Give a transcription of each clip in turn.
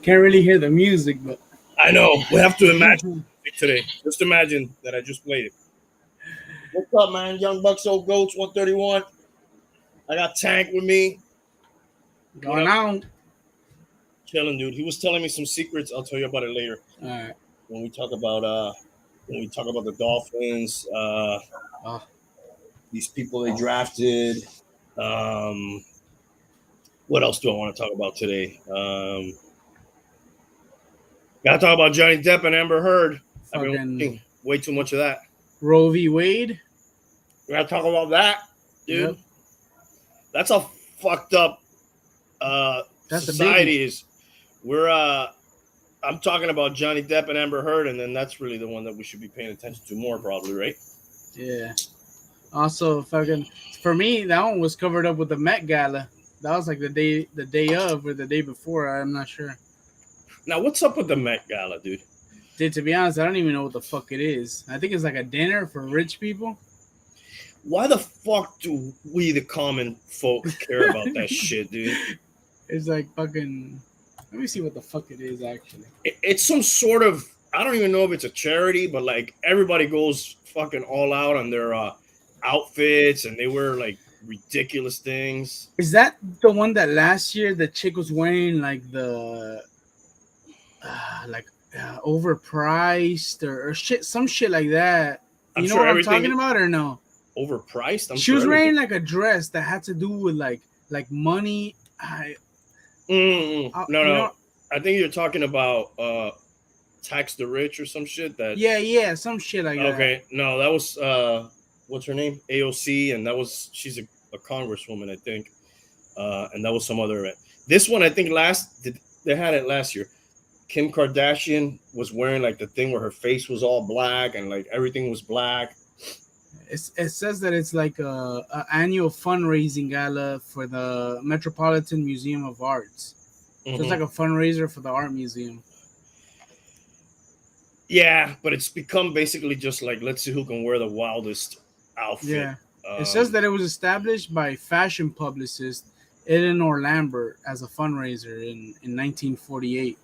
Can't really hear the music, but I know. We have to imagine today. Just imagine that I just played it. What's up, man? Young Bucks, Old Goats, 131. I got Tank with me. going on. Chilling, dude. He was telling me some secrets. I'll tell you about it later. All right. When we talk about the Dolphins, these people they drafted. What else do I want to talk about today? Gotta talk about Johnny Depp and Amber Heard. I've been watching way too much of that. Roe v. Wade. We gotta talk about that, dude. Yep. That's how fucked up society is. I'm talking about Johnny Depp and Amber Heard, and then that's really the one that we should be paying attention to more, probably, right? Yeah. Also, for me, that one was covered up with the Met Gala. That was like the day of or the day before. I'm not sure. Now, what's up with the Met Gala, dude? Dude, to be honest, I don't even know what the fuck it is. I think it's like a dinner for rich people. Why the fuck do we, the common folk, care about that shit, dude? It's like fucking... Let me see what the fuck it is, actually. It's some sort of... I don't even know if it's a charity, but like everybody goes fucking all out on their outfits, and they wear like ridiculous things. Is that the one that last year the chick was wearing like the... overpriced or shit, some shit like that? You know what I'm talking about or no? Overpriced? She was wearing like a dress that had to do with like money. No. I think you're talking about Tax the Rich or some shit. Yeah, some shit like that. Okay, no, that was what's her name? AOC, and she's a congresswoman, I think, and that was some other event. This one, I think they had it last year. Kim Kardashian was wearing like the thing where her face was all black and like everything was black. It says that it's like a annual fundraising gala for the Metropolitan Museum of Arts. Mm-hmm. So it's like a fundraiser for the art museum. Yeah, but it's become basically just like, let's see who can wear the wildest outfit. Yeah. It says that it was established by fashion publicist Eleanor Lambert as a fundraiser in 1948.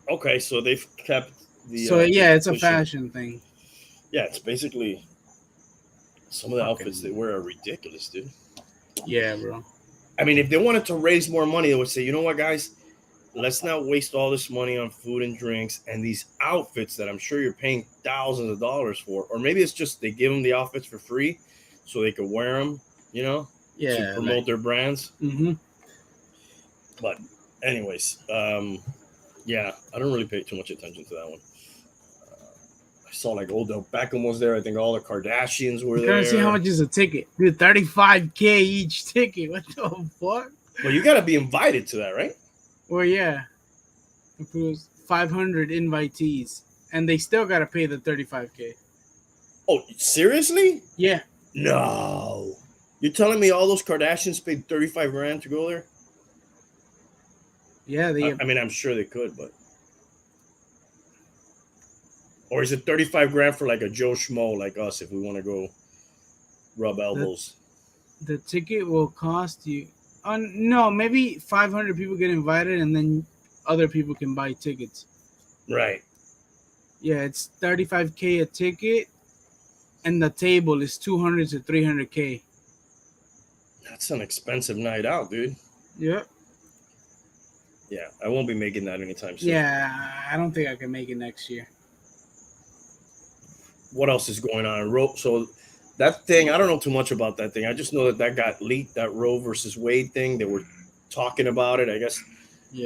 Okay, so they've kept the... So, yeah, it's a fashion thing. Yeah, it's basically... Some of the outfits they wear are ridiculous, dude. Yeah, bro. I mean, if they wanted to raise more money, they would say, you know what, guys? Let's not waste all this money on food and drinks and these outfits that I'm sure you're paying thousands of dollars for. Or maybe it's just they give them the outfits for free so they could wear them, you know, to promote their brands. Mm-hmm. But anyways, yeah, I don't really pay too much attention to that one. I saw like Odell Beckham was there. I think all the Kardashians were there. Trying to see how much is a ticket. Dude, $35,000 each ticket. What the fuck? Well, you got to be invited to that, right? Well, yeah. It was 500 invitees. And they still got to pay the $35,000. Oh, seriously? Yeah. No. You're telling me all those Kardashians paid $35,000 to go there? Yeah. I mean, I'm sure they could, but... Or is it $35,000 for like a Joe Schmo like us if we want to go rub elbows? The ticket will cost you... no, maybe 500 people get invited and then other people can buy tickets. Right. Yeah, it's $35,000 a ticket and the table is $200,000 to $300,000. That's an expensive night out, dude. Yep. Yeah, I won't be making that anytime soon. Yeah, I don't think I can make it next year. What else is going on? So that thing, I don't know too much about that thing. I just know that got leaked, that Roe versus Wade thing. They were talking about it, I guess,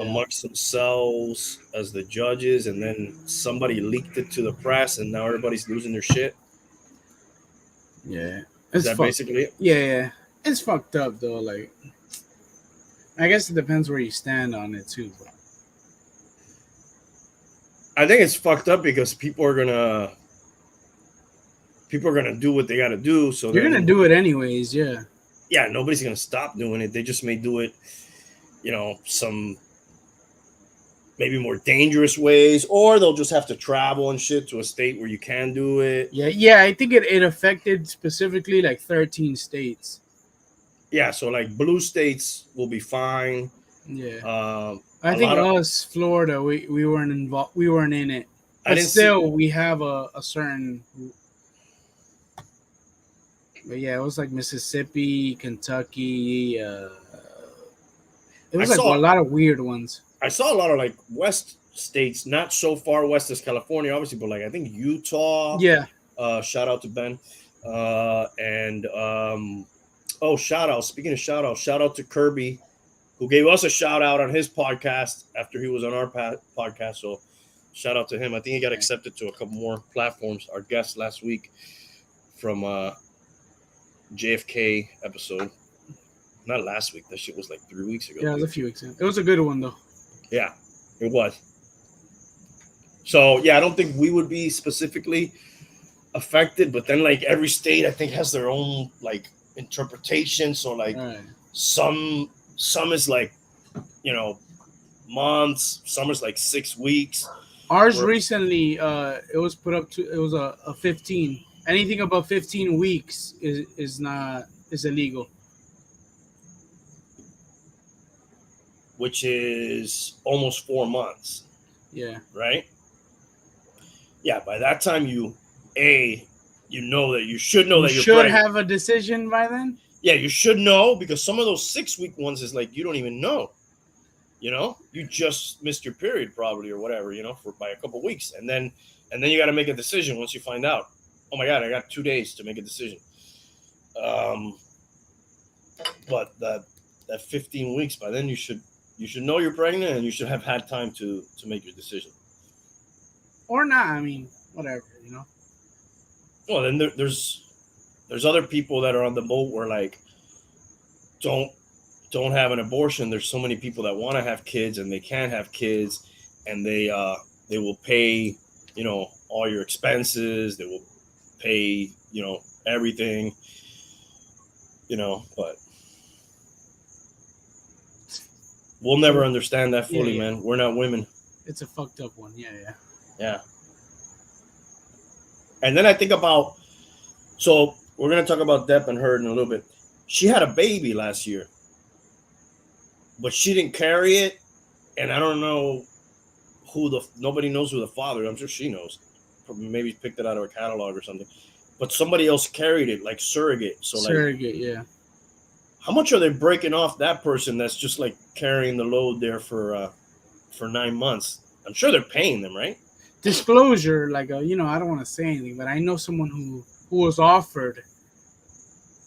amongst themselves as the judges, and then somebody leaked it to the press, and now everybody's losing their shit. Yeah. Is that basically it? Yeah. It's fucked up, though. Like, I guess it depends where you stand on it, too. But I think it's fucked up because people are gonna do what they gotta do. So you're gonna do it anyways, yeah. Yeah, nobody's gonna stop doing it. They just may do it, some maybe more dangerous ways, or they'll just have to travel and shit to a state where you can do it. Yeah. I think it affected specifically like 13 states. Yeah, so like blue states will be fine. Yeah. A I think lot of us, Florida, we weren't involved. We weren't in it, I but didn't see. still, we have a certain. But yeah, it was like Mississippi, Kentucky. It I was like a saw lot of weird ones. I saw a lot of like West states, not so far west as California, obviously, but like I think Utah. Yeah. Shout out to Ben. And oh, shout out. Speaking of shout out to Kirby, who gave us a shout out on his podcast after he was on our podcast. So shout out to him. I think he got accepted to a couple more platforms. Our guest last week from JFK episode. Not last week. That shit was like 3 weeks ago. Yeah, it was a few weeks ago. It was a good one though. Yeah, it was. So yeah, I don't think we would be specifically affected, but then like every state I think has their own like interpretation. So like some is like, months, some is like 6 weeks. Ours recently, it was put up to, it was a 15. Anything above 15 weeks is illegal. Which is almost 4 months. Yeah. Right? Yeah, by that time you know that you should know that you're should pregnant. Have a decision by then. Yeah, you should know, because some of those 6-week ones is like you don't even know. You just missed your period probably or whatever, for by a couple of weeks, and then you got to make a decision once you find out. Oh my God, I got 2 days to make a decision. But that 15 weeks, by then you should know you're pregnant, and you should have had time to make your decision. Or not. I mean, whatever, Well, then there's other people that are on the boat where like don't have an abortion. There's so many people that want to have kids and they can't have kids, and they will pay, all your expenses. They will pay, everything, but we'll never understand that fully, man. We're not women. It's a fucked up one. Yeah. And then I think about, so we're going to talk about Depp and her in a little bit. She had a baby last year, but she didn't carry it. And I don't know nobody knows who the father is. I'm sure she knows. Maybe picked it out of a catalog or something. But somebody else carried it, like surrogate. So surrogate, yeah. How much are they breaking off that person that's just like carrying the load there for 9 months? I'm sure they're paying them, right? Disclosure, like, I don't want to say anything, but I know someone who was offered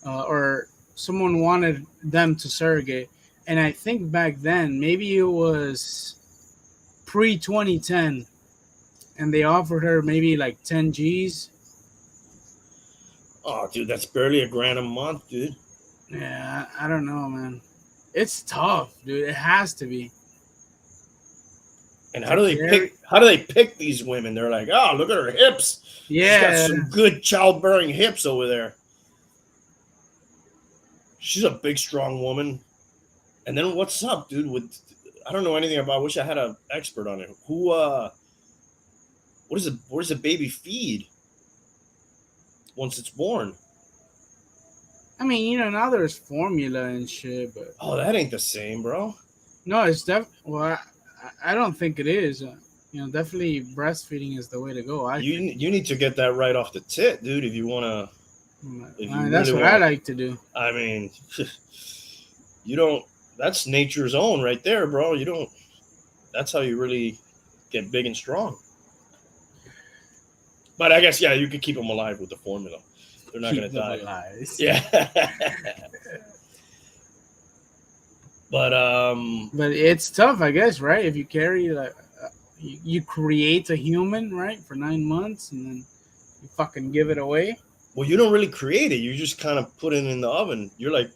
or someone wanted them to surrogate. And I think back then, maybe it was pre-2010, and they offered her maybe like 10 G's. Oh, dude, that's barely $1,000 a month, dude. Yeah, I don't know, man. It's tough, dude. It has to be. And how do they pick these women? They're like, oh, look at her hips. Yeah. She's got some good childbearing hips over there. She's a big, strong woman. And then what's up, dude? I don't know anything about. I wish I had an expert on it. What does a baby feed once it's born? I mean, now there's formula and shit, but that ain't the same, bro. No, it's well, I don't think it is. Definitely breastfeeding is the way to go. You need to get that right off the tit, dude. If you want to. That's what I like to do. I mean, you don't. That's nature's own right there, bro. You don't. That's how you really get big and strong. But I guess, yeah, you could keep them alive with the formula. They're not going to die. Alive. Yeah. But it's tough, I guess, right? If you carry you create a human, right, for 9 months, and then you fucking give it away. Well, you don't really create it. You just kind of put it in the oven. You're like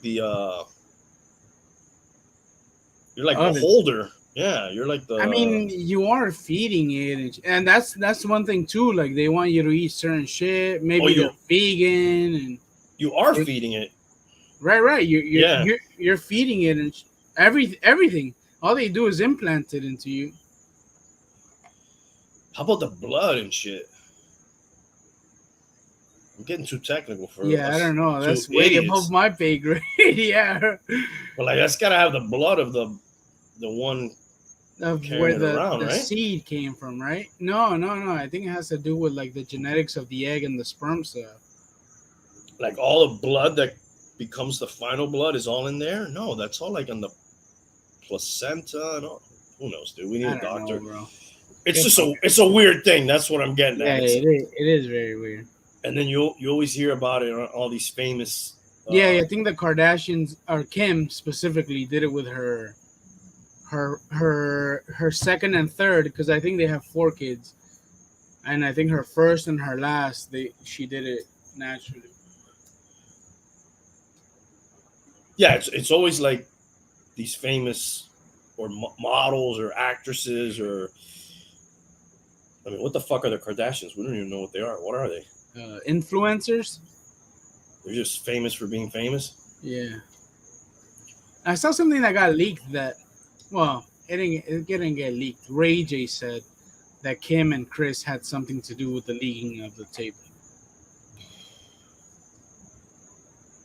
the holder. Yeah, you're like the. I mean, you are feeding it, and that's one thing too. Like, they want you to eat certain shit. Maybe you're vegan, and you are feeding it. Right. You're feeding it, and everything. All they do is implant it into you. How about the blood and shit? I'm getting too technical for Yeah, us. I don't know. That's Two way idiots. above my pay grade. Yeah. But like that's gotta have the blood of the one Of carrying where it around, the right? seed came from, right? No. I think it has to do with like the genetics of the egg and the sperm cell. Like all the blood that becomes the final blood is all in there? No, that's all like on the placenta and all. Who knows, dude? We need I a don't know, doctor. bro. It's Get just fucking- it's a weird thing. That's what I'm getting Yeah, at. it is very weird. And then you always hear about it on all these famous. Yeah, I think the Kardashians or Kim specifically did it with her second and third because I think they have 4 kids, and I think her first and her last she did it naturally. Yeah, it's always like these famous or models or actresses or. I mean, what the fuck are the Kardashians? We don't even know what they are. What are they? Influencers. They're just famous for being famous. Yeah, I saw something that got leaked. Well, it didn't get leaked. Ray J said that Kim and Chris had something to do with the leaking of the tape.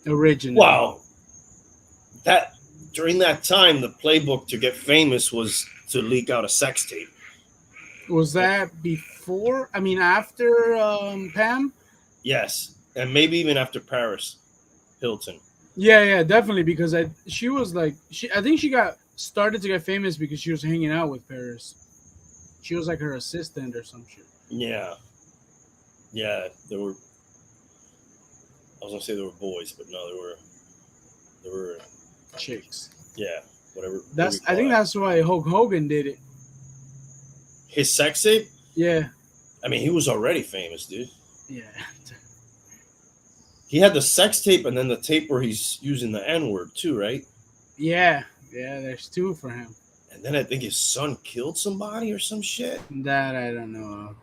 Originally. Wow, that during that time, the playbook to get famous was to leak out a sex tape. Was that before? I mean, after Pam? Yes, and maybe even after Paris Hilton. Yeah, definitely. Because she was like, I think she got started to get famous because she was hanging out with Paris. She was like her assistant or some shit. Yeah, there were. I was gonna say there were boys, but no, there were Chicks. Yeah, whatever. I think that's why Hulk Hogan did it. His sex tape. Yeah. I mean, he was already famous, dude. Yeah. He had the sex tape and then the tape where he's using the N-word too, right? Yeah. There's 2 for him. And then I think his son killed somebody or some shit. That I don't know.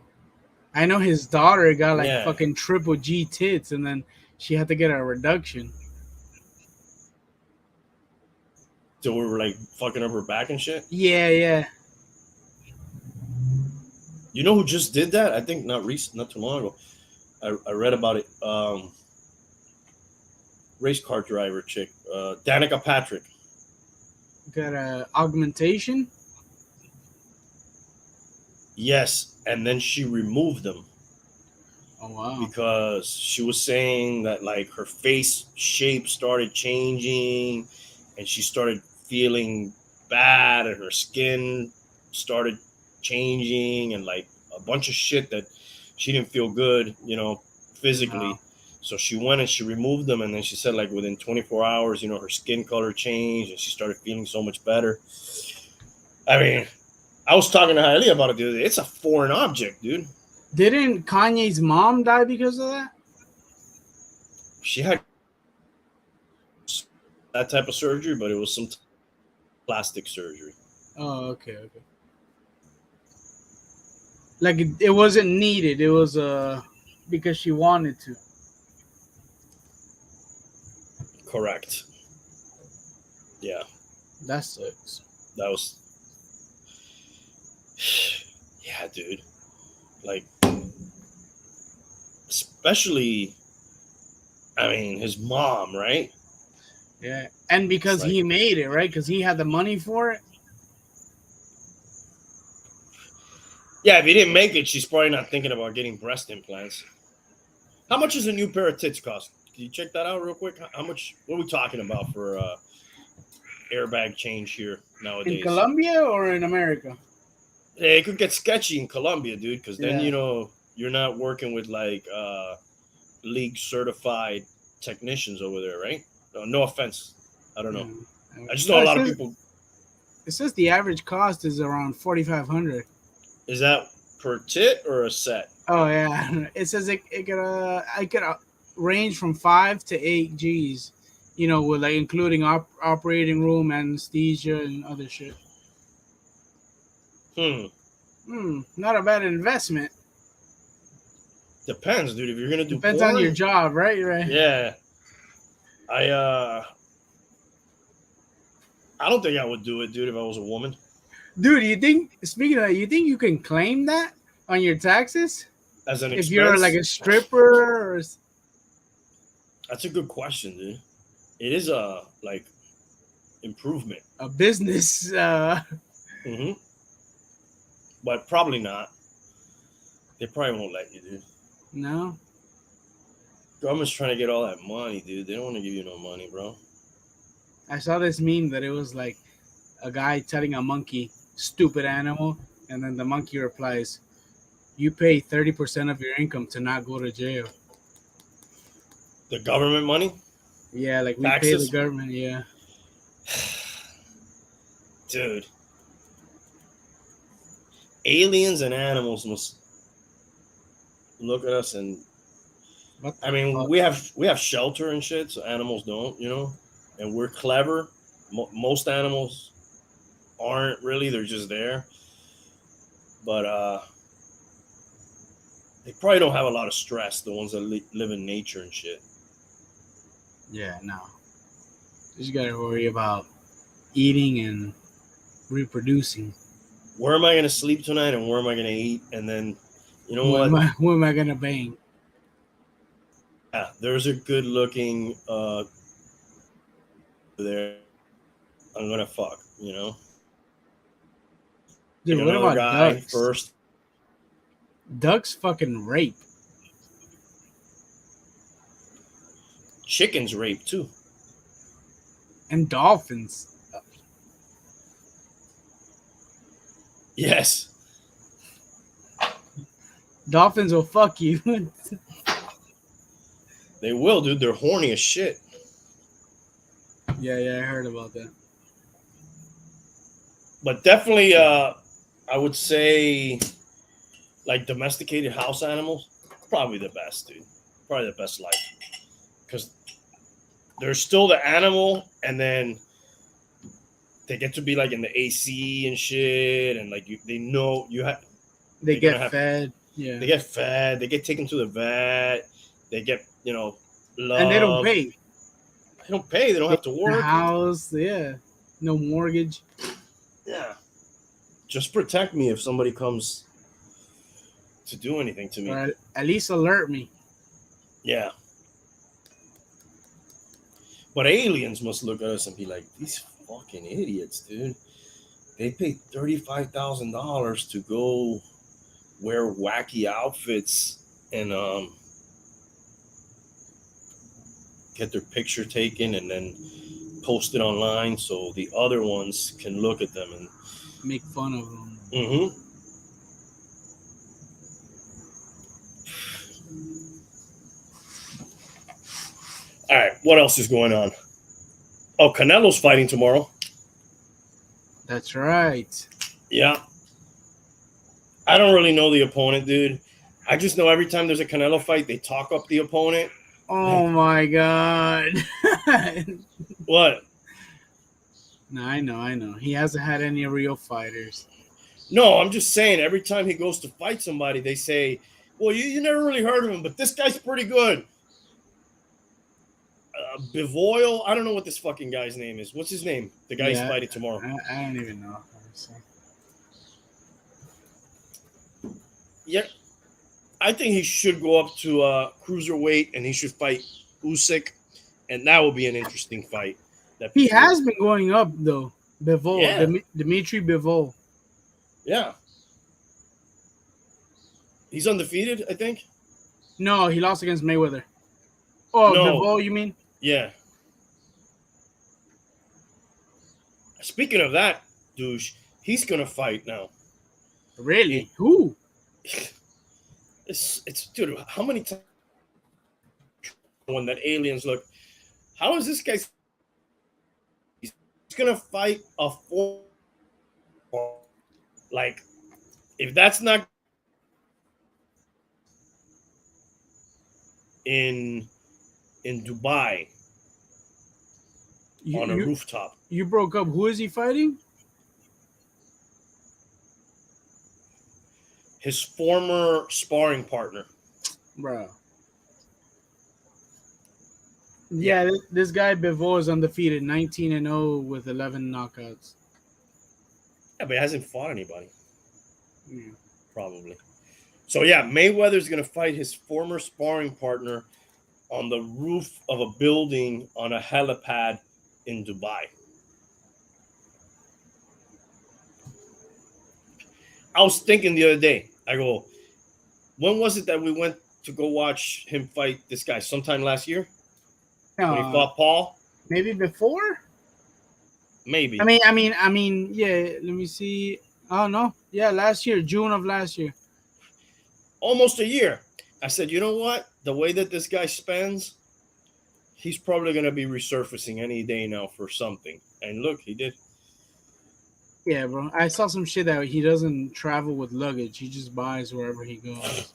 I know his daughter got like fucking triple G tits, and then she had to get a reduction. So we were like fucking up her back and shit. Yeah. You know who just did that? I think not too long ago. I read about it. Race car driver chick, Danica Patrick. Got a augmentation. Yes, and then she removed them. Oh wow! Because she was saying that like her face shape started changing, and she started feeling bad, and her skin started changing, and like a bunch of shit that she didn't feel good, physically. Wow. So she went and she removed them, and then she said like within 24 hours, her skin color changed, and she started feeling so much better. I mean, I was talking to Hailey about it the other day. It's a foreign object, dude. Didn't Kanye's mom die because of that? She had that type of surgery, but it was some plastic surgery. Oh, okay. Like it wasn't needed. It was because she wanted to. Correct. Yeah. That sucks. That was. Yeah, dude. Like, especially, I mean, his mom, right? Yeah, and because he made it, right? Because he had the money for it. Yeah, if he didn't make it, she's probably not thinking about getting breast implants. How much does a new pair of tits cost? Can you check that out real quick? How much? What are we talking about for airbag change here nowadays? In Colombia or in America? Yeah, it could get sketchy in Colombia, dude, because then you're not working with like league certified technicians over there, right? No offense, I don't know. I just know a lot of people. It says the average cost is around $4,500. Is that per tit or a set? Oh yeah, it says it could range from 5 to 8 G's, with like including operating room, anesthesia, and other shit. Not a bad investment. Depends, dude. If you're gonna do depends porn, on your job, right? Yeah. I don't think I would do it, dude, if I was a woman. Dude, speaking of that, you think you can claim that on your taxes? As an if expense? you're like a stripper or That's a good question, dude. It is a like improvement. A business. Hmm. But probably not. They probably won't let you, dude. No. Government's trying to get all that money, dude. They don't want to give you no money, bro. I saw this meme that it was like a guy telling a monkey, "Stupid animal," and then the monkey replies, "You pay 30% of your income to not go to jail." The government money, Yeah, like we pay the taxes, government. Yeah. dude. Aliens and animals must look at us, and What I the mean, fuck? we have shelter and shit, so animals don't, and we're clever. Most animals aren't really; they're just there. But they probably don't have a lot of stress. The ones that live in nature and shit. Yeah, no. Just gotta worry about eating and reproducing. Where am I gonna sleep tonight, and where am I gonna eat? And then, you know Who am what? I? Who am I gonna bang? Yeah, there's a good looking there. I'm gonna fuck, Dude, and what another about guy ducks? first. Ducks fucking rape. Chickens rape too. And dolphins. Yes, Dolphins will fuck you. they will, dude. They're horny as shit. Yeah, I heard about that. But definitely, I would say like domesticated house animals, probably the best, dude. Probably the best life because they're still the animal, and then they get to be like in the AC and shit, and like they know They they're gonna get have. fed. Yeah. They get fed. They get taken to the vet. They get And they don't love. pay. They don't pay. They don't They have to own a work. house. Yeah. No mortgage. Yeah, just protect me if somebody comes to do anything to me. Or at least alert me. Yeah, but aliens must look at us and be like, these fucking idiots, dude. They pay $35,000 to go wear wacky outfits and get their picture taken and then post it online so the other ones can look at them and. Make fun of them. Mm-hmm. All right, what else is going on? Oh, Canelo's fighting tomorrow. That's right. Yeah. I don't really know the opponent, dude. I just know every time there's a Canelo fight, they talk up the opponent. Oh my god. What? No, I know. He hasn't had any real fighters. No, I'm just saying every time he goes to fight somebody, they say, well, you never really heard of him, but this guy's pretty good. Bivoyle, I don't know what this fucking guy's name is. What's his name? The guy he's Yeah, fighting tomorrow. I don't even know. Honestly. Yeah, I think he should go up to cruiserweight and he should fight Usyk, and that will be an interesting fight. He has been going up though. Bivol, Yeah. Dimitri Bivol. Yeah. He's undefeated, I think. No, he lost against Mayweather. Oh, No. Bivol, you mean? Yeah. Speaking of that, douche, he's gonna fight now. Really? Who? It's dude. How many times when that aliens look? How is this guy? He's gonna fight a four. Like, if that's not in Dubai on a rooftop. You broke up. Who is he fighting? His former sparring partner. Bro. Yeah, this guy Bivol is undefeated, 19-0 with 11 knockouts. Yeah, but he hasn't fought anybody. Yeah. Probably. So yeah, Mayweather's gonna fight his former sparring partner on the roof of a building on a helipad in Dubai. I was thinking the other day, I go, when was it that we went to go watch him fight this guy? Sometime last year when he fought Paul? Maybe before? Maybe. I mean, yeah, let me see. Oh, no. Yeah, last year, June of last year. Almost a year. I said, you know what? The way that this guy spends, he's probably going to be resurfacing any day now for something. And look, he did. Yeah, bro. I saw some shit that he doesn't travel with luggage. He just buys wherever he goes.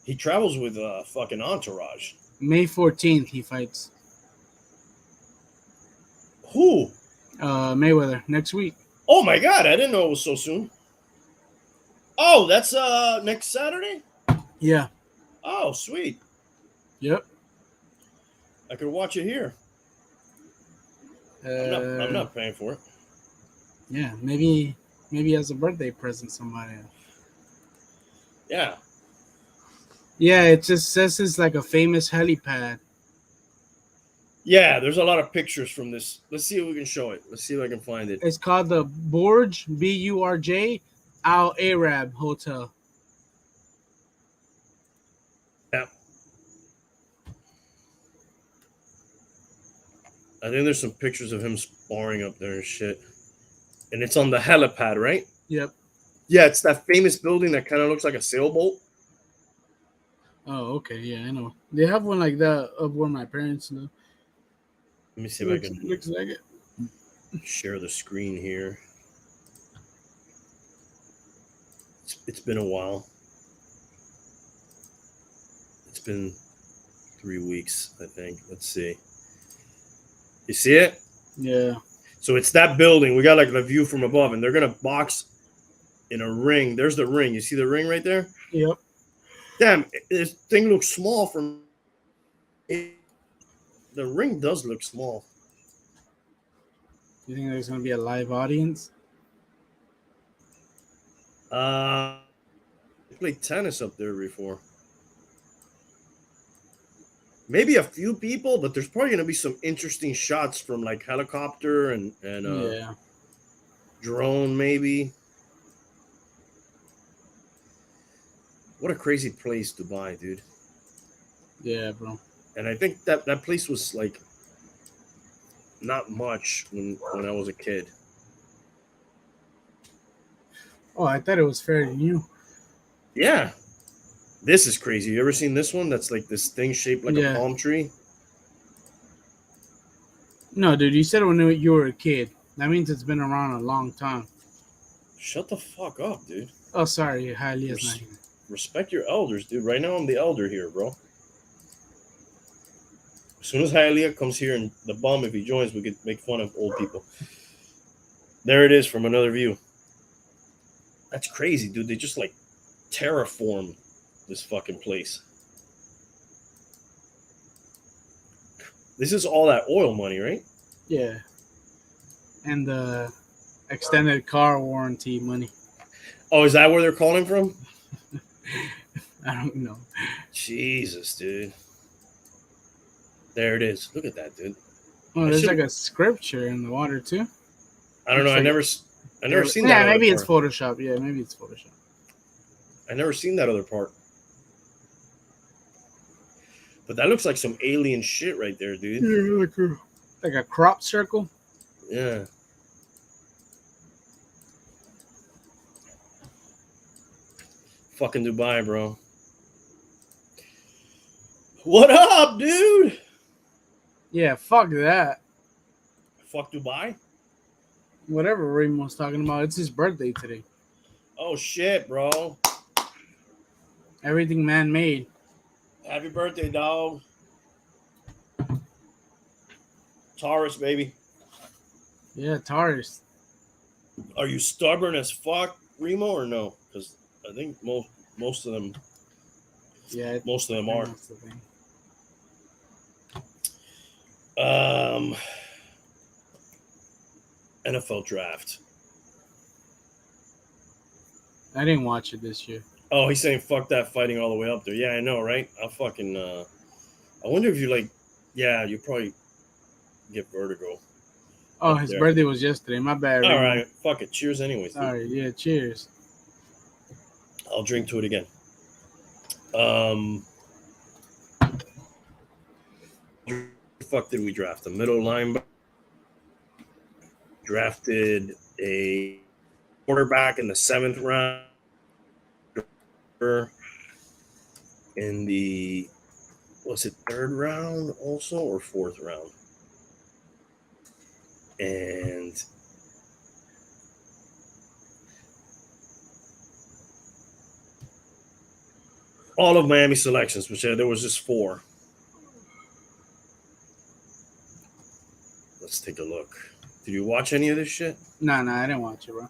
He travels with a fucking entourage. May 14th, he fights. Who? Mayweather, next week. Oh my God, I didn't know it was so soon. Oh, that's next Saturday? Yeah. Oh, sweet. Yep. I could watch it here. I'm not paying for it. Yeah, maybe as a birthday present, somebody. Yeah. Yeah, it just says it's like a famous helipad. Yeah, there's a lot of pictures from this. Let's see if we can show it. Let's see if I can find it. It's called the Burj, Burj, Al Arab Hotel. Yeah. I think there's some pictures of him sparring up there and shit. And it's on the helipad, right? Yep. Yeah, it's that famous building that kind of looks like a sailboat. Oh, okay. Yeah, I know. They have one like that of where my parents live. Let me see if I can Looks like it. share the screen here. It's been a while. It's been 3 weeks, I think. Let's see. You see it? Yeah. So it's that building. We got like the view from above, and they're gonna box in a ring. There's the ring. You see the ring right there? Yep. Damn, this thing looks small from. The ring does look small. You think there's gonna be a live audience? I played tennis up there before. Maybe a few people, but there's probably gonna be some interesting shots from like helicopter and Yeah. drone, maybe. What a crazy place, Dubai, dude. Yeah, bro. And I think that place was like not much when I was a kid. Oh, I thought it was fairly new. Yeah. This is crazy. You ever seen this one? That's like this thing shaped like a palm tree. No, dude, you said when you were a kid. That means it's been around a long time. Shut the fuck up, dude. Oh, sorry. Hialeah's not here. Respect your elders, dude. Right now, I'm the elder here, bro. As soon as Hialeah comes here and the bum, if he joins, we could make fun of old people. There it is from another view. That's crazy, dude. They just like terraform this fucking place. This is all that oil money, right? Yeah. And the extended car warranty money. Oh, is that where they're calling from? I don't know. Jesus, dude. There it is. Look at that, dude. Oh, there's like a scripture in the water too. I don't know. Like, I never seen that. Yeah, maybe it's Photoshop. Yeah, maybe it's Photoshop. I never seen that other part. But that looks like some alien shit right there, dude. Yeah, like a crop circle. Yeah. Fucking Dubai, bro. What up, dude? Yeah, fuck that. Fuck Dubai? Whatever Raymond's talking about, it's his birthday today. Oh, shit, bro. Everything man-made. Happy birthday, dog. Taurus, baby. Yeah, Taurus. Are you stubborn as fuck, Remo, or no? Because I think most of them. Yeah, most of them are. That's the thing. NFL draft. I didn't watch it this year. Oh, he's saying fuck that fighting all the way up there. Yeah, I know, right? I wonder if you like. Yeah, you probably get vertigo Oh, up his there. birthday was yesterday. My bad, All Remo. right, fuck it. Cheers, anyways, dude. All right, yeah, cheers. I'll drink to it again. Um, the fuck did we draft? A middle linebacker. Drafted a quarterback in the 7th round. In the was it 3rd round also or 4th round? And all of Miami selections, which there was just 4. Let's take a look. Did you watch any of this shit? Nah, I didn't watch it, bro.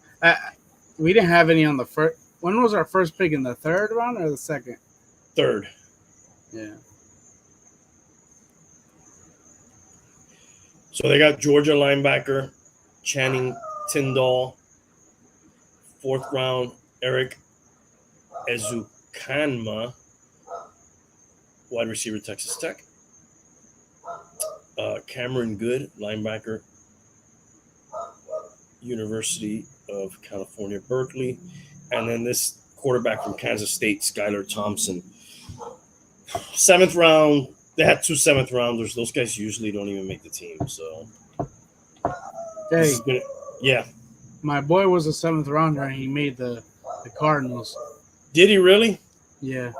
We didn't have any on the first. When was our first pick, in the 3rd round or the 2nd? 3rd. Yeah. So they got Georgia linebacker Channing Tindall. 4th round, Eric Ezukanma, wide receiver, Texas Tech. Cameron Good, linebacker, University of California, Berkeley. And then this quarterback from Kansas State, Skylar Thompson. 7th round. They had 2 7th rounders. Those guys usually don't even make the team. So, Hey, yeah. my boy was a 7th rounder, and he made the Cardinals. Did he really? Yeah.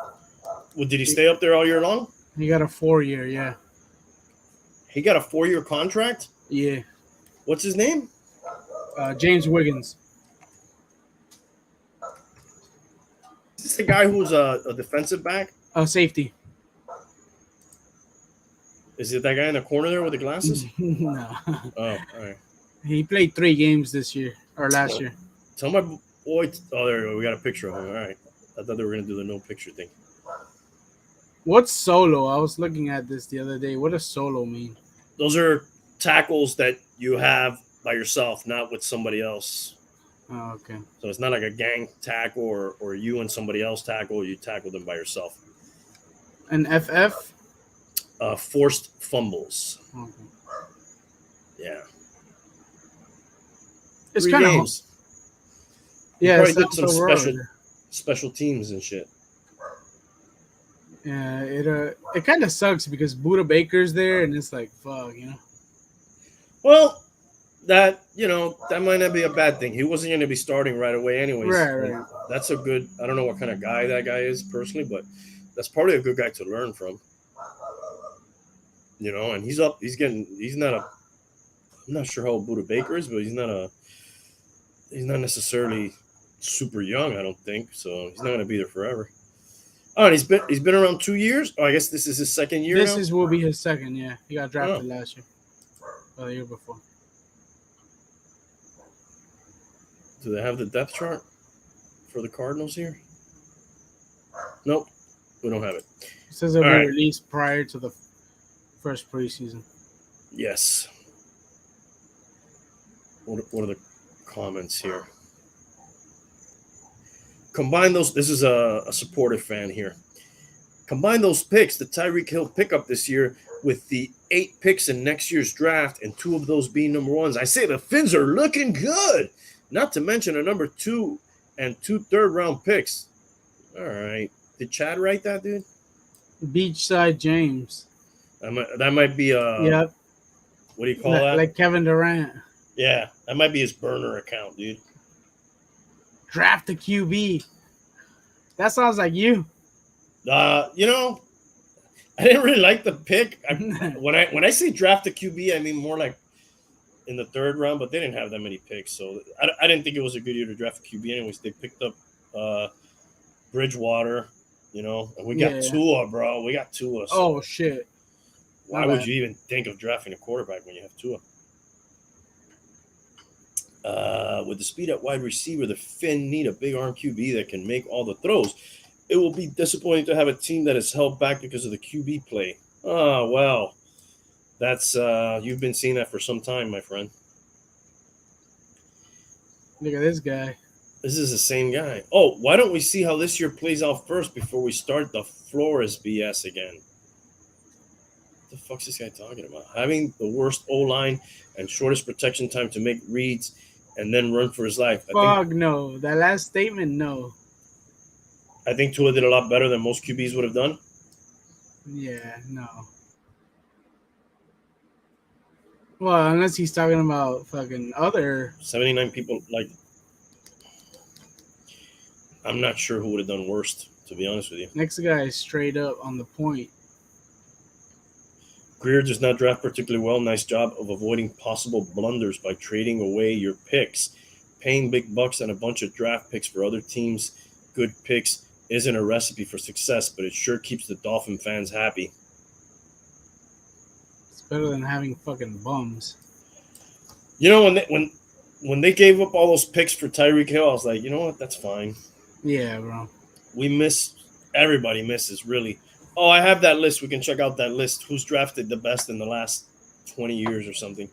Well, did he stay up there all year long? He got a 4-year. Yeah. He got a 4-year contract? Yeah. What's his name? James Wiggins. Is this the guy who's a defensive back? Safety. Is it that guy in the corner there with the glasses? No. Oh, all right. He played 3 games this year or last year. Tell my boy. Oh, there we go. We got a picture of him. All right. I thought they were going to do the no picture thing. What's solo? I was looking at this the other day. What does solo mean? Those are tackles that you have by yourself, not with somebody else. Oh, okay. So it's not like a gang tackle or you and somebody else tackle. You tackle them by yourself. An FF? Forced fumbles. Okay. Yeah. It's 3 kind of games. Yeah, Probably it's did some also special teams and shit. Yeah, it kind of sucks because Buda Baker's there, and it's like, fuck, you know. Well, that might not be a bad thing. He wasn't going to be starting right away, anyways. Right. That's a good. I don't know what kind of guy that guy is personally, but that's probably a good guy to learn from. And he's up. He's not a. I'm not sure how old Buda Baker is, but he's not necessarily super young. I don't think so. He's not going to be there forever. Oh, and he's been around 2 years. Oh, I guess this is his 2nd year. Will be his 2nd. Yeah, he got drafted last year, or the year before. Do they have the depth chart for the Cardinals here? Nope, we don't have it. It says it'll be released prior to the first preseason. Yes. What are the comments here? Combine those. This is a supportive fan here. Combine those picks, the Tyreek Hill pickup this year, with the 8 picks in next year's draft, and 2 of those being number 1s. I say the Finns are looking good. Not to mention a number 2 and 2 third-round picks. All right. Did Chad write that, dude? Beachside James. That might be a. Yep. What do you call that? Like Kevin Durant. Yeah, that might be his burner account, dude. Draft the QB. That sounds like you. I didn't really like the pick. When I say draft a QB, I mean more like in the 3rd round, but they didn't have that many picks, so I didn't think it was a good year to draft a QB. Anyways, they picked up Bridgewater, and we got Tua, bro. We got Tua. So oh shit! Why would you even think of drafting a quarterback when you have Tua? With the speed at wide receiver, the Finn need a big arm QB that can make all the throws. It will be disappointing to have a team that is held back because of the QB play. Oh, well, that's you've been seeing that for some time, my friend. Look at this guy. This is the same guy. Oh, why don't we see how this year plays out first before we start the Flores BS again? the fuck's this guy talking about? Having the worst O-line and shortest protection time to make reads and then run for his life. Fuck no. That last statement, no. I think Tua did a lot better than most QBs would have done. Yeah, no. Well, unless he's talking about fucking other. 79 people, like, I'm not sure who would have done worst, to be honest with you. Next guy is straight up on the point. Greer does not draft particularly well. Nice job of avoiding possible blunders by trading away your picks. Paying big bucks on a bunch of draft picks for other teams' good picks isn't a recipe for success, but it sure keeps the Dolphin fans happy. It's better than having fucking bums. You know, when they gave up all those picks for Tyreek Hill, I was like, you know what? That's fine. Yeah, bro. Everybody misses, really. Oh, I have that list. We can check out that list. Who's drafted the best in the last 20 years or something.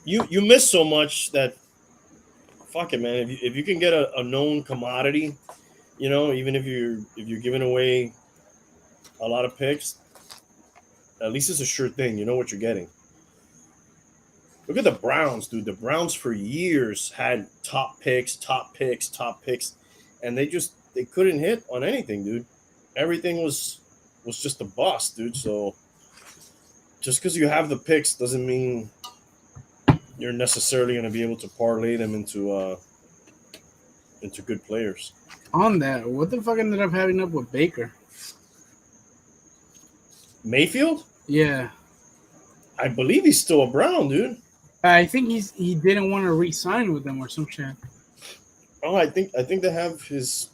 You miss so much that, fuck it, man. If you can get a known commodity, you know, even if you're giving away a lot of picks, at least it's a sure thing. You know what you're getting. Look at the Browns, dude. The Browns for years had top picks, and they couldn't hit on anything, dude. Everything was just a bust, dude. So just because you have the picks doesn't mean you're necessarily going to be able to parlay them into good players. On that, what the fuck ended up having up with Baker? Mayfield? Yeah. I believe he's still a Brown, dude. I think he didn't want to re-sign with them or some shit. Oh, I think they have he's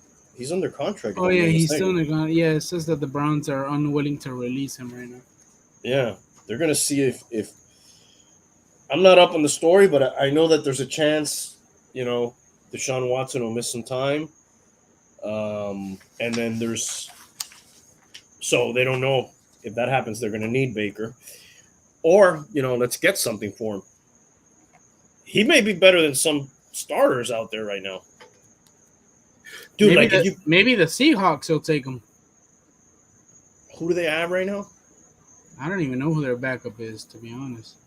under contract. Oh yeah, he's still under contract. Yeah, it says that the Browns are unwilling to release him right now. Yeah, they're gonna see if I'm not up on the story, but I know that there's a chance, you know, Deshaun Watson will miss some time, and then so they don't know if that happens. They're gonna need Baker, or you know, let's get something for him. He may be better than some starters out there right now. Dude, maybe the Seahawks will take him. Who do they have right now? I don't even know who their backup is, to be honest.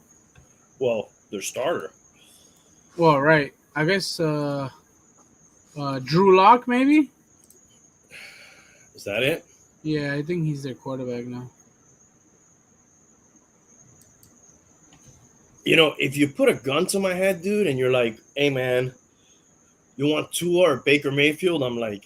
Well, their starter. Well, right. I guess Drew Lock, maybe? Is that it? Yeah, I think he's their quarterback now. You know, if you put a gun to my head, dude, and you're like, hey, man, you want Tua or Baker Mayfield? I'm like,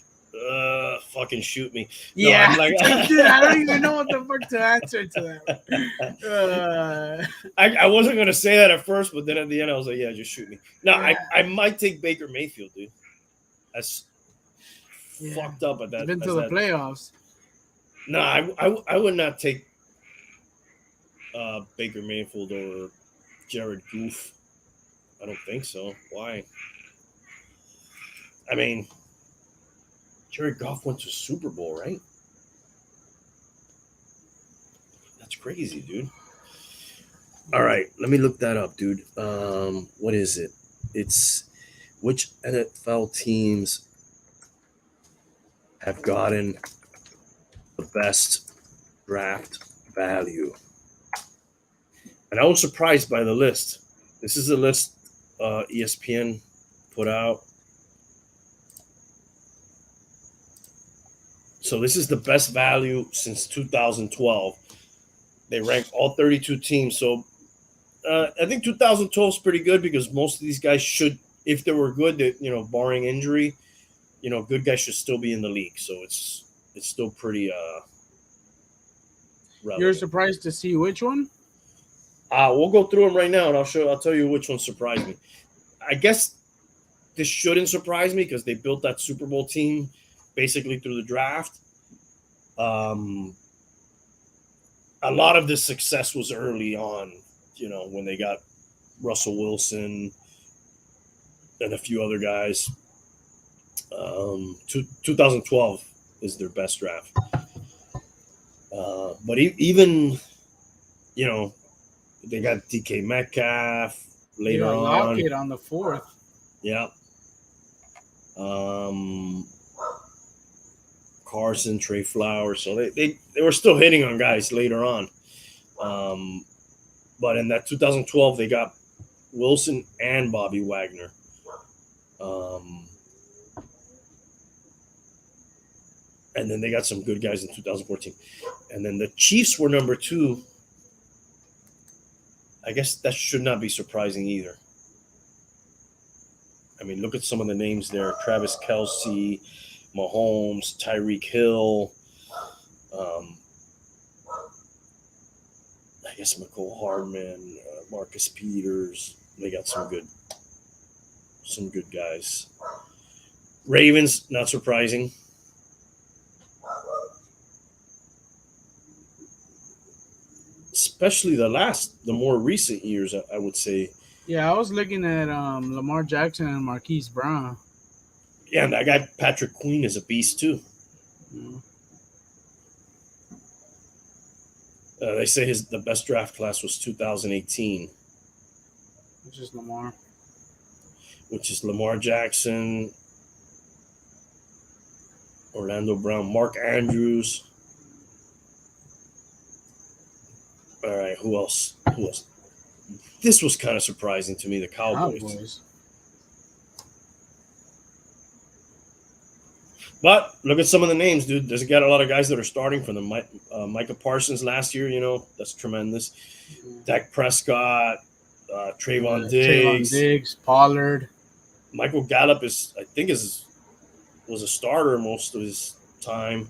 fucking shoot me. No, yeah, I'm like, dude, I don't even know what the fuck to answer to that. I wasn't going to say that at first, but then at the end, I was like, yeah, just shoot me. No, yeah. I might take Baker Mayfield, dude. That's fucked up at that. Been to the playoffs. No, I would not take Baker Mayfield or Jared Goff. I don't think so. Why? I mean, Jared Goff went to Super Bowl, right? That's crazy, dude. All right, let me look that up, dude. What is it? It's which NFL teams have gotten the best draft value? And I was surprised by the list. This is a list ESPN put out. So this is the best value since 2012. They rank all 32 teams. So I think 2012 is pretty good because most of these guys should, if they were good, you know, barring injury, you know, good guys should still be in the league. So it's still pretty relevant. You're surprised to see which one? We'll go through them right now, and I'll tell you which one surprised me. I guess this shouldn't surprise me because they built that Super Bowl team basically through the draft. A lot of this success was early on, you know, when they got Russell Wilson and a few other guys. 2012 is their best draft. But even, you know, they got DK Metcalf later on. Lockett on the 4th. Yeah. Carson, Trey Flowers. So they were still hitting on guys later on. But in that 2012, they got Wilson and Bobby Wagner. And then they got some good guys in 2014. And then the Chiefs were number 2. I guess that should not be surprising either. I mean, look at some of the names there. Travis Kelce, Mahomes, Tyreek Hill. I guess McCole Hardman, Marcus Peters. They got some good guys. Ravens, not surprising. Especially the more recent years, I would say. Yeah, I was looking at Lamar Jackson and Marquise Brown. Yeah, and that guy Patrick Queen is a beast too. Yeah. They say the best draft class was 2018, Which is Lamar. which is Lamar Jackson, Orlando Brown, Mark Andrews. All right, who else? This was kind of surprising to me, the Cowboys. But look at some of the names, dude. There's got a lot of guys that are starting for them. Micah Parsons last year, that's tremendous. Mm-hmm. Dak Prescott, Trayvon Diggs, Pollard. Michael Gallup was a starter most of his time.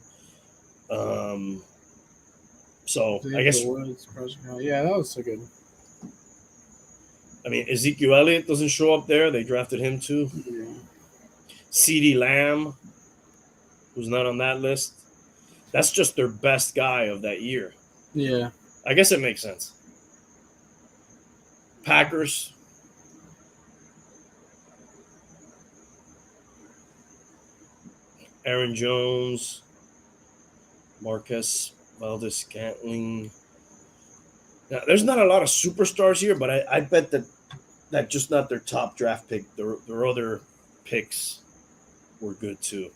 So I guess yeah, that was so good. I mean, Ezekiel Elliott doesn't show up there. They drafted him too. Yeah. CeeDee Lamb, who's not on that list. That's just their best guy of that year. Yeah. I guess it makes sense. Packers. Aaron Jones. Marquez Valdez-Scantling. Now, there's not a lot of superstars here, but I bet that just not their top draft pick. Their other picks were good too.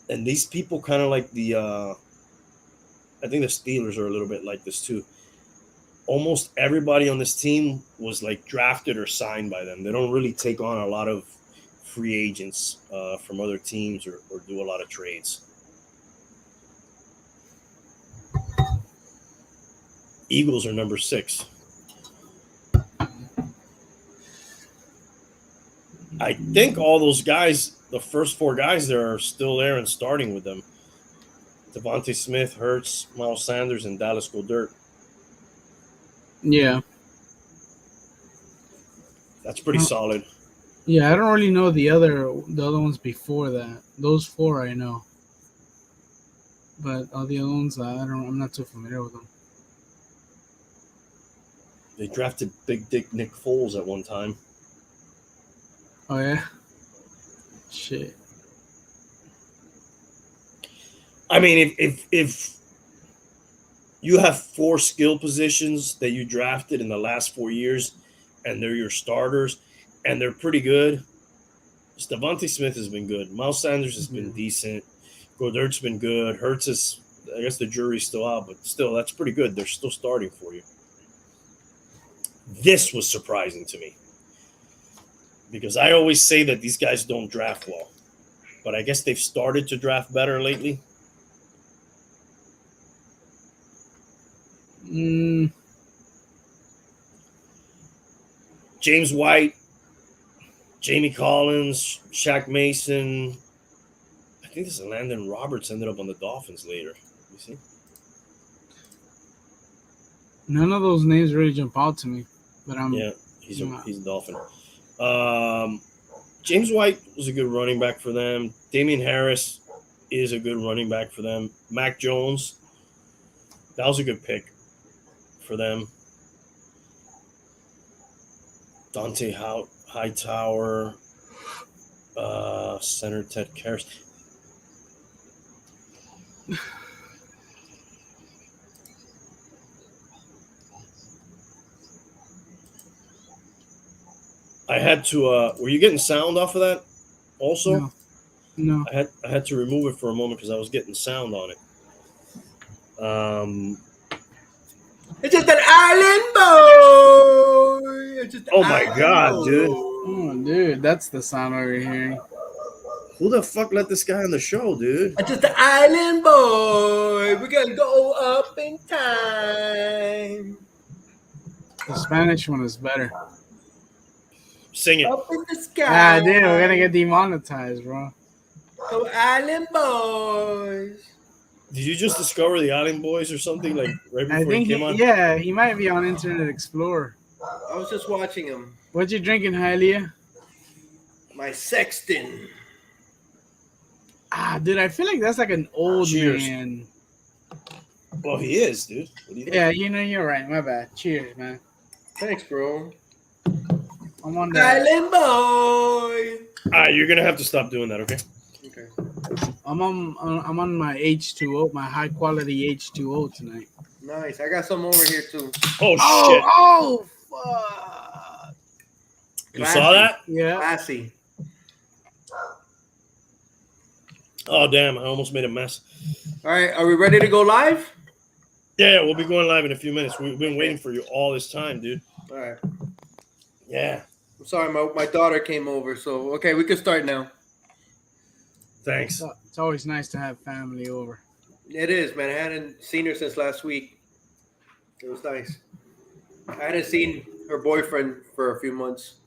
And these people kind of like I think the Steelers are a little bit like this too. Almost everybody on this team was like drafted or signed by them. They don't really take on a lot of free agents from other teams or do a lot of trades. Eagles are number 6. I think all those guys, the first 4 guys there, are still there and starting with them. Devontae Smith, Hurts, Miles Sanders, and Dallas Goedert. Yeah. That's pretty solid. Yeah, I don't really know the other ones before that. Those 4 I know. But all the other ones, I'm not too familiar with them. They drafted Big Dick Nick Foles at one time. Oh, yeah? Shit. I mean, if you have 4 skill positions that you drafted in the last 4 years and they're your starters and they're pretty good, Devontae Smith has been good. Miles Sanders has been decent. Goedert's been good. Hurts is, I guess the jury's still out, but still, that's pretty good. They're still starting for you. This was surprising to me because I always say that these guys don't draft well, but I guess they've started to draft better lately. James White, Jamie Collins, Shaq Mason. I think this is Landon Roberts ended up on the Dolphins later. You see? None of those names really jump out to me, but he's a Dolphin. James White was a good running back for them. Damian Harris is a good running back for them. Mac Jones, that was a good pick for them. Dante Hightower, center Ted Karras. I had to. Were you getting sound off of that? Also, No. I had to remove it for a moment because I was getting sound on it. It's just an island boy. It's just an Oh my island God, dude. boy. Oh, dude, that's the sound we're hearing. Who the fuck let this guy on the show, dude? It's just an island boy. We're gonna go up in time. The Spanish one is better. Sing it. Up in the sky. Ah, dude, we're gonna get demonetized, bro. Go island boys. Did you just discover the Island Boys or something like right I before he think came on? yeah, he might be on Internet Explorer. I was just watching him. What you drinking, Hylia? My sexton. Ah, dude, I feel like that's like an old Cheers. man. Well, he is, dude. What do you think? Yeah, you know, you're right. My bad. Cheers, man. Thanks, bro. I'm on that. Island boy. You're gonna have to stop doing that, okay? Okay. I'm on my H2O, my high quality H2O tonight. Nice. I got some over here too. Oh, shit! Oh, fuck. You saw that? Yeah. Classy. Oh, damn! I almost made a mess. All right. Are we ready to go live? Yeah, we'll be going live in a few minutes. We've been waiting for you all this time, dude. All right. Yeah. I'm sorry, my daughter came over, so okay, we can start now. Thanks. It's always nice to have family over. It is, man. I hadn't seen her since last week. It was nice. I hadn't seen her boyfriend for a few months.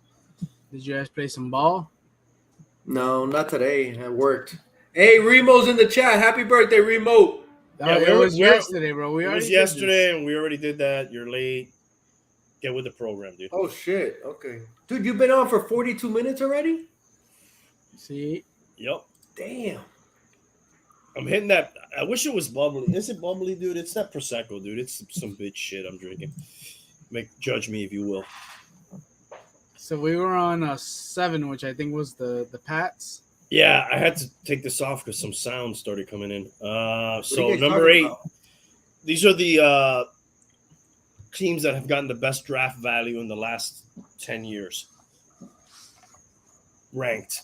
Did you guys play some ball? No, not today. I worked. Hey, Remo's in the chat. Happy birthday, Remo. Yeah, It was yesterday, bro. It was yesterday, and we already did that. You're late. Get with the program, dude. Oh, shit. Okay. Dude, you've been on for 42 minutes already? See? Yep. Damn. I'm hitting that. I wish it was bubbly. Is it bubbly, dude? It's not Prosecco, dude. It's some bitch shit I'm drinking. Judge me if you will. So we were on 7, which I think was the Pats. Yeah, I had to take this off because some sound started coming in. So you guys number talking 8. about? These are the teams that have gotten the best draft value in the last 10 years. Ranked.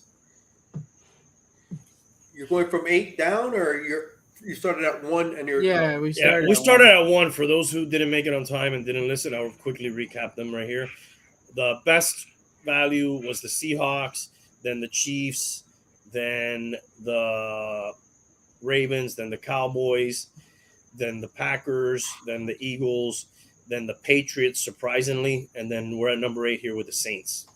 You're going from 8 down, or you started at 1 and you're We started. We started at 1. For those who didn't make it on time and didn't listen, I'll quickly recap them right here. The best value was the Seahawks, then the Chiefs, then the Ravens, then the Cowboys, then the Packers, then the Eagles, then the Patriots, surprisingly, and then we're at number 8 here with the Saints.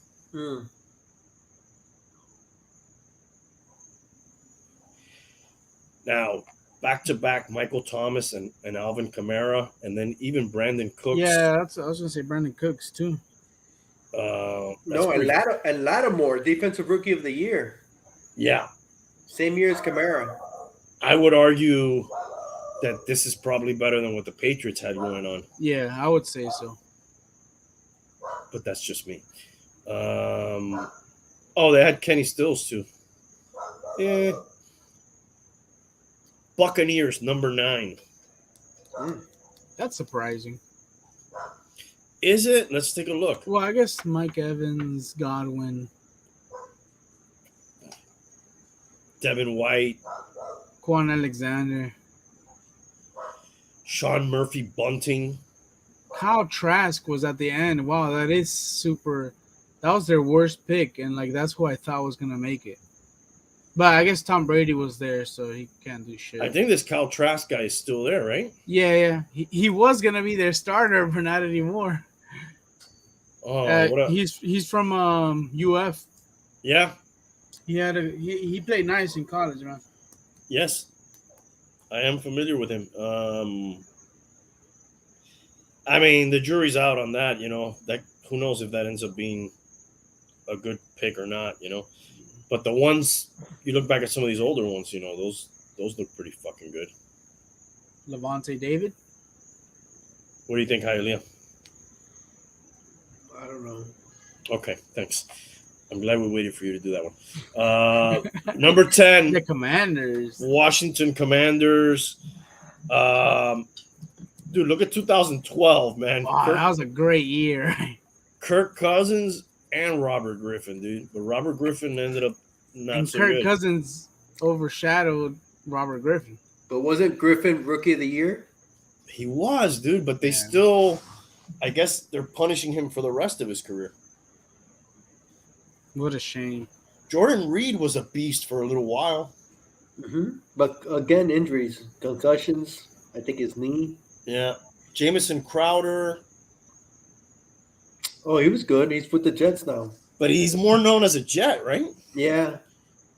Now, back-to-back Michael Thomas and Alvin Kamara, and then even Brandon Cooks. Yeah, I was going to say Brandon Cooks, too. and Lattimore, Defensive Rookie of the Year. Yeah. Same year as Kamara. I would argue that this is probably better than what the Patriots had going on. Yeah, I would say so. But that's just me. They had Kenny Stills, too. Yeah. Buccaneers, number 9. That's surprising. Is it? Let's take a look. Well, I guess Mike Evans, Godwin, Devin White, Quan Alexander, Sean Murphy Bunting. Kyle Trask was at the end. Wow, that is super. That was their worst pick, and that's who I thought was gonna make it. But I guess Tom Brady was there, so he can't do shit. I think this Kyle Trask guy is still there, right? Yeah. He was gonna be their starter, but not anymore. Oh, he's from UF. Yeah. He played nice in college, man. Yes, I am familiar with him. I mean, the jury's out on that. That who knows if that ends up being a good pick or not. But the ones you look back at some of these older ones, those look pretty fucking good. Levante David. What do you think, Hialeah? I don't know. Okay, thanks. I'm glad we waited for you to do that one. Number 10. The Commanders. Washington Commanders. Dude, look at 2012, man. Wow, that was a great year. Kirk Cousins and Robert Griffin, dude. But Robert Griffin ended up not and so Kirk good. Cousins overshadowed Robert Griffin. But wasn't Griffin Rookie of the Year? He was, dude, but they Yeah. still, I guess they're punishing him for the rest of his career. What a shame. Jordan Reed was a beast for a little while. Mm-hmm. But again, injuries, concussions. I think his knee. Yeah. Jamison Crowder, Oh, he was good. He's with the Jets now. but he's more known as a Jet, right? Yeah.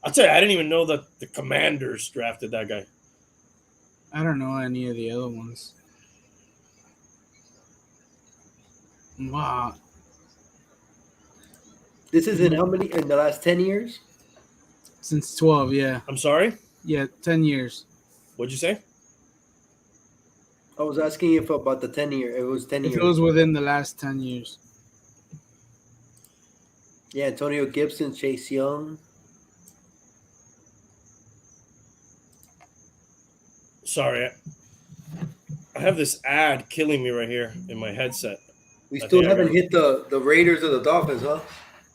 I'll tell you, I didn't even know that the Commanders drafted that guy. I don't know any of the other ones. Wow. This is in how many? In the last 10 years? Since 12, yeah. I'm sorry? Yeah, 10 years. What'd you say? I was asking if about the 10 year. It was 10 If years. it was within the last 10 years. Yeah, Antonio Gibson, Chase Young. Sorry. I have this ad killing me right here in my headset. We I still think I haven't got hit the Raiders or the Dolphins, huh?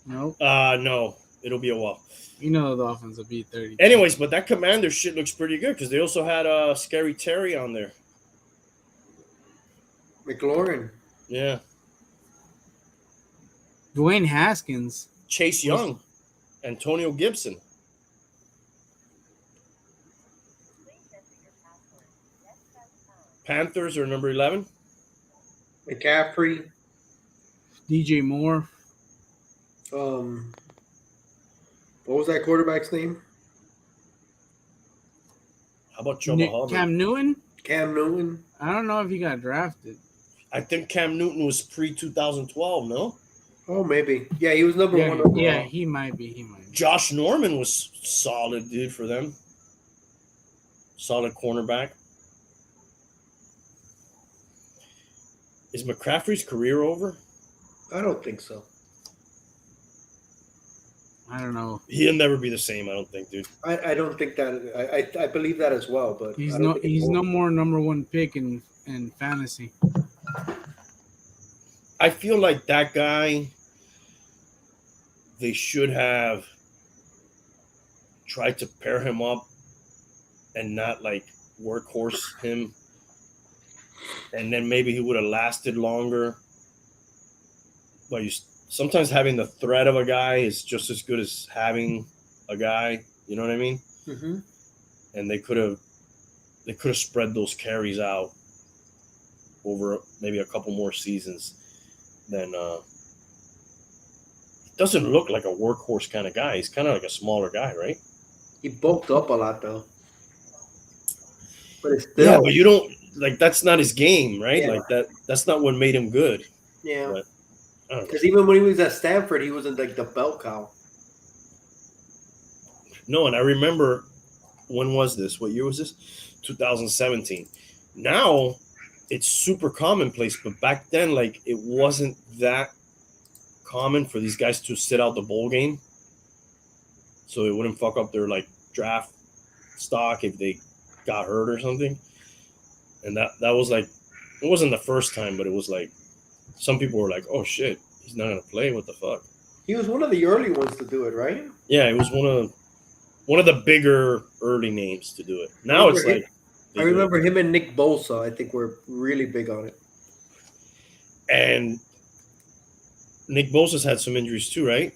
Nope. No. It'll be a while. You know the Dolphins will beat 30. Anyways, but that Commander shit looks pretty good because they also had Scary Terry on there. McLaurin. Yeah. Dwayne Haskins. Chase Young. Antonio Gibson. Panthers are number 11. McCaffrey. DJ Moore. What was that quarterback's name? How about Chuba Hubbard? Cam Newton? Cam Newton. I don't know if he got drafted. I think Cam Newton was pre-2012, no? Oh, maybe. Yeah, he was number one overall. Yeah, he might be. He might be. Josh Norman was solid, dude, for them. Solid cornerback. Is McCaffrey's career over? I don't think so. I don't know. He'll never be the same, I don't think, dude. I don't think that. I believe that as well, but He's I don't no think it's he's over. no more number one pick in fantasy. I feel like that guy, they should have tried to pair him up and not like workhorse him. And then maybe he would have lasted longer. But sometimes having the threat of a guy is just as good as having a guy. You know what I mean? Mm-hmm. And they could have spread those carries out over maybe a couple more seasons. Then he doesn't look like a workhorse kind of guy. He's kind of like a smaller guy, right? He bulked up a lot though. But it's still, Yeah, but you don't like that's not his game, right? Yeah. Like that's not what made him good. yeah. But I don't know. Because even when he was at Stanford, he wasn't like the bell cow. No, and I remember when was this? What year was this? 2017. Now it's super commonplace, but back then, like it wasn't that common for these guys to sit out the bowl game, so it wouldn't fuck up their like draft stock if they got hurt or something. And that was like, it wasn't the first time, but it was like some people were like, "Oh shit, he's not gonna play. What the fuck?" He was one of the early ones to do it, right? Yeah, it was one of the bigger early names to do it. Now it's like I remember him and Nick Bosa. I think were really big on it. And Nick Bosa's had some injuries too, right?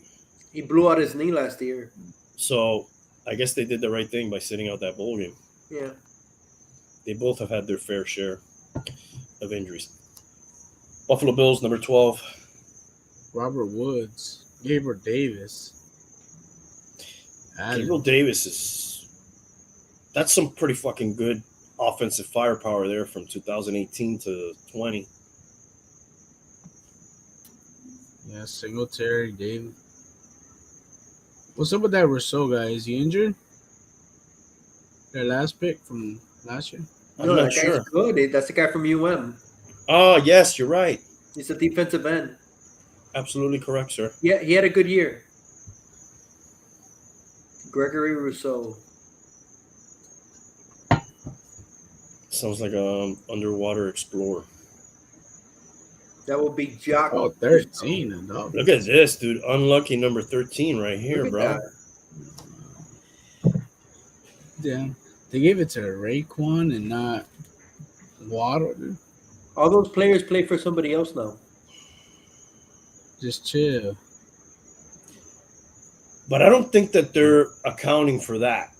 He blew out his knee last year. So I guess they did the right thing by sitting out that bowl game. Yeah. They both have had their fair share of injuries. Buffalo Bills, number 12. Robert Woods, Gabriel Davis. Gabriel Davis that's some pretty fucking good offensive firepower there from 2018 to 20. Yeah, Singletary, David. What's up with that Rousseau guy? Is he injured? Their last pick from last year? I'm No, not that guy's sure. good. That's the guy from UM. Oh, yes, you're right. He's a defensive end. Absolutely correct, sir. Yeah, he had a good year. Gregory Rousseau. Sounds like an underwater explorer. That would be Jock. Oh, 13. No. Look at this, dude. Unlucky number 13 right here, Look at bro. that. Yeah, they gave it to Raekwon and not Waddle. Dude. All those players play for somebody else now. Just chill. But I don't think that they're accounting for that.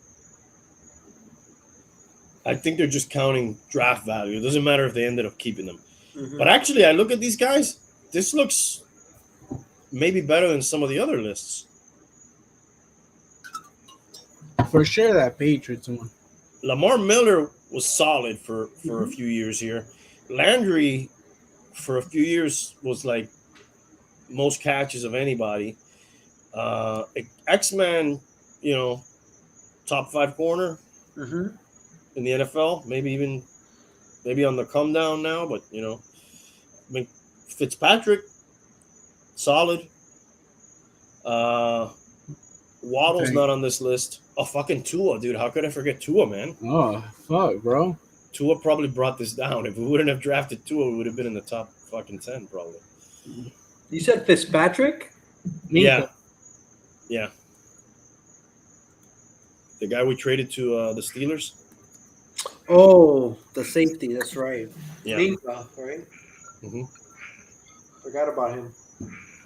I think they're just counting draft value. It doesn't matter if they ended up keeping them. Mhm. But actually, I look at these guys. This looks maybe better than some of the other lists. For sure, that Patriots one. Lamar Miller was solid for a few years here. Landry, for a few years, was like most catches of anybody. X-Man, top 5 corner Mhm. in the NFL. Maybe on the come down now, but I mean, Fitzpatrick, solid. Waddle's Okay. not on this list. Oh, fucking Tua, dude. How could I forget Tua, man? Oh fuck, bro. Tua probably brought this down. If we wouldn't have drafted Tua, we would have been in the top fucking 10, probably. You said Fitzpatrick? Minka. Yeah. The guy we traded to the Steelers. Oh, the safety. That's right. Yeah. Minka, right? Mm-hmm. Forgot about him.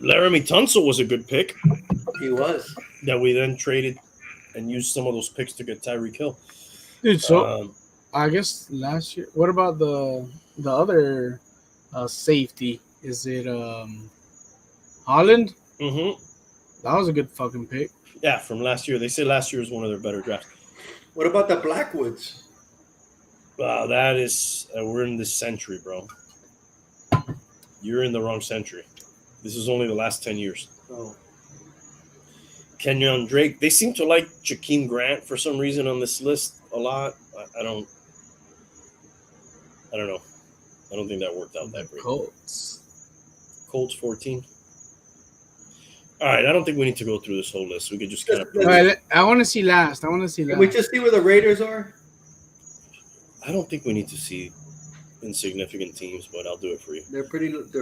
Laramie Tunsil was a good pick He was. that we then traded and used some of those picks to get Tyreek Hill. Dude, so I guess last year. What about the other safety? Is it Holland? Mm-hmm. That was a good fucking pick. Yeah, from last year. They say last year was one of their better drafts. What about the Blackwoods? Wow, that is we're in this century, bro. You're in the wrong century. This is only the last 10 years. Oh. Kenyon Drake. They seem to like Jakeem Grant for some reason on this list a lot. I don't know. I don't think that worked out that great. Colts 14. All right, I don't think we need to go through this whole list. We could just kind of. All right, I want to see last. Can we just see where the Raiders are? I don't think we need to see insignificant teams, but I'll do it for you. They're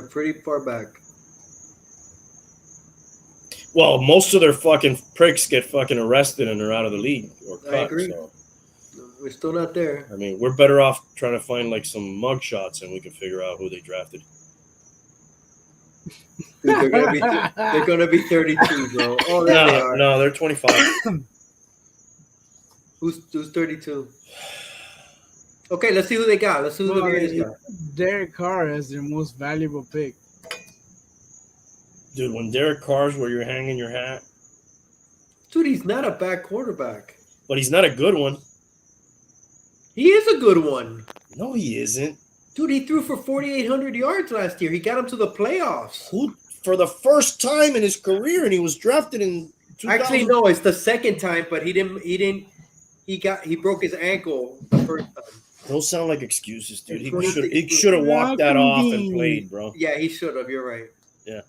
pretty far back. Well, most of their fucking pricks get fucking arrested and they're out of the league or cut. I agree. So, We're still not there. I mean, we're better off trying to find like some mug shots and we can figure out who they drafted. Dude, they're gonna be 32, bro. Oh, there they are. No, they're 25. Who's 32? Okay, let's see who they got. Let's see who the Raiders got. Derek Carr as their most valuable pick. Dude, when Derek Carr's where you're hanging your hat. Dude, he's not a bad quarterback. But he's not a good one. He is a good one. No, he isn't. Dude, he threw for 4,800 yards last year. He got him to the playoffs. Who, for the first time in his career, and he was drafted in 2000. Actually, no, it's the second time, but he broke his ankle the first time. Those sound like excuses, dude. He should have walked that off and played, bro. Yeah, he should have. You're right. Yeah.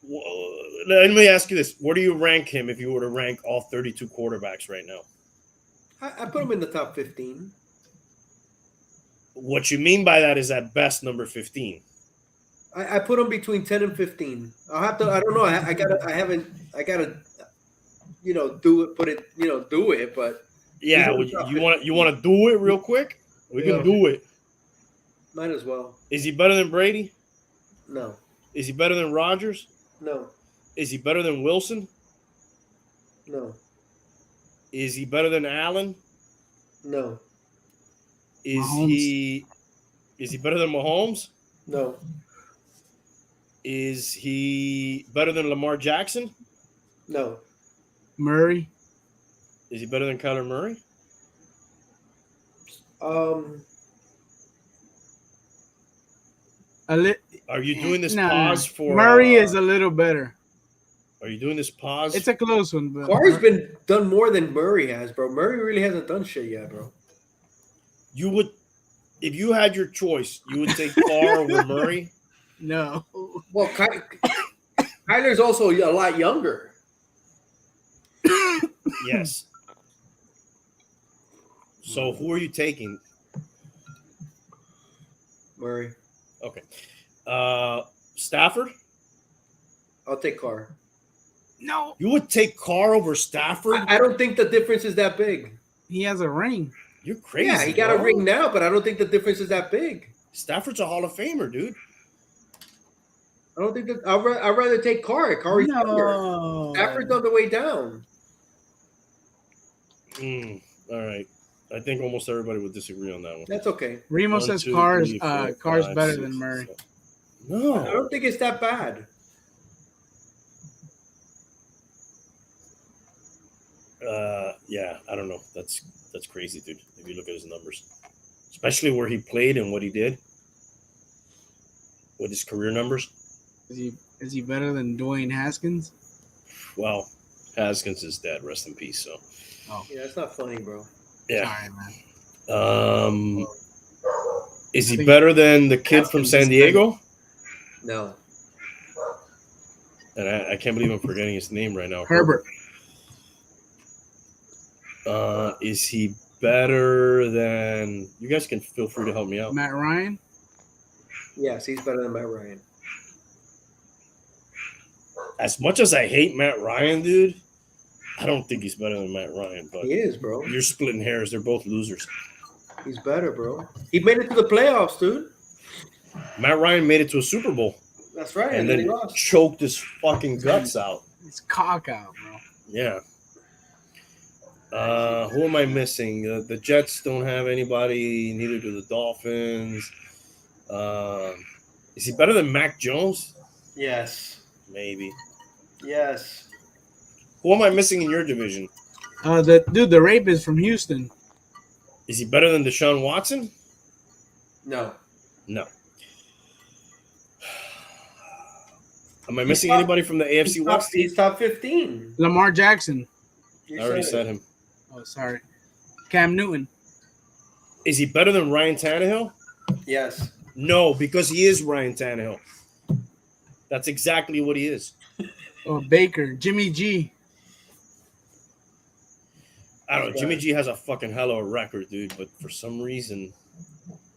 Well, let me ask you this: where do you rank him if you were to rank all 32 quarterbacks right now? I put him in the top 15. What you mean by that is at best number 15. I put him between 10 and 15. I'll have to. I don't know. I gotta. Do it. Put it. Do it. But yeah, you want to do it real quick? We can do it. Might as well. Is he better than Brady? No. Is he better than Rodgers? No. Is he better than Wilson? No. Is he better than Allen? No. Is he better than Mahomes? No. Is he better than Lamar Jackson? No. Murray. Is he better than Kyler Murray? Are you doing this pause for Murray is a little better. Are you doing this pause? It's a close one, but Carr's been done more than Murray has, bro. Murray really hasn't done shit yet, bro. You would, if you had your choice, you would take Carr over Murray? No. Well, Kyler's also a lot younger. Yes. So who are you taking? Murray. Okay. Stafford? I'll take Carr. No. You would take Carr over Stafford? I don't think the difference is that big. He has a ring. You're crazy. Yeah, he got a ring now, but I don't think the difference is that big. Stafford's a Hall of Famer, dude. I don't think that. I'd rather take Carr. Carr's younger. Stafford's on the way down. All right. I think almost everybody would disagree on that one. That's okay. Remo 1, says 2, Carr's 3, 4, Carr's 5, better 6, than Murray. 7. No. I don't think it's that bad. Yeah, I don't know. That's crazy, dude. If you look at his numbers, especially where he played and what he did with his career numbers. Is he better than Dwayne Haskins? Well, Haskins is dead. Rest in peace. So. Oh. Yeah, it's not funny, bro. Yeah. Sorry, man. Is he better than the kid Haskins from San Diego? No. And I can't believe I'm forgetting his name right now. Herbert. Is he better than? You guys can feel free to help me out. Matt Ryan? Yes, he's better than Matt Ryan. As much as I hate Matt Ryan, dude, I don't think he's better than Matt Ryan. But He is, bro. you're splitting hairs. They're both losers. He's better, bro. He made it to the playoffs, dude. Matt Ryan made it to a Super Bowl That's right. and then then he lost. choked his fucking guts out. It's cock out, bro. Yeah. Who am I missing? The Jets don't have anybody. Neither do the Dolphins. Is he better than Mac Jones? Yes. Maybe. Yes. Who am I missing in your division? The rapist from Houston. Is he better than Deshaun Watson? No. No. Am I missing anybody from the AFC West? He's top 15. Lamar Jackson. You I already it. said him. Oh, sorry. Cam Newton. Is he better than Ryan Tannehill? Yes. No, because he is Ryan Tannehill. That's exactly what he is. Oh, Baker. Jimmy G. I don't know. Jimmy G has a fucking hell of a record, dude, but for some reason,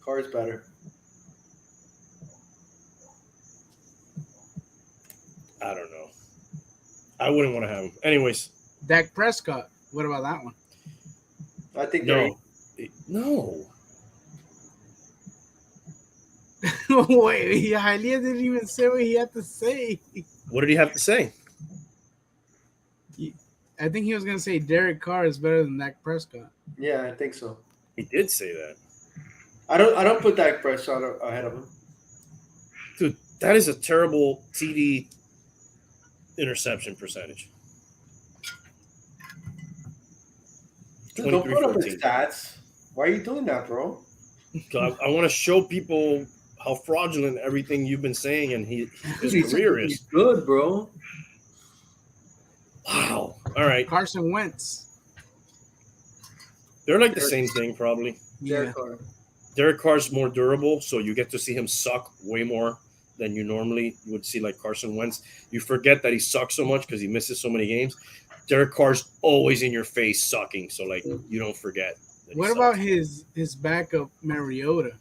Carr's better. I don't know. I wouldn't want to have him. Anyways, Dak Prescott. What about that one? I think no. No. Wait, Hialeah didn't even say what he had to say. What did he have to say? I think he was gonna say Derek Carr is better than Dak Prescott. Yeah, I think so. He did say that. I don't put Dak Prescott ahead of him. Dude, that is a terrible TD interception percentage. Dude, don't put up his 23-14. stats. Why are you doing that, bro? I want to show people how fraudulent everything you've been saying and his He's career is. good, bro. Wow. All right. Carson Wentz. They're like the same thing, probably. Yeah. Derek Carr. Derek Carr's more durable, so you get to see him suck way more than you normally would see like Carson Wentz. You forget that he sucks so much because he misses so many games. Derek Carr's always in your face sucking, so like you don't forget. What about his backup Mariota?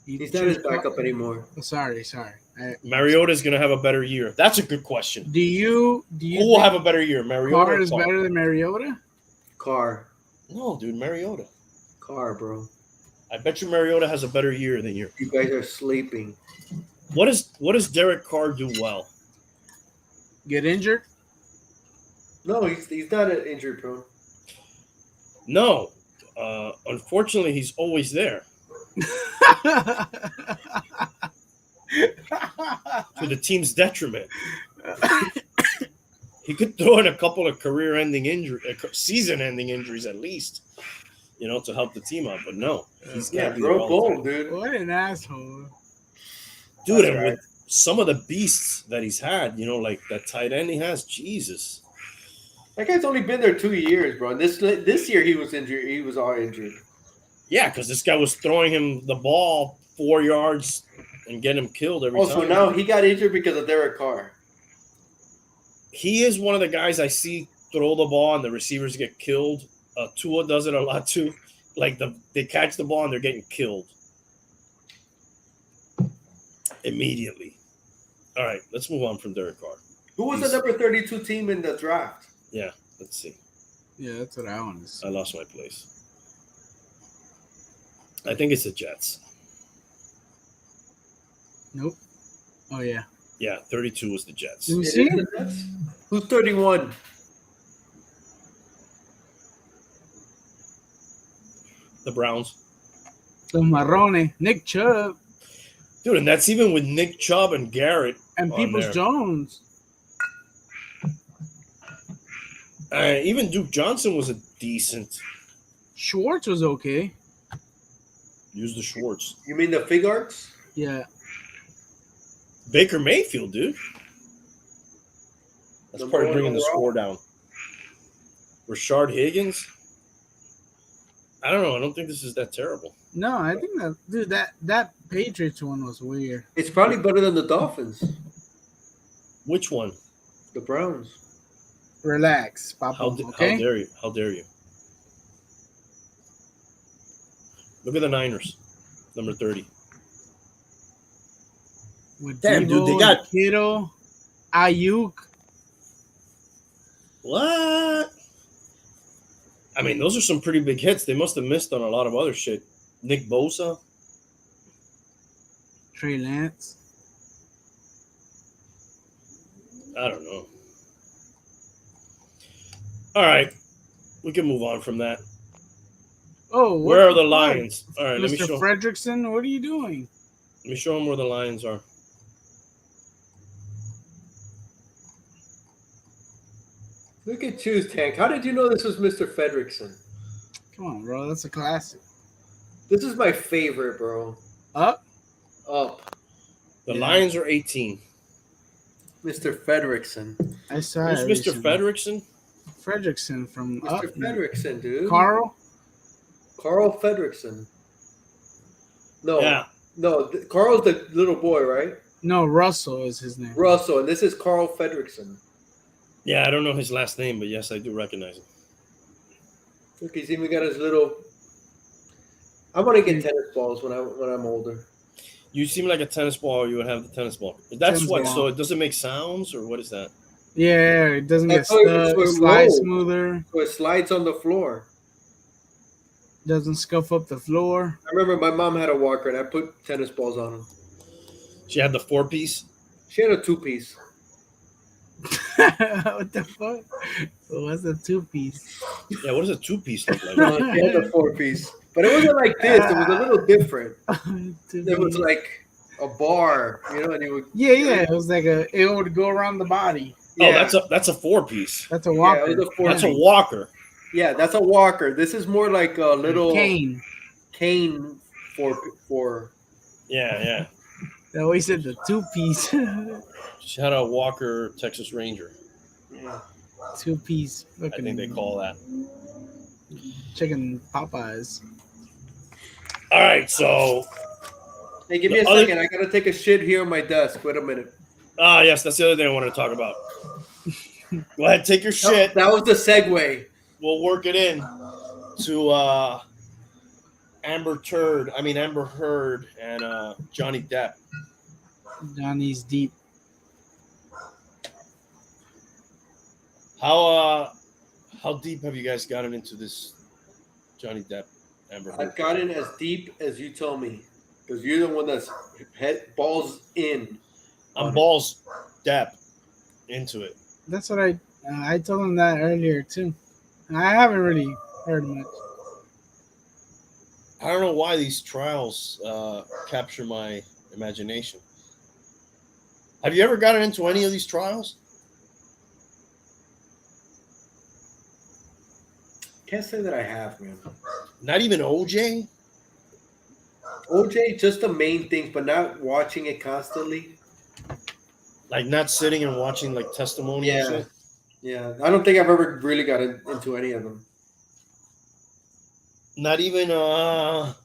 He's not his backup anymore. Oh, sorry. Mariota's gonna have a better year. That's a good question. Do you Who will have a better year, Mariota Carr or is Carr? better than Mariota? Carr. No, dude, Mariota. Carr, bro. I bet you Mariota has a better year than you. You guys are sleeping. What does Derek Carr do well? Get injured? No, he's not an injury prone. No. Unfortunately, he's always there. To the team's detriment. He could throw in a couple of season-ending injuries at least, to help the team out. But no, he's got to be throw ball, dude. What an asshole. Dude, and with some of the beasts that he's had, like that tight end he has, Jesus. That guy's only been there 2 years, bro. And this year he was injured. He was all injured. Yeah, because this guy was throwing him the ball 4 yards and getting him killed every time. So now he got injured because of Derek Carr. He is one of the guys I see throw the ball and the receivers get killed. Tua does it a lot too. Like they catch the ball and they're getting killed immediately. All right, let's move on from Derek Carr. Who was the number 32 team in the draft? Yeah, let's see. Yeah, that's what I want to see. I lost my place. I think it's the Jets. Nope. Oh yeah. Yeah, 32 was the Jets. Do we It see? is the Jets? Who's 31? The Browns. The Marrone, Nick Chubb, Dude, and that's even with Nick Chubb and Garrett and on Peoples there. Jones. Even Duke Johnson was a decent. Schwartz was okay. Use the Schwartz. You mean the Fig Arts? Yeah. Baker Mayfield, dude. That's Number part of one bringing the overall. score down. Rashard Higgins. I don't know. I don't think this is that terrible. No, I think that dude that Patriots one was weird. It's probably better than the Dolphins. Which one? The Browns. Relax, Papa. How Okay. dare you? How dare you? Look at the Niners, number 30. With Damn, dude, they got- Kittle, Ayuk. What? I mean, those are some pretty big hits. They must have missed on a lot of other shit. Nick Bosa. Trey Lance. I don't know. All right. We can move on from that. Oh, what Where are the fuck? Lions? All right, let me Mr. show Fredrickson, what are you doing? them where the Lions are. Look at you, Tank. How did you know this was Mr. Fredrickson? Come on, bro. That's a classic. This is my favorite, bro. Up. Up. The Yeah. Lions are 18. Mr. Fredrickson. I saw Who's it Mr. recently. Fredrickson? Fredrickson from Mr. Up. Fredrickson, dude. Carl. Carl Fredrickson. No. Yeah. No, Carl's the little boy, right? No, Russell is his name. Russell, and this is Carl Fredrickson. Yeah, I don't know his last name, but yes, I do recognize him. Look, he's even got his little. I want to get tennis balls when I'm older. You seem like a tennis ball. You would have the tennis ball. That's Tennis what. ball. So it doesn't make sounds, or what is that? Yeah, it doesn't get That's how it's stuck. gonna It slides roll. smoother. So it slides on the floor. Doesn't scuff up the floor. I remember my mom had a walker, and I put tennis balls on them. She had the 4-piece. She had a 2-piece. What the fuck? What's a 2-piece? Yeah, what does a 2-piece look like? No, she had a 4-piece, but it wasn't like this. It was a little different. It was like a bar, you know, and it would. Yeah. It was like it would go around the body. Yeah. Oh, that's a 4-piece. That's a Yeah, walker. it was a 4-piece. That's a walker. Yeah, that's a walker. This is more like a little cane. for. Yeah. They always said the 2-piece. She had a Walker Texas Ranger. Yeah. 2-piece. I think they call that. Chicken Popeyes. All right, so Hey, give me a The other- second. I gotta take a shit here on my desk. Wait a minute. yes, that's the other thing I wanted to talk about. Go ahead, take your shit. That was the segue. We'll work it in to Amber Heard and Johnny Depp. Johnny's deep. How deep have you guys gotten into this Johnny Depp Amber Heard? I've gotten as deep as you told me, because you're the one that's head balls in. I'm balls Depp into it. That's what I told him that earlier too. I haven't really heard much. I don't know why these trials capture my imagination. Have you ever gotten into any of these trials? Can't say that I have, man. Not even OJ? OJ, just the main things, but not watching it constantly. Like not sitting and watching like testimony and Yeah. shit? Yeah, I don't think I've ever really got into any of them. Not even the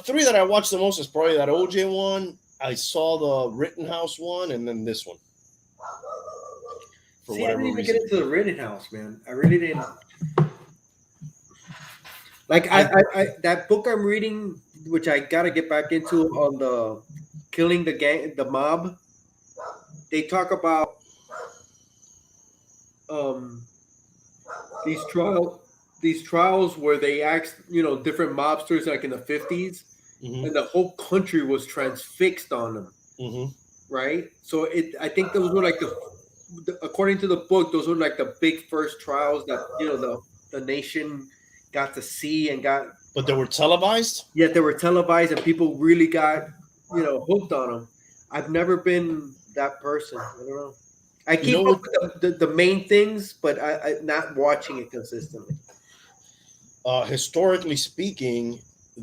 three that I watched the most is probably that OJ one. I saw the Rittenhouse one and then this one. For See, I whatever didn't even reason. get into the Rittenhouse, man. I really didn't. Like I that book I'm reading, which I gotta get back into on the killing the gang, the mob. They talk about these these trials where they asked, different mobsters like in the 50s, Mm-hmm. and the whole country was transfixed on them, Mm-hmm. right? So I think those were like according to the book, those were like the big first trials that the nation got to see and got. But they were televised. Yet they were televised, and people really got hooked on them. I've never been that person. I don't know. I You know keep what? up with the main things, but I not watching it consistently. Historically speaking,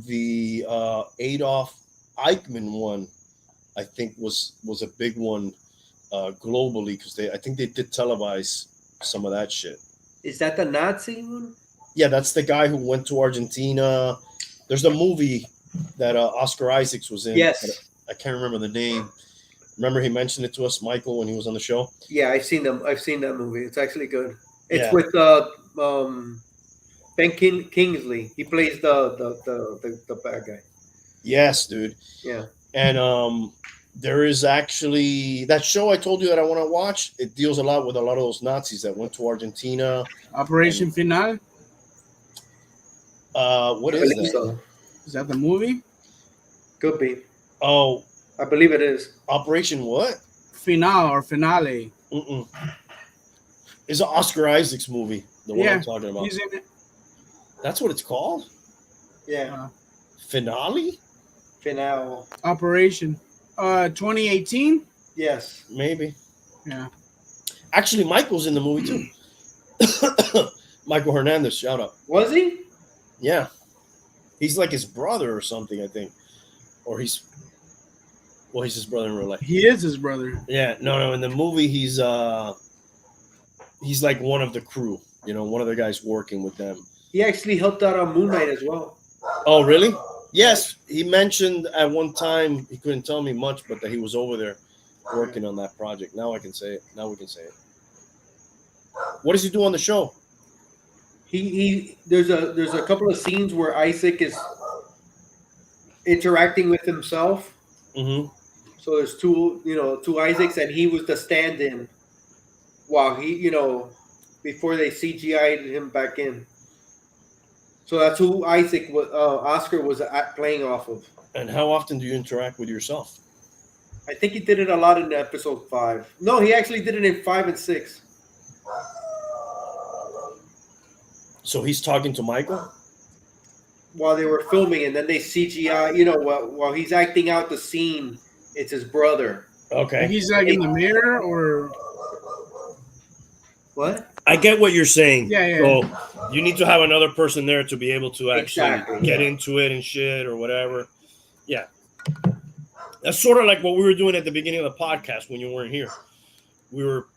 the Adolf Eichmann one, I think was a big one globally because I think they did televise some of that shit. Is that the Nazi one? Yeah, that's the guy who went to Argentina. There's a movie that Oscar Isaacs was in. Yes. I can't remember the name. Remember he mentioned it to us, Michael, when he was on the show. Yeah, I've seen them. I've seen that movie. It's actually good. It's Yeah. with Ben Kingsley. He plays the bad guy. Yes, dude. Yeah. And there is actually that show I told you that I want to watch. It deals a lot with a lot of those Nazis that went to Argentina. Operation Final. What I is believe that? so. Is that the movie? Could be. Oh, I believe it is. Operation what? Final or Finale. Mm-mm. It's an Oscar Isaacs movie. The one I'm talking about. He's in it. That's what it's called? Yeah. Finale? Final. Operation. 2018. Yes. Maybe. Yeah. Actually, Michael's in the movie too. Michael Hernandez, shout out. Was he? Yeah. He's like his brother or something, I think. Or he's his brother in real life. He is his brother. Yeah, no. In the movie, he's like one of the crew. One of the guys working with them. He actually helped out on Moon Knight as well. Oh, really? Yes, he mentioned at one time he couldn't tell me much, but that he was over there working on that project. Now I can say it. Now we can say it. What does he do on the show? There's a couple of scenes where Isaac is interacting with himself. Mm-hmm. So there's two Isaacs, and he was the stand-in while he, before they CGI'd him back in. So that's who Oscar was playing off of. And how often do you interact with yourself? I think he did it a lot in episode 5. No, he actually did it in 5 and 6. So he's talking to Michael? While they were filming, and then they CGI, while he's acting out the scene, it's his brother. Okay. He's like in the mirror or what? I get what you're saying. Yeah. So you need to have another person there to be able to actually get into it and shit or whatever. Yeah. That's sort of like what we were doing at the beginning of the podcast when you weren't here. We were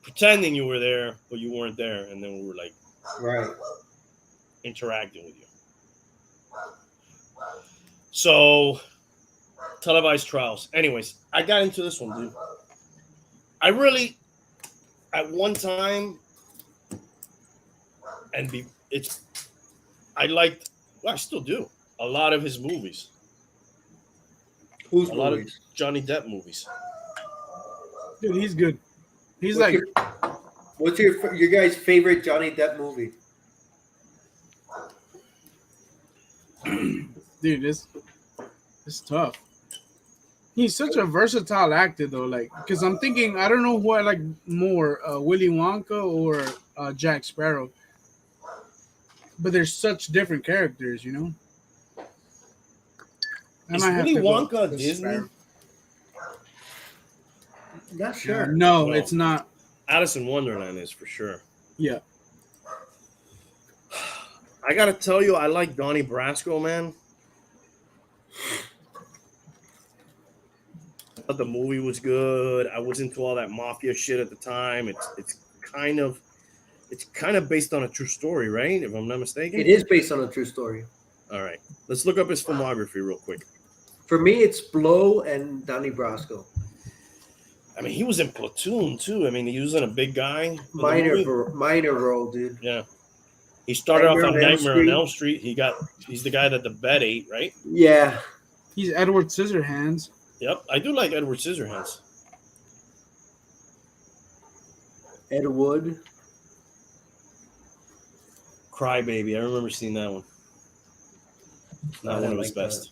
pretending you were there, but you weren't there, and then we were like interacting with you. So, televised trials. Anyways, I got into this one, dude. I really, at one time, I liked, well, I still do, a lot of his movies. Whose a movies? lot of Johnny Depp movies. dude, he's good. He's what's your guys' favorite Johnny Depp movie? Dude, it's tough. He's such a versatile actor, though. Like, because I'm thinking, I don't know who I like more, Willy Wonka or Jack Sparrow. But they're such different characters, Is Willy Wonka Disney? Sparrow. Not sure. No, Well, it's not. Alice in Wonderland is for sure. Yeah. I gotta tell you, I like Donnie Brasco, man. I thought the movie was good. I was into all that mafia shit at the time. It's kind of based on a true story, right? If I'm not mistaken. It is based on a true story. All right. Let's look up his filmography real quick. For me, it's Blow and Donnie Brasco. I mean, he was in Platoon too. I mean, he was in a big guy. Minor role, dude. Yeah. He started off on Nightmare on Elm Elm Street. He's the guy that the bed ate, right? Yeah. He's Edward Scissorhands. Yep. I do like Edward Scissorhands. Ed Wood. Crybaby. I remember seeing that one. Not one of his best.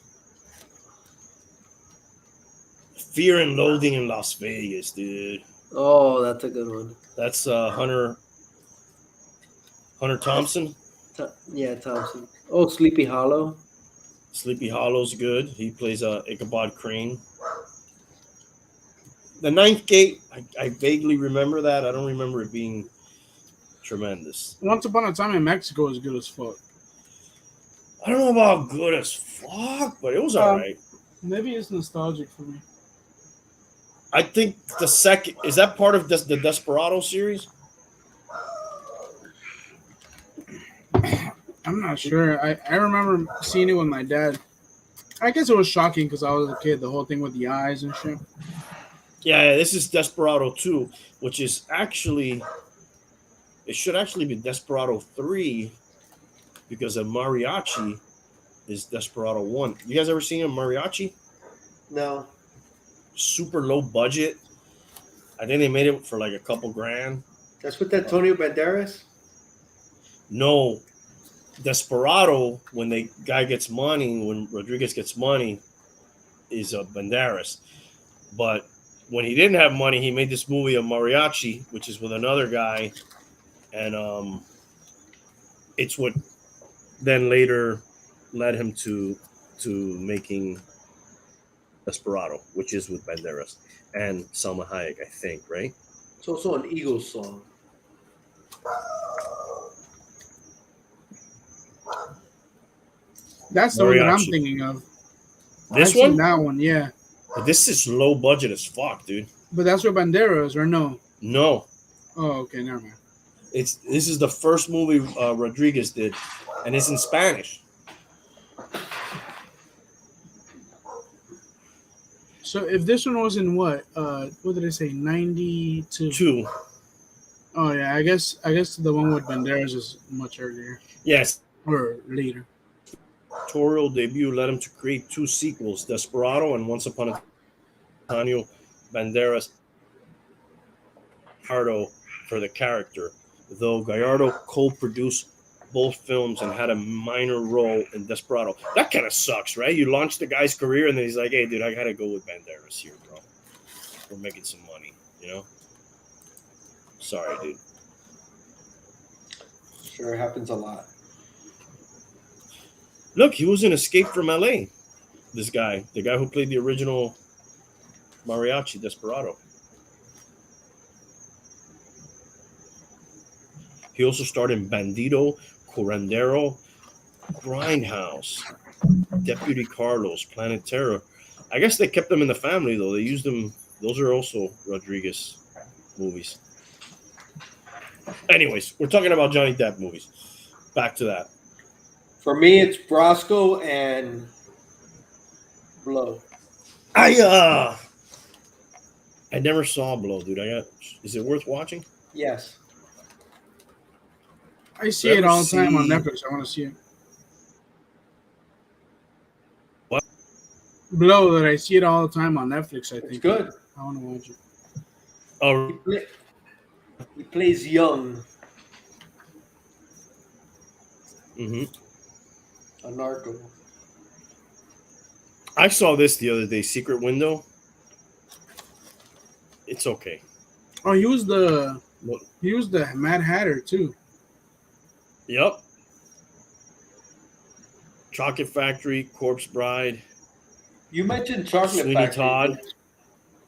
Fear and Loathing in Las Vegas, dude. Oh, that's a good one. That's Hunter Thompson. Yeah, Thompson. Oh, Sleepy Hollow. Sleepy Hollow's good. He plays Ichabod Crane. The Ninth Gate, I vaguely remember that. I don't remember it being tremendous. Once Upon a Time in Mexico is good as fuck. I don't know about good as fuck, but it was alright. Maybe it's nostalgic for me. I think the second is that part of the Desperado series. I'm not sure. I remember seeing it with my dad. I guess it was shocking because I was a kid. The whole thing with the eyes and shit. Yeah, this is Desperado 2, which is actually it should actually be Desperado 3 because a mariachi is Desperado 1. You guys ever seen a mariachi? No. Super low budget. I think they made it for like a couple grand. That's with Antonio Banderas? No. Desperado, when the guy gets money, when Rodriguez gets money, is a Banderas. But when he didn't have money, he made this movie of Mariachi, which is with another guy. And it's what then later led him to making Desperado, which is with Banderas and Salma Hayek, I think, right? It's also an Eagles song. That's the one that I'm thinking of. This I've one? seen that one, yeah. But this is low budget as fuck, dude. But that's where Banderas, or no? No. Oh, okay, never mind. This is the first movie Rodriguez did, and it's in Spanish. So if this one was in what did I say, 92? 2. Oh yeah, I guess the one with Banderas is much earlier. Yes. Or later. Directorial debut led him to create 2 sequels, Desperado and Once Upon a Time. Antonio Banderas Gallardo for the character, though Gallardo co-produced both films and had a minor role in Desperado. That kind of sucks, right? You launch the guy's career and then he's like, hey, dude, I got to go with Banderas here, bro. We're making some money, you know? Sorry, dude. Sure happens a lot. Look, he was in Escape from LA. This guy, the guy who played the original Mariachi Desperado. He also starred in Bandido, Curandero, Grindhouse, Deputy Carlos, Planet Terror. I guess they kept them in the family, though. They used them. Those are also Rodriguez movies. Anyways, we're talking about Johnny Depp movies. Back to that. For me, it's Brosco and Blow. I never saw Blow, dude. Is it worth watching? Yes. I see it all the time on Netflix. I want to see it. What? Blow, that I see it all the time on Netflix, I think. It's good. I want to watch it. Oh, He plays young. mm-hmm. A narco. I saw this the other day, Secret Window. It's okay. Oh, he was the Mad Hatter too. Yep. Chocolate Factory, Corpse Bride. You mentioned Chocolate Sweeney Factory. Todd.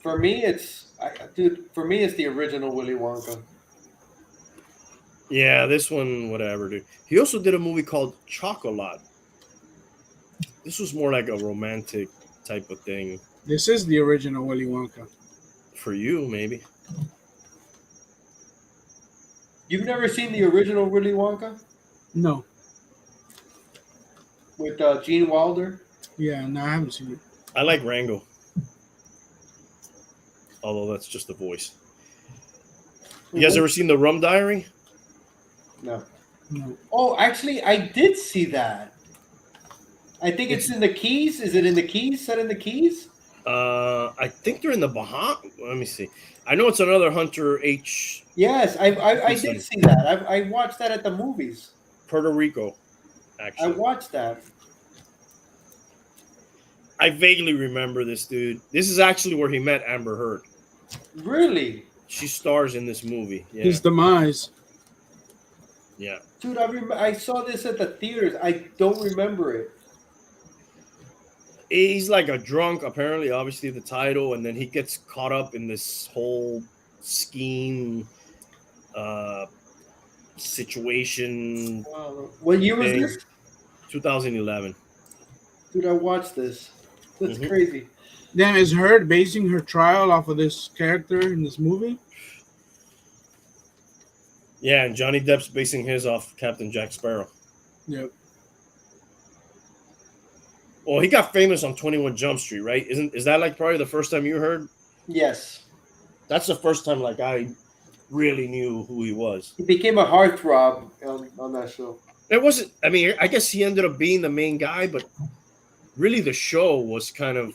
For me, it's the original Willy Wonka. Yeah, this one, whatever, dude. He also did a movie called Chocolat. This was more like a romantic type of thing. This is the original Willy Wonka. For you, maybe. You've never seen the original Willy Wonka No. with Gene Wilder? Yeah, no, I haven't seen it. I like Rango. Although that's just the voice. You guys ever seen The Rum Diary? No. No. Oh, actually, I did see that. I think it's in the Keys. Is it in the Keys? Set in the Keys? I think they're in the Bahamas. Let me see. I know it's another Hunter H. Yes, I did see that. I watched that at the movies. Puerto Rico. I Actually, watched that. I vaguely remember this dude. This is actually where he met Amber Heard. Really? She stars in this movie. Yeah, His demise. yeah. Dude, I saw this at the theaters. I don't remember it. He's like a drunk, apparently, obviously the title, and then he gets caught up in this whole scheme, uh, situation What year was thing. this? 2011. Dude, I watched this. That's Mhm. crazy. Damn, is Heard basing her trial off of this character in this movie? Yeah, and Johnny Depp's basing his off Captain Jack Sparrow. Yep. Well, he got famous on 21 Jump Street, right? Is that like probably the first time you heard? Yes. That's the first time like I really knew who he was. He became a heartthrob on that show. It wasn't. I mean, I guess he ended up being the main guy, but really the show was kind of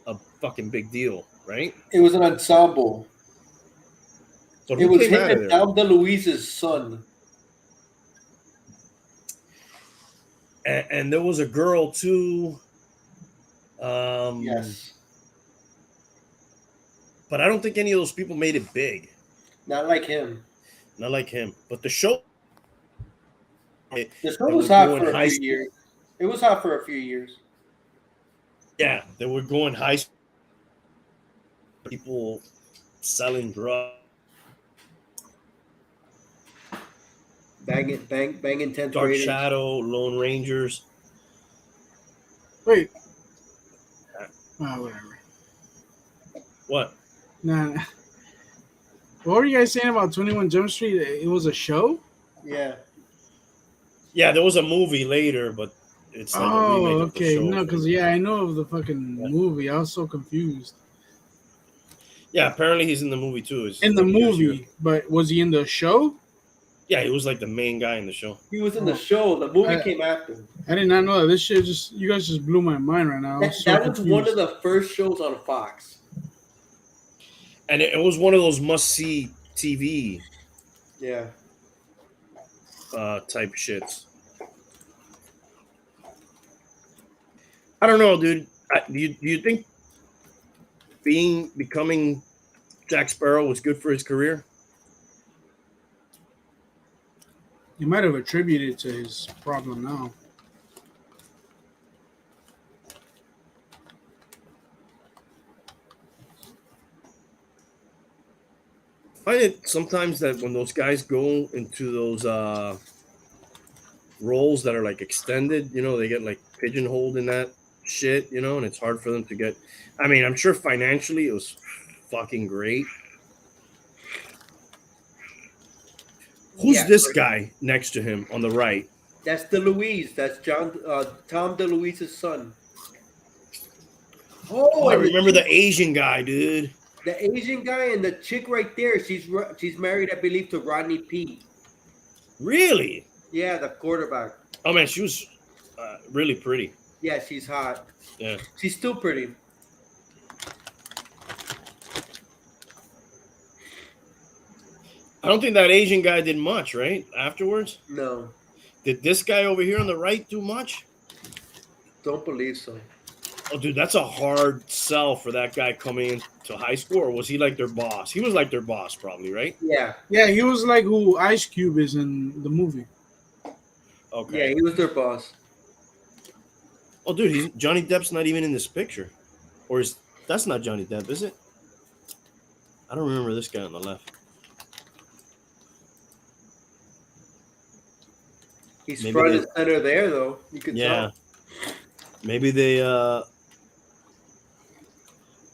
a fucking big deal, right? It was an ensemble. So It who was came him out of and there? Dom DeLuise's son. And there was a girl too. Yes. But I don't think any of those people made it big. Not like him. Not like him. But the show. The show they was were hot going for a high few years. It was hot for a few years. Yeah, they were going high school. People selling drugs. Banging 10th Dark graders. Shadow, Lone Rangers. Wait. Whatever. What? Nah. What were you guys saying about 21 Jump Street? It was a show? Yeah. Yeah, there was a movie later, but it's like a remake of the okay. show. No, because, yeah, I know of the fucking movie. I was so confused. Yeah, apparently he's in the movie too. In the movie, but was he in the show? Yeah, he was like the main guy in the show. He was in the show. The movie came after. I did not know that. This shit you guys just blew my mind right now. That was one of the first shows on Fox. And it was one of those must-see TV Yeah. type shits. I don't know, dude. Do you think becoming Jack Sparrow was good for his career? You might have attributed to his problem now. I find it sometimes that when those guys go into those roles that are like extended, they get like pigeonholed in that shit, and it's hard for them to get. I mean, I'm sure financially it was fucking great. Who's this guy next to him on the right? That's DeLuise. That's Tom DeLuise's son. Oh, I remember the Asian guy, dude. The Asian guy and the chick right there. She's married, I believe, to Rodney Peete. Really? Yeah, the quarterback. Oh man, she was really pretty. Yeah, she's hot. Yeah, she's still pretty. I don't think that Asian guy did much, right? Afterwards? No. Did this guy over here on the right do much? Don't believe so. Oh, dude, that's a hard sell for that guy coming into high school, or was he like their boss? He was like their boss, probably, right? Yeah. Yeah, he was like who Ice Cube is in the movie. Okay. Yeah, he was their boss. Oh, dude, Johnny Depp's not even in this picture. Or that's not Johnny Depp, is it? I don't remember this guy on the left. He's front and center there, though. You could tell. Maybe they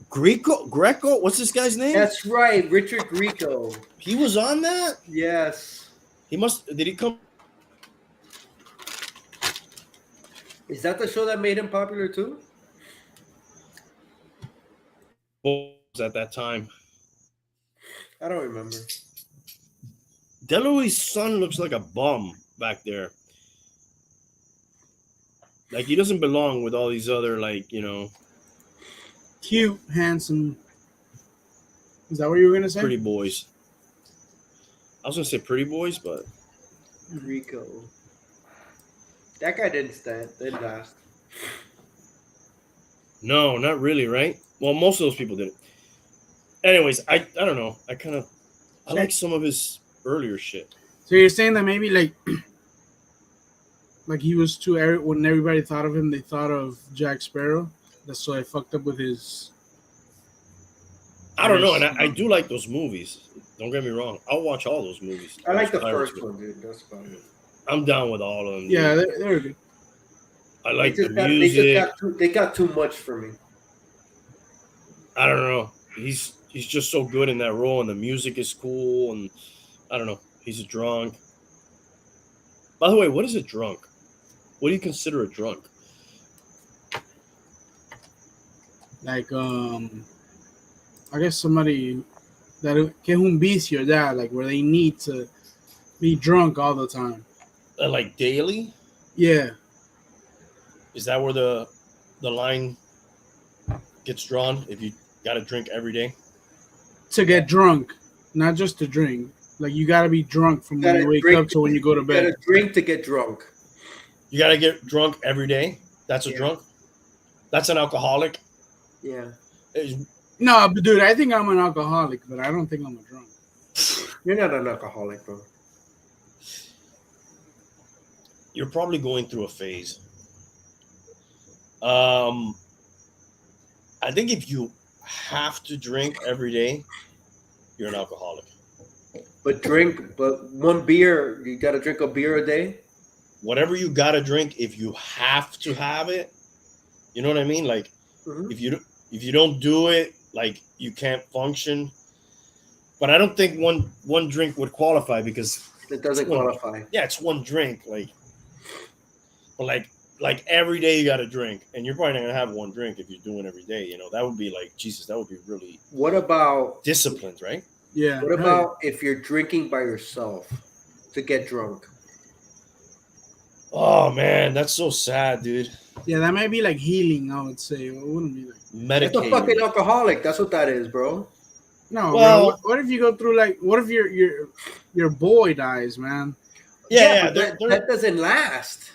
Greco, what's this guy's name? That's right, Richard Grieco. He was on that? Yes. Did he come? Is that the show that made him popular too? At that time. I don't remember. DeLuise's son looks like a bum back there. Like he doesn't belong with all these other cute, handsome. Is that what you were gonna say? Pretty boys. I was gonna say pretty boys, but Rico. That guy didn't last. No, not really, right? Well, most of those people didn't. Anyways, I don't know. I like some of his earlier shit. So you're saying that maybe like he was too when everybody thought of him, they thought of Jack Sparrow. That's so I fucked up with his. I don't know, and I do like those movies. Don't get me wrong. I'll watch all those movies. I like the Pirates, first one, dude. That's about it. I'm down with all of them. Yeah, dude. they're good. I like the music. They got too much for me. I don't know. He's just so good in that role, and the music is cool, and I don't know. He's a drunk. By the way, what is a drunk? What do you consider a drunk? Like I guess somebody that que es un vicio, that like where they need to be drunk all the time. Like daily? Yeah. Is that where the line gets drawn? If you got to drink every day? To get drunk, not just to drink. Like you gotta be drunk from when you wake up to when you go to bed. You gotta drink to get drunk. You gotta get drunk every day? That's a drunk? That's an alcoholic? Yeah. No, but dude, I think I'm an alcoholic, but I don't think I'm a drunk. You're not an alcoholic, bro. You're probably going through a phase. I think if you have to drink every day, you're an alcoholic. But one beer, you got to drink a beer a day? Whatever you got to drink, if you have to have it, you know what I mean? Like, if you don't do it, like, you can't function. But I don't think one drink would qualify because it doesn't qualify. Yeah, it's one drink. But every day you got to drink, and you're probably not gonna have one drink if you're doing every day. You know, that would be like Jesus. That would be really. What about disciplined, right? Yeah. What about if you're drinking by yourself to get drunk? Oh man, that's so sad, dude. Yeah, that might be like healing. I would say it wouldn't be like medicated. That's a fucking alcoholic. That's what that is, bro. No, well, what if you go through what if your boy dies, man? Yeah, that doesn't last.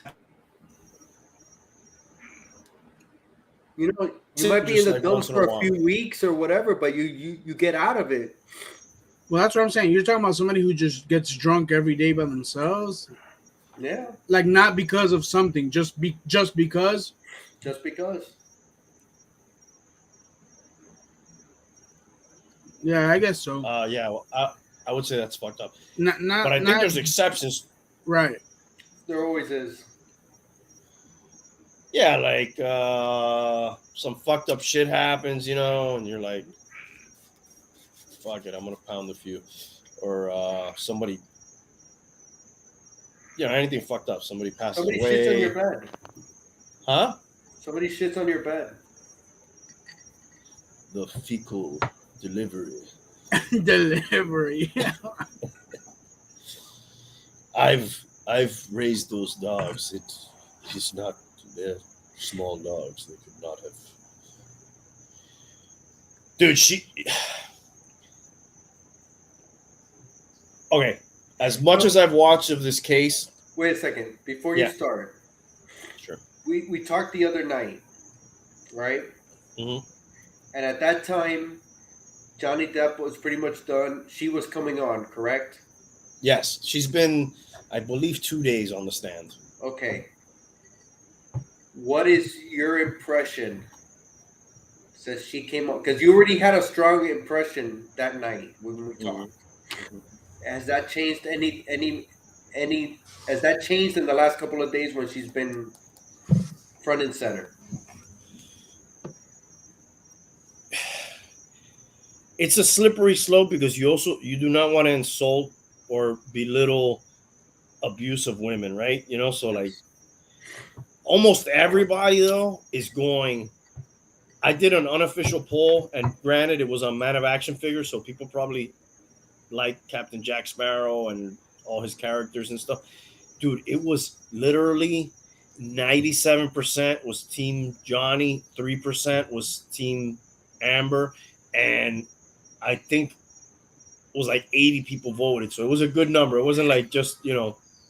You know, you might be in the dumps for a few weeks or whatever, but you get out of it. Well, that's what I'm saying. You're talking about somebody who just gets drunk every day by themselves. Yeah. Like not because of something, just because. Just because. Yeah, I guess so. Yeah, well, I would say that's fucked up. But I think there's exceptions. Right. There always is. Yeah, like some fucked up shit happens, you know, and you're like, fuck it, I'm gonna pound a few. Or somebody, you know, anything fucked up. Somebody passes away. Somebody shits on your bed. Huh? Somebody shits on your bed. The fecal delivery. Delivery. I've raised those dogs. It's not. They're small dogs. They could not have. Dude, okay. As much as I've watched of this case. Wait a second. Before you start. Sure. We talked the other night, right? Mm-hmm. And at that time, Johnny Depp was pretty much done. She was coming on, correct? Yes. She's been, I believe, 2 days on the stand. Okay. What is your impression since she came on? Because you already had a strong impression that night when we talked. Mm-hmm. Has that changed any? Has that changed in the last couple of days when she's been front and center? It's a slippery slope because you do not want to insult or belittle abuse of women, right? You know, so like almost everybody though is going. I did an unofficial poll, and granted, it was on Man of Action figures, so people probably like Captain Jack Sparrow and all his characters and stuff. Dude, it was literally 97% was Team Johnny, 3% was Team Amber, and I think it was like 80 people voted. So it was a good number. It wasn't like just,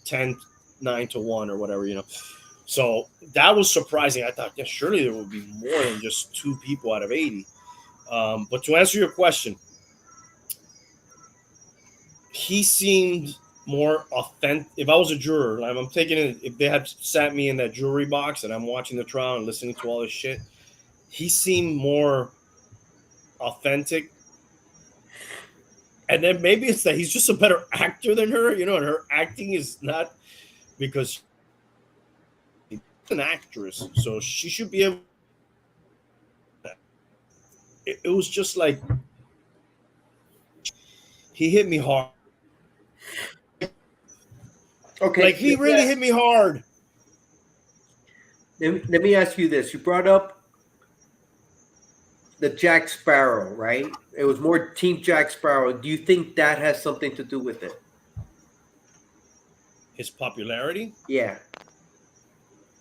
10, 9 to 1 or whatever, So that was surprising. I thought, yeah, surely there would be more than just 2 people out of 80. But to answer your question, he seemed more authentic. If I was a juror, like I'm taking it, if they had sat me in that jury box and I'm watching the trial and listening to all this shit, he seemed more authentic. And then maybe it's that he's just a better actor than her, and her acting is not because she's an actress, so she should be able. It was just like he hit me hard. Okay, Like he really hit me hard. let me ask you this. You brought up the Jack Sparrow, right? It was more Team Jack Sparrow. Do you think that has something to do with it? His popularity. Yeah.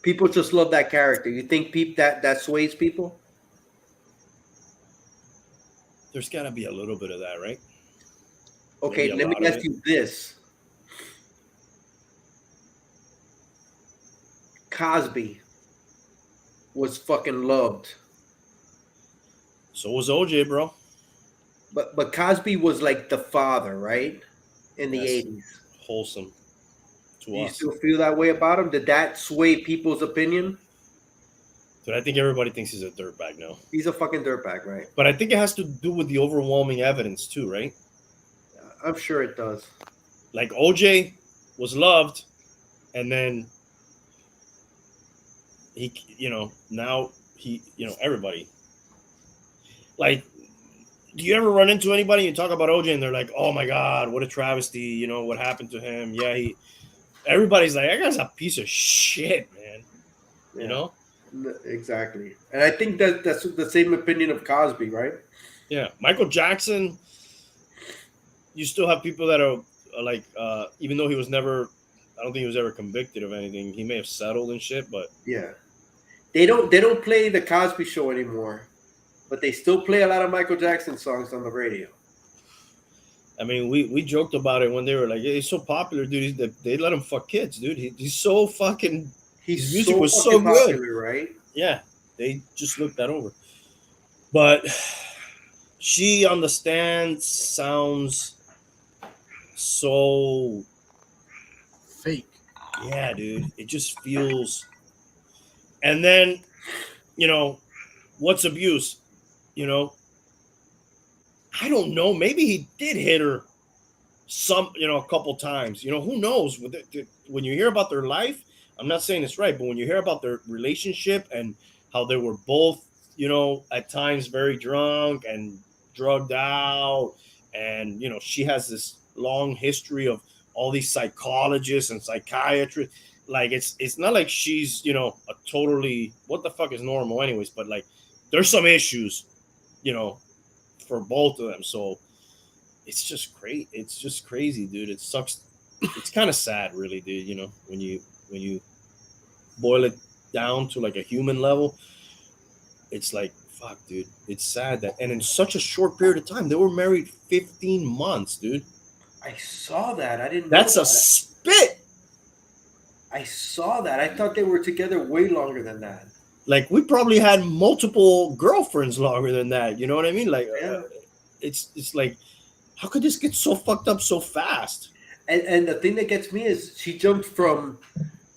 People just love that character. You think that sways people? There's got to be a little bit of that, right? Okay, let me ask you this. Cosby was fucking loved. So was OJ, bro. But Cosby was like the father, right? In the 80s. Wholesome to Do you us. still feel that way about him? Did that sway people's opinion? Dude, I think everybody thinks he's a dirtbag now. He's a fucking dirtbag, right? But I think it has to do with the overwhelming evidence too, right? I'm sure it does. Like OJ was loved, and then he, now he, everybody. Like, do you ever run into anybody and talk about OJ and they're like, "Oh my God, what a travesty! What happened to him?" Yeah, everybody's like, "That guy's a piece of shit, man." Yeah. Exactly. And I think that's the same opinion of Cosby, right? Yeah. Michael Jackson, you still have people that are like, even though I don't think he was ever convicted of anything. He may have settled and shit, but yeah, they don't play the Cosby Show anymore, but they still play a lot of Michael Jackson songs on the radio. I mean, we joked about it when they were like, "Yeah, he's so popular, dude. They let him fuck kids, dude. He's so fucking." His music was so good, popular, right? Yeah, they just looked that over. But she on the stand sounds so fake. Yeah, dude. It just feels. And then, what's abuse? I don't know. Maybe he did hit her a couple times. Who knows? When you hear about their life, I'm not saying it's right, but when you hear about their relationship and how they were both, at times very drunk and drugged out, and she has this long history of all these psychologists and psychiatrists. Like it's not like she's a totally, what the fuck is normal anyways, but like there's some issues, for both of them. So it's just great. It's just crazy, dude. It sucks. It's kind of sad, really, dude. When you boil it down to like a human level, it's like, fuck, dude. It's sad that, and in such a short period of time, they were married 15 months, dude. I saw that. I didn't. That's a spit. I saw that. I thought they were together way longer than that. Like we probably had multiple girlfriends longer than that. You know what I mean? Like, yeah. It's like, how could this get so fucked up so fast? And the thing that gets me is she jumped from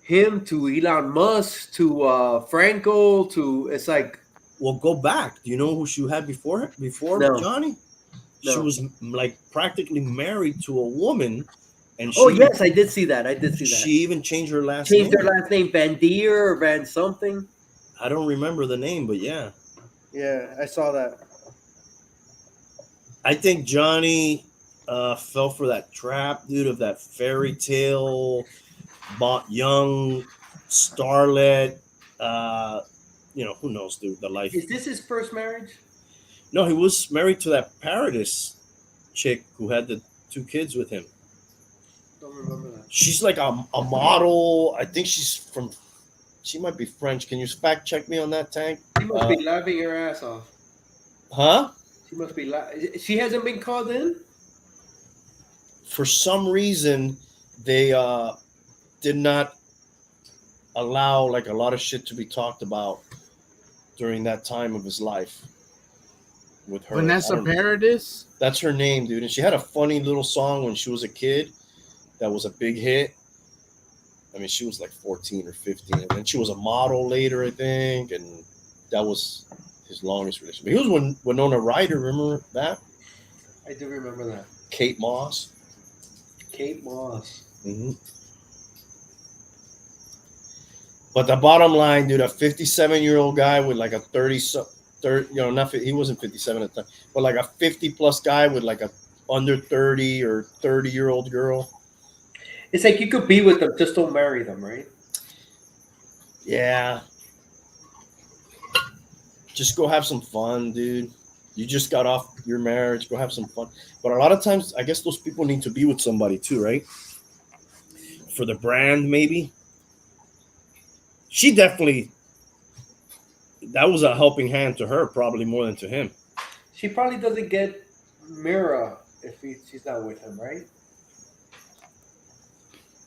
him to Elon Musk to Franco to, it's like. Well, go back. Do you know who she had before No. Johnny? No. She was like practically married to a woman. And yes, I did see that. She even changed her last name. Changed her last name, Van Deer or Van something. I don't remember the name, but yeah. Yeah, I saw that. I think Johnny fell for that trap, dude, of that fairy tale, young starlet. Who knows, dude, the life. Is this his first marriage? No, he was married to that Paradise chick who had the 2 kids with him. Don't remember that. She's like a model. I think she might be French. Can you fact check me on that, Tank? She must be laughing her ass off. Huh? She must be she hasn't been called in? For some reason, they did not allow like a lot of shit to be talked about during that time of his life with her. Vanessa Paradis. That's her name, dude. And she had a funny little song when she was a kid that was a big hit. I mean, she was like 14 or 15, and then she was a model later, I think, and that was his longest relationship. He was with Winona Ryder. Remember that? I do remember that. Kate Moss. Kate Moss. Mm-hmm. But the bottom line, dude, a 57-year-old guy with like a 30, he wasn't 57 at the time, but like a 50-plus guy with like a under 30 or 30-year-old girl. It's like you could be with them, just don't marry them, right? Yeah. Just go have some fun, dude. You just got off your marriage. Go have some fun. But a lot of times, I guess those people need to be with somebody too, right? For the brand, maybe. She definitely, that was a helping hand to her, probably more than to him. She probably doesn't get Mira if she's not with him, right?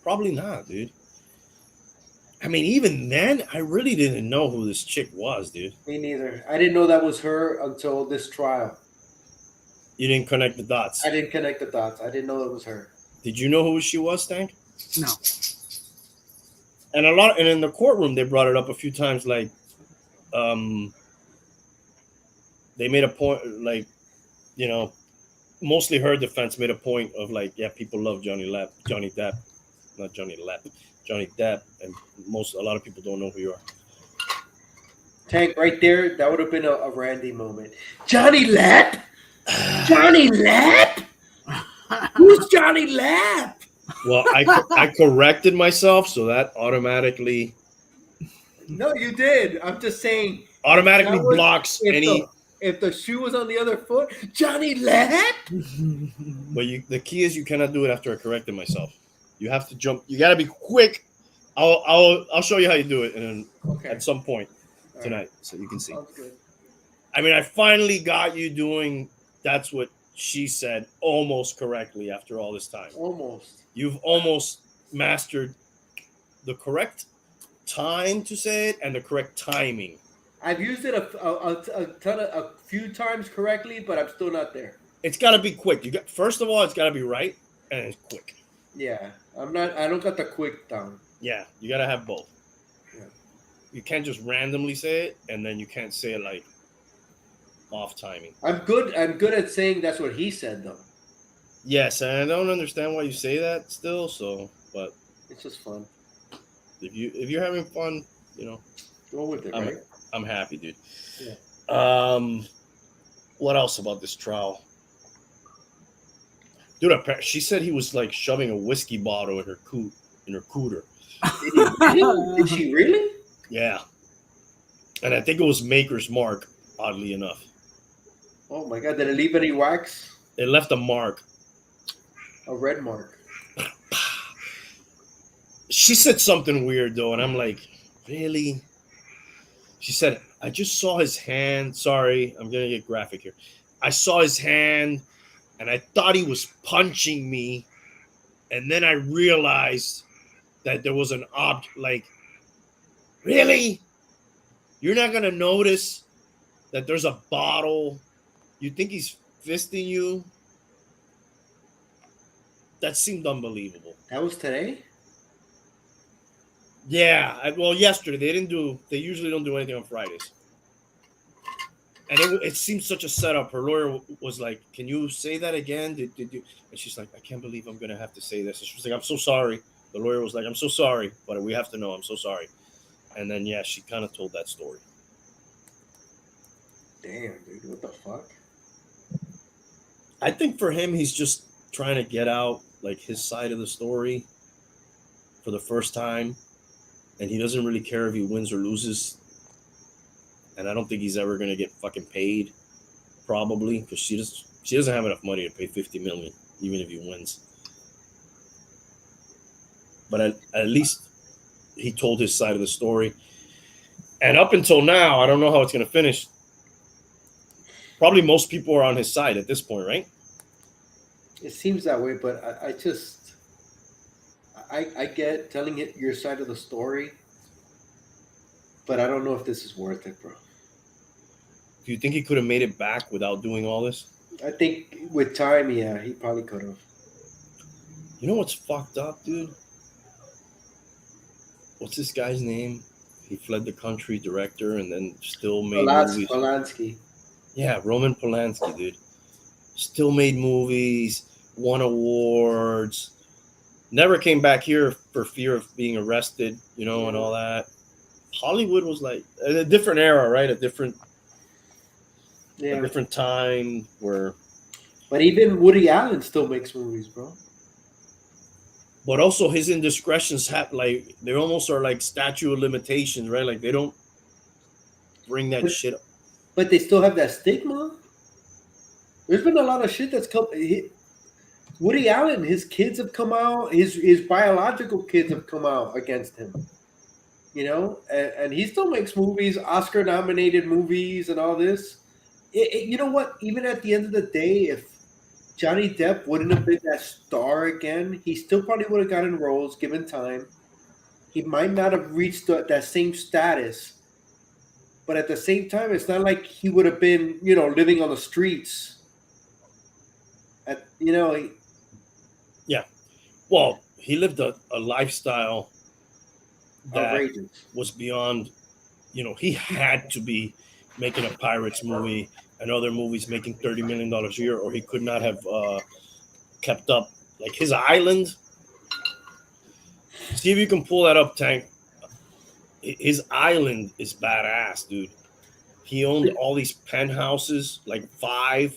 Probably not, dude. I mean, even then, I really didn't know who this chick was, dude. Me neither. I didn't know that was her until this trial. You didn't connect the dots. I didn't connect the dots. I didn't know it was her. Did you know who she was, Stank? No. And in the courtroom, they brought it up a few times, like, they made a point, like, you know, mostly her defense made a point of like, yeah, people love Johnny Depp, and a lot of people don't know who you are. Tank, right there, that would have been a Randy moment. Johnny Depp? Johnny Depp? Who's Johnny Depp? Well, I corrected myself, so that automatically. No, you did. I'm just saying. Automatically blocks any. If the shoe was on the other foot, Johnny Depp. But the key is you cannot do it after I corrected myself. You have to jump. You got to be quick. I'll show you how you do it, and at some point tonight, so you can see. Sounds good. I mean, I finally got you doing. That's what she said almost correctly after all this time. Almost. You've almost mastered the correct time to say it and the correct timing. I've used it a few times correctly, but I'm still not there. It's got to be quick. First of all, it's got to be right and it's quick. Yeah, I don't got the quick down. Yeah, you got to have both. Yeah. You can't just randomly say it, and then you can't say it like off timing. I'm good at saying that's what he said though. Yes, and I don't understand why you say that still. So, but it's just fun. If you're having fun, go with it. Right? I'm happy, dude. Yeah. What else about this trial? Dude, she said he was like shoving a whiskey bottle in her cooter. Did she really? Yeah. And I think it was Maker's Mark, oddly enough. Oh my God, did it leave any wax? It left a mark. A red mark. She said something weird though, and I'm like, really? She said, I just saw his hand. Sorry, I'm going to get graphic here. I saw his hand, and I thought he was punching me. And then I realized that there was an object. Like, really? You're not going to notice that there's a bottle? You think he's fisting you? That seemed unbelievable. That was today? Yeah, well, yesterday they usually don't do anything on Fridays, and it seemed such a setup. Her lawyer was like, "Can you say that again?" Did you? And she's like, "I can't believe I'm gonna have to say this." And she was like, "I'm so sorry." The lawyer was like, "I'm so sorry, but we have to know. I'm so sorry." And then yeah, she kind of told that story. Damn, dude, what the fuck? I think for him, he's just trying to get out like his side of the story for the first time. And he doesn't really care if he wins or loses. And I don't think he's ever going to get fucking paid, probably, because she doesn't have enough money to pay $50 million, even if he wins. But at least he told his side of the story. And up until now, I don't know how it's going to finish. Probably most people are on his side at this point, right? It seems that way, but I get telling it your side of the story but I don't know if this is worth it, bro. Do you think he could have made it back without doing all this? I think with time, yeah, he probably could have. You know what's fucked up, dude? What's this guy's name? He fled the country, director, and then still made movies. Polanski. Yeah, Roman Polanski, dude. Still made movies, won awards, never came back here for fear of being arrested, you know, and all that. Hollywood was like a different era, right? A different time where. But even Woody Allen still makes movies, bro. But also his indiscretions have like they almost are like statute of limitations, right? Like they don't bring that shit up. But they still have that stigma. There's been a lot of shit that's come. Woody Allen, his kids have come out. His biological kids have come out against him. You know, and he still makes movies, Oscar-nominated movies, and all this. You know what? Even at the end of the day, if Johnny Depp wouldn't have been that star again, he still probably would have gotten roles given time. He might not have reached that same status. But at the same time, it's not like he would have been, you know, living on the streets. Yeah. Well, he lived a lifestyle that outrageous. Was beyond, you know, he had to be making a Pirates movie and other movies making $30 million a year, or he could not have kept up. Like his island. See if you can pull that up, Tank. His island is badass, dude. He owned all these penthouses, like 5,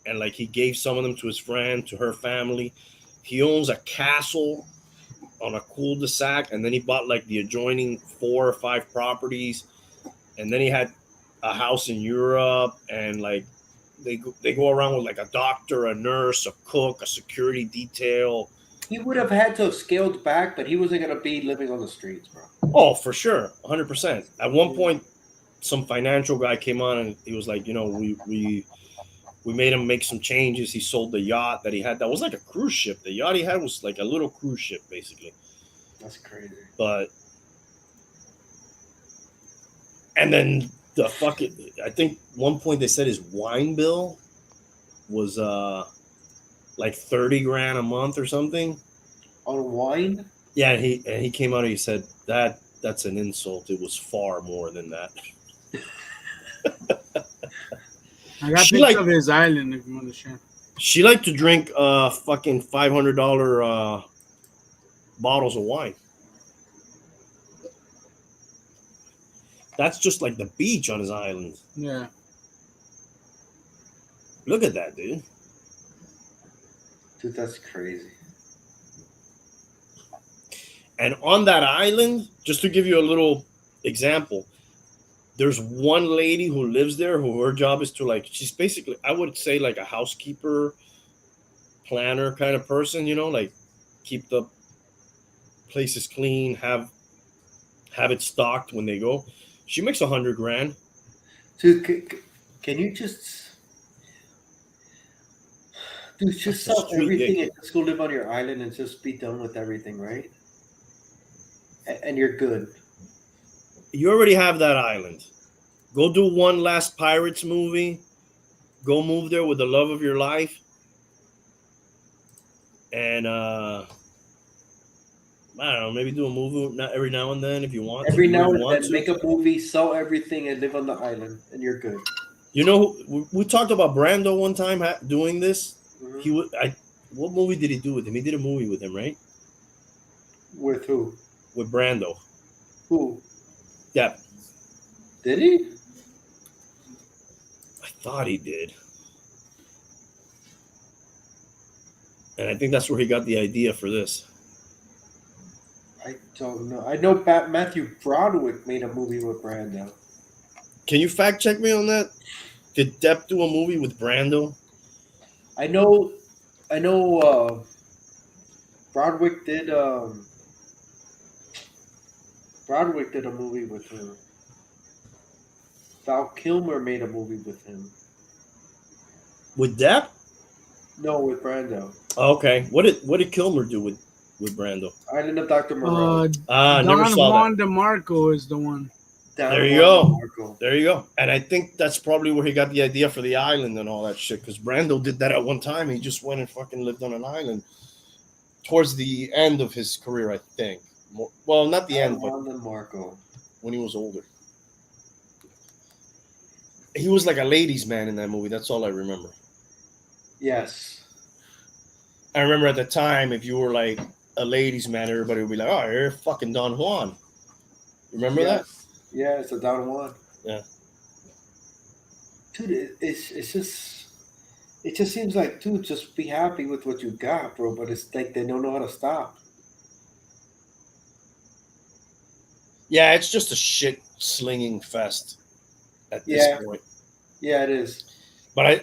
and like he gave some of them to his friend, to her family. He owns a castle on a cul-de-sac, and then he bought like the adjoining 4 or 5 properties, and then he had a house in Europe, and like they go around with like a doctor, a nurse, a cook, a security detail. He would have had to have scaled back, but he wasn't going to be living on the streets, bro. Oh, for sure, 100%. At one point, some financial guy came on and he was like, you know, we made him make some changes. He sold the yacht that he had. That was like a cruise ship. The yacht he had was like a little cruise ship, basically. That's crazy. But, and then the fucking, I think one point they said his wine bill was like 30 grand a month or something. On wine? Yeah, and he came out and he said that's an insult. It was far more than that. I got pictures of his island if you want to share. She liked to drink fucking $500 bottles of wine. That's just like the beach on his island. Yeah. Look at that, dude. Dude, that's crazy. And on that island, just to give you a little example, there's one lady who lives there who her job is to like, she's basically, I would say like a housekeeper, planner kind of person, you know, like keep the places clean, have it stocked when they go. She makes 100 grand. Dude, can you just sell everything and just go live on your island and just be done with everything, right? And you're good. You already have that island. Go do one last Pirates movie. Go move there with the love of your life. And I don't know, maybe do a movie every now and then if you want. Every now and then, make a movie, sell everything, and live on the island, and you're good. You know, we talked about Brando one time doing this. Mm-hmm. What movie did he do with him? He did a movie with him, right? With who? With Brando. Who? Depp. Did he? I thought he did. And I think that's where he got the idea for this. I don't know. I know Matthew Broderick made a movie with Brando. Can you fact check me on that? Did Depp do a movie with Brando? I know. Broderick did. Broderick did a movie with him. Val Kilmer made a movie with him. With Depp? No, with Brando. Okay. What did Kilmer do with Brando? Island of Dr. Moreau. Never Don saw Juan that. DeMarco is the one. There you go. There you go. And I think that's probably where he got the idea for the island and all that shit. Because Brando did that at one time. He just went and fucking lived on an island towards the end of his career, I think. Well, not the end, but Marco. When he was older. He was like a ladies' man in that movie. That's all I remember. Yes. I remember at the time, if you were like a ladies' man, everybody would be like, "Oh, you're fucking Don Juan." Remember that? Yeah, it's a Don Juan. Yeah. Dude, it just seems like, dude, just be happy with what you got, bro. But it's like they don't know how to stop. Yeah, it's just a shit slinging fest at this point. Yeah, it is. But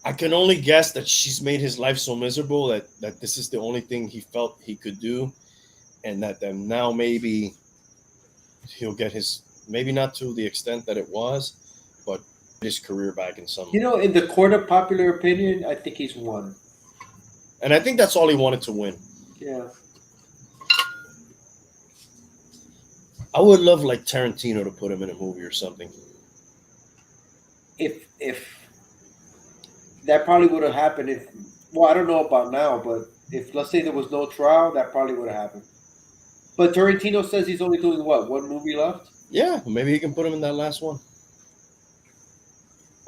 I can only guess that she's made his life so miserable that this is the only thing he felt he could do, and that then now maybe he'll get his, maybe not to the extent that it was, but his career back in some. In the court of popular opinion, I think he's won. And I think that's all he wanted to win. Yeah. I would love like Tarantino to put him in a movie or something. If that probably would have happened if, well, I don't know about now, but if, let's say, there was no trial, that probably would have happened. But Tarantino says he's only doing what, one movie left? Yeah, maybe he can put him in that last one.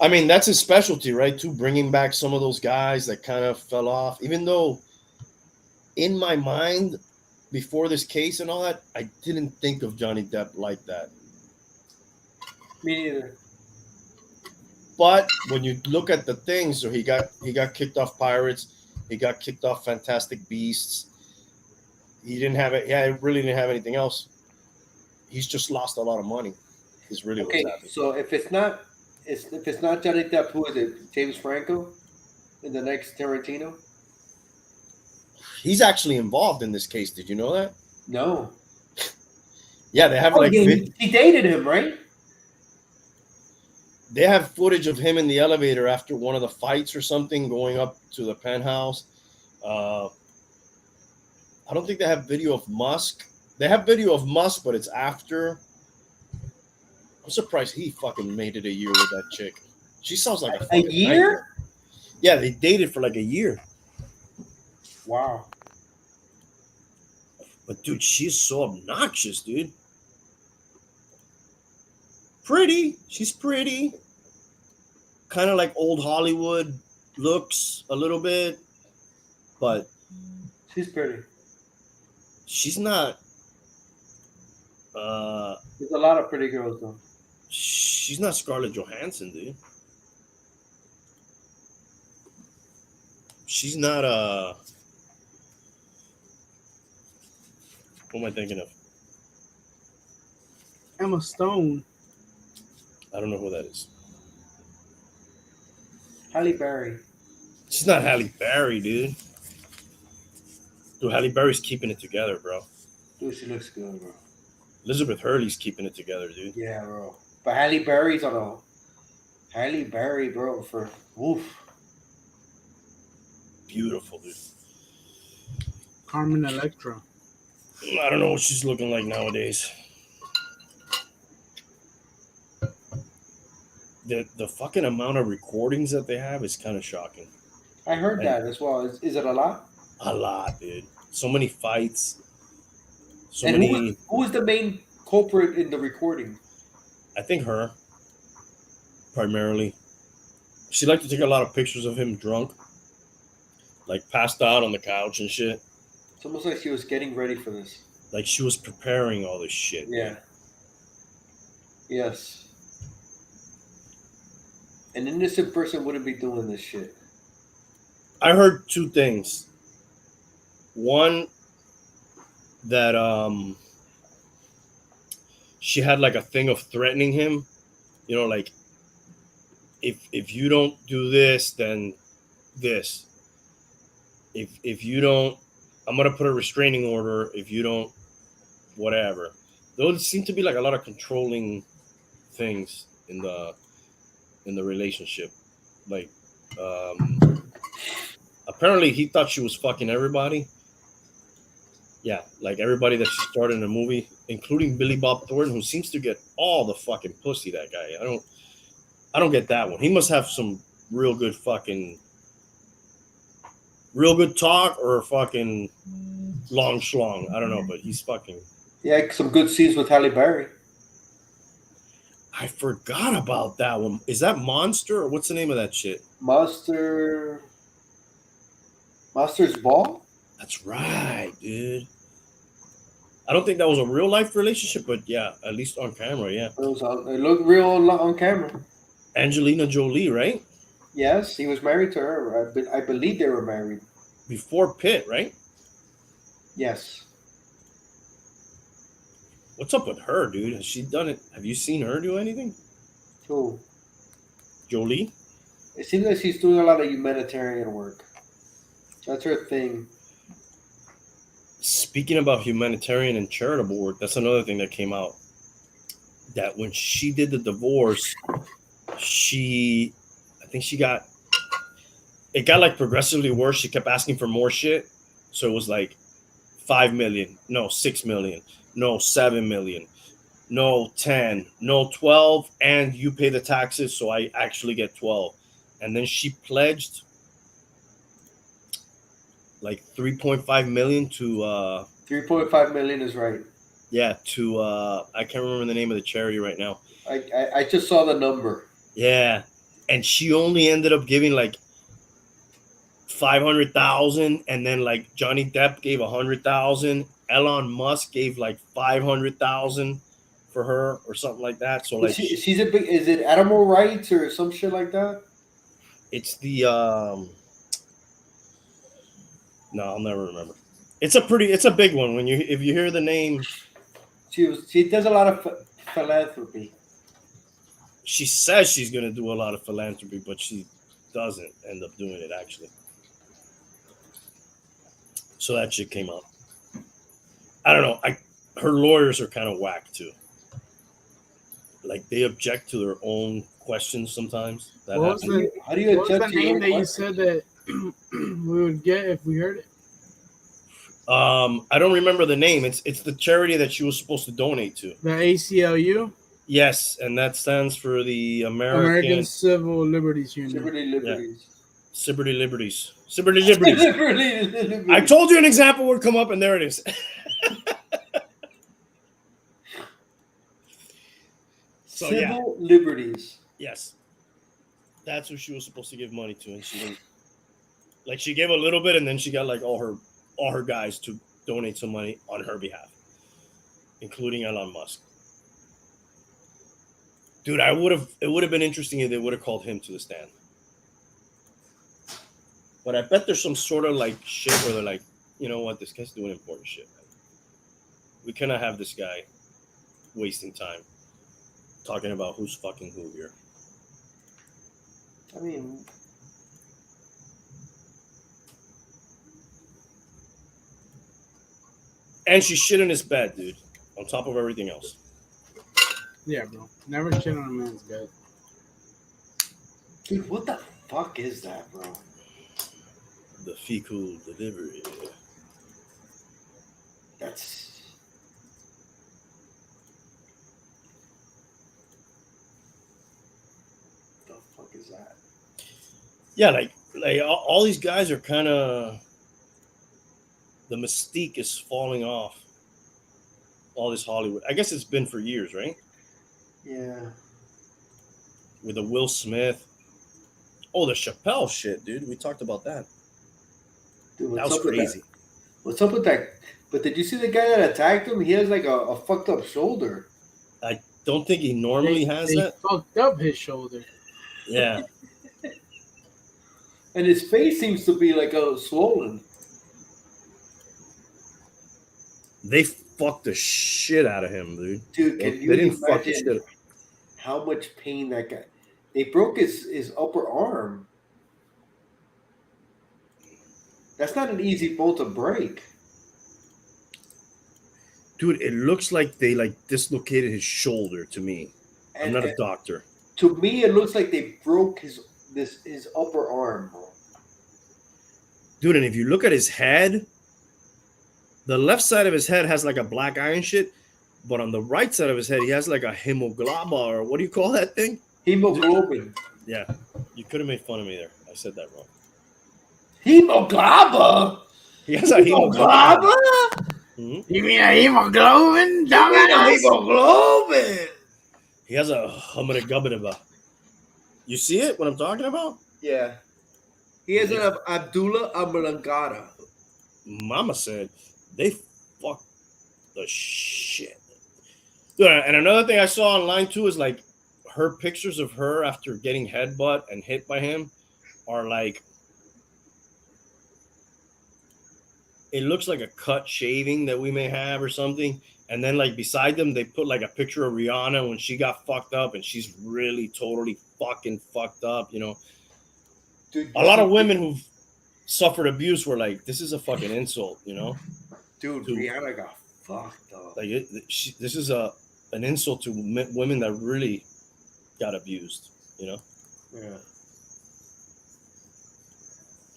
I mean, that's his specialty, right? Too, bringing back some of those guys that kind of fell off. Even though, in my mind, before this case and all that, I didn't think of Johnny Depp like that. Me neither. But when you look at the things, so he got kicked off Pirates, he got kicked off Fantastic Beasts. He didn't have it. Yeah, he really didn't have anything else. He's just lost a lot of money. Is really what's happening. So if it's not Johnny Depp, who is it? James Franco in the next Tarantino? He's actually involved in this case. Did you know that? No. Yeah, they have he dated him, right? They have footage of him in the elevator after one of the fights or something, going up to the penthouse. I don't think they have video of Musk. They have video of Musk, but it's after. I'm surprised he fucking made it a year with that chick. She sounds like a year? nightmare. Yeah, they dated for like a year. Wow. But dude, she's so obnoxious, dude. Pretty. She's pretty. Kind of like old Hollywood looks a little bit. But she's pretty. She's not. There's a lot of pretty girls though. She's not Scarlett Johansson, dude. She's not Who am I thinking of? Emma Stone. I don't know who that is. Halle Berry. She's not Halle Berry, dude. Dude, Halle Berry's keeping it together, bro. Dude, she looks good, bro. Elizabeth Hurley's keeping it together, dude. Yeah, bro. But Halle Berry's on a Halle Berry, bro, for woof. Beautiful, dude. Carmen Electra. I don't know what she's looking like nowadays. The fucking amount of recordings that they have is kind of shocking. I heard that as well. Is it a lot? A lot, dude. So many fights. Who was the main culprit in the recording? I think her. Primarily. She liked to take a lot of pictures of him drunk. Like passed out on the couch and shit. It's almost like she was getting ready for this. Like she was preparing all this shit. Yeah. Man. Yes. An innocent person wouldn't be doing this shit. I heard two things. One, that she had like a thing of threatening him. You know, like if you don't do this, then this. If you don't, I'm gonna put a restraining order. If you don't, whatever. Those seem to be like a lot of controlling things in the relationship. Like apparently he thought she was fucking everybody, Yeah, like everybody that she starred in the movie, including Billy Bob Thornton, who seems to get all the fucking pussy. That guy, I don't get that one. He must have some real good fucking, real good talk or fucking long schlong. I don't know, but he's fucking. Yeah, some good scenes with Halle Berry. I forgot about that one. Is that Monster or what's the name of that shit? Monster's Ball. That's right, dude. I don't think that was a real life relationship, but yeah, at least on camera, yeah. It looked real on camera. Angelina Jolie, right? Yes, he was married to her. I believe they were married. Before Pitt, right? Yes. What's up with her, dude? Has she done it? Have you seen her do anything? Cool. Jolie? It seems like she's doing a lot of humanitarian work. That's her thing. Speaking about humanitarian and charitable work, that's another thing that came out. That when she did the divorce, I think it got like progressively worse. She kept asking for more shit. So it was like 5 million, no, 6 million, no, 7 million, no, 10, no, 12, and you pay the taxes, so I actually get 12. And then she pledged like 3.5 million to 3.5 million is right. yeah, to I can't remember the name of the charity right now. I just saw the number. Yeah. And she only ended up giving like 500,000, and then like Johnny Depp gave 100,000. Elon Musk gave like 500,000 for her or something like that. So like She's a big. Is it animal rights or some shit like that? it's the no, I'll never remember. It's a big one when if you hear the name. She does a lot of philanthropy. She says she's gonna do a lot of philanthropy, but she doesn't end up doing it actually. So that shit came up. I don't know. Her lawyers are kind of whack too. Like they object to their own questions sometimes. How do you What was the name that you said that we would get if we heard it? I don't remember the name. It's the charity that she was supposed to donate to. The ACLU? Yes, and that stands for the American Civil Liberties Union. Liberty Liberties. Yeah. Liberties. Liberties. I told you an example would come up, and there it is. So, Civil Liberties. Yes. That's who she was supposed to give money to, and she didn't. Like she gave a little bit, and then she got like all her guys to donate some money on her behalf, including Elon Musk. Dude, it would have been interesting if they would have called him to the stand. But I bet there's some sort of like shit where they're like, you know what, this guy's doing important shit, man. We cannot have this guy wasting time talking about who's fucking who here. I mean, and she shit in his bed, dude, on top of everything else. Yeah, bro. Never shit on a man's bed. dude, what the fuck is that, bro? The fecal delivery. That's the fuck is that? Yeah, like all these guys are kind of, the mystique is falling off. All this Hollywood. I guess it's been for years, right? Yeah. With the Will Smith. Oh, the Chappelle shit, dude. We talked about that. Dude, That was crazy. What's up with that? But did you see the guy that attacked him? He has like a fucked up shoulder. I don't think he normally has they that. Fucked up his shoulder. Yeah. And his face seems to be like swollen. They fucked the shit out of him, dude. Dude, They can you didn't fuck the imagine shit. how much pain that guy? They broke his upper arm. That's not an easy bone to break. Dude, it looks like they like dislocated his shoulder to me. I'm not a doctor. To me, it looks like they broke his upper arm, bro. Dude, and if you look at his head, The left side of his head has like a black eye and shit, but on the right side of his head, he has like a hemoglobin, or what do you call that thing? Hemoglobin. Yeah, you could have made fun of me there. I said that wrong. Hemoglobin. He has a hemoglobin. Mhm. You mean a hemoglobin? Dumbass? Hemoglobin. He has a hemoglobin. You see it? What I'm talking about? Yeah. He has an Abdullah Amalangata. Mama said they fucked the shit. Dude, and another thing I saw online too is like her pictures of her after getting headbutt and hit by him are like, it looks like a cut shaving that we may have or something. And then like beside them, they put like a picture of Rihanna when she got fucked up, and she's really totally fucking fucked up. You know, Dude, a lot of women who've suffered abuse were like, this is a fucking insult. You know, dude, Rihanna got fucked up. like this is an insult to women that really got abused. You know, Yeah.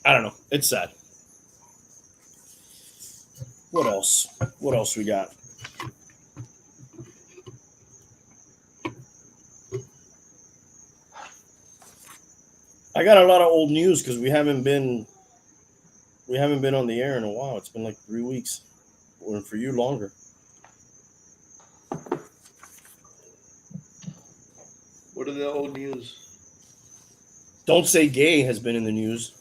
I don't know. It's sad. What else? What else we got? I got a lot of old news because we haven't been on the air in a while. It's been like 3 weeks, or for you longer. What are the old news? Don't Say Gay has been in the news.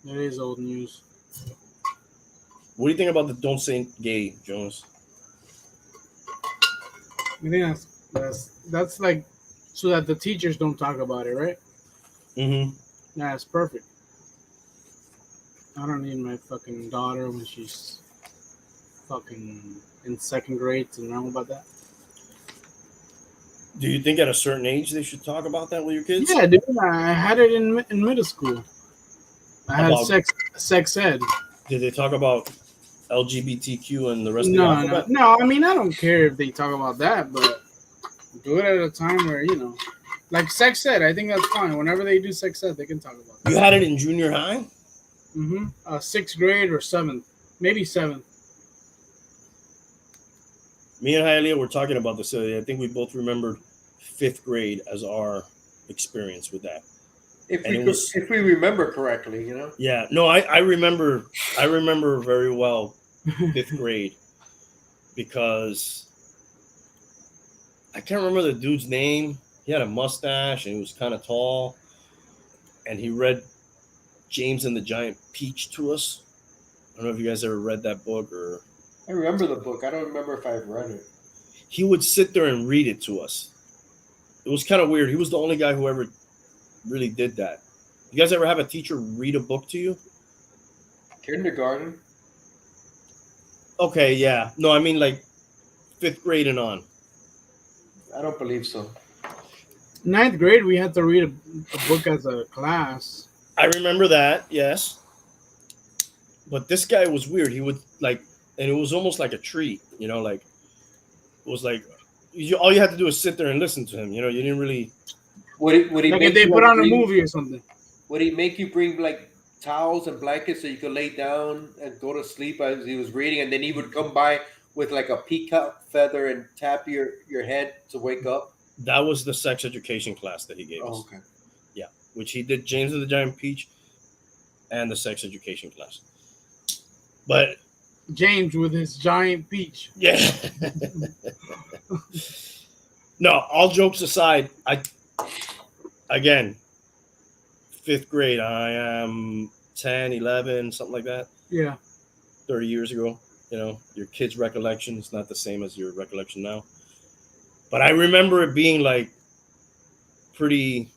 That is old news. What do you think about the Don't Say Gay, Jonas? I think that's like so that the teachers don't talk about it, right? Mm-hmm. Yeah, it's perfect. I don't need my fucking daughter when she's fucking in second grade to know about that. Do you think at a certain age they should talk about that with your kids? Yeah, dude. I had it in middle school. I had sex ed. Did they talk about LGBTQ and the rest of the alphabet? No. I mean, I don't care if they talk about that, but do it at a time where like sex ed. I think that's fine. Whenever they do sex ed, they can talk about it. You had it in junior high? Mm-hmm. 6th grade or 7th, maybe 7th. Me and Hialeah were talking about this. I think we both remembered 5th grade as our experience with that. If we remember correctly, you know. Yeah, no, I remember very well 5th grade because I can't remember the dude's name. He had a mustache and he was kind of tall, and he read James and the Giant Peach to us. I don't know if you guys ever read that book or. I remember the book. I don't remember if I've read it. He would sit there and read it to us. It was kind of weird. He was the only guy who ever really did that. You guys ever have a teacher read a book to you? Kindergarten. Okay, yeah. No, I mean like 5th grade and on. I don't believe so. 9th grade, we had to read a book as a class. I remember that, yes. But this guy was weird. He would like, and it was almost like a treat, like it was like all you had to do is sit there and listen to him. You didn't really. Would he like make if they you put on bring, a movie or something? Would he make you bring like towels and blankets so you could lay down and go to sleep as he was reading, and then he would come by with like a peacock feather and tap your head to wake up? That was the sex education class that he gave us. Okay. Yeah, which he did James and the Giant Peach and the sex education class. But James with his giant peach. yeah. No, all jokes aside, again, 5th grade, I am 10, 11, something like that. Yeah. 30 years ago, your kid's recollection is not the same as your recollection now. But I remember it being like pretty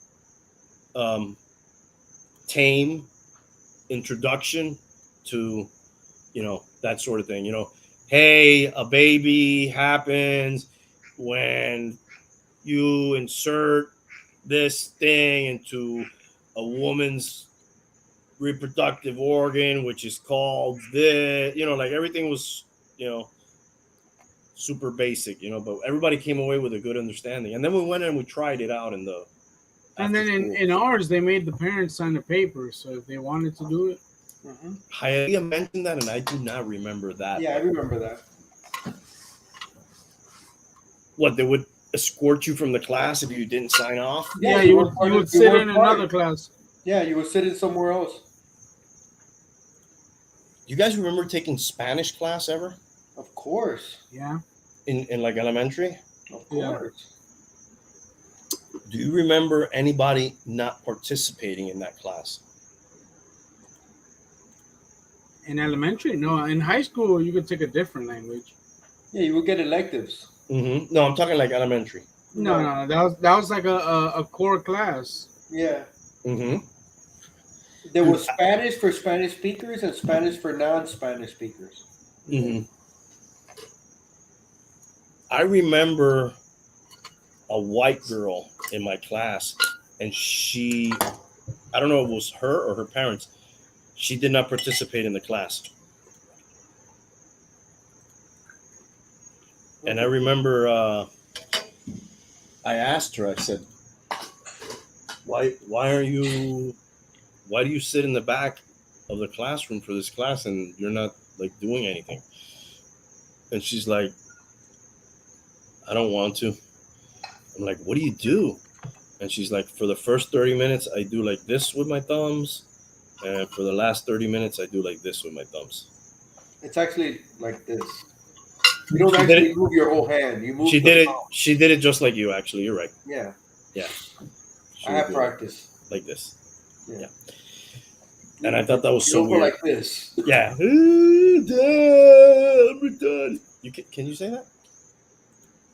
tame introduction to, that sort of thing. Hey, a baby happens when you insert this thing into a woman's reproductive organ, which is called this. Like everything was, super basic, but everybody came away with a good understanding. And then we went and we tried it out in the. And then in ours, they made the parents sign a paper. So if they wanted to do it. Mm-hmm. Hialeah mentioned that, and I do not remember that. Yeah, I remember that. What, they would escort you from the class if you didn't sign off? Yeah, Yeah, you you weren't part you of. would You sit weren't in part. another class. Yeah, you were sitting somewhere else. You guys remember taking Spanish class ever Of course. Yeah, in like elementary? Of Yeah. course. Do you remember anybody not participating in that class? in elementary. No, in high school you could take a different language. Yeah, you would get electives. Mm-hmm. No, I'm talking like elementary. No, that was like a core class. Yeah. Mm-hmm. There was Spanish for Spanish speakers and Spanish for non-Spanish speakers. Mm-hmm. I remember a white girl in my class, and she, I don't know if it was her or her parents, she did not participate in the class. And I remember I asked her, I said, why do you sit in the back of the classroom for this class and you're not like doing anything? And she's like, I don't want to. I'm like, what do you do? And she's like, for the first 30 minutes, I do like this with my thumbs. And for the last 30 minutes, I do like this with my thumbs. It's actually like this. You don't She did actually it. move your whole hand. You move. She the did it. thumb. She did it just like you, actually. You're right. Yeah. Yeah. She I would have do it practice. like this. Yeah. Yeah. And I thought that was You so don't go weird. like this. Yeah. I'm done. Can you say that?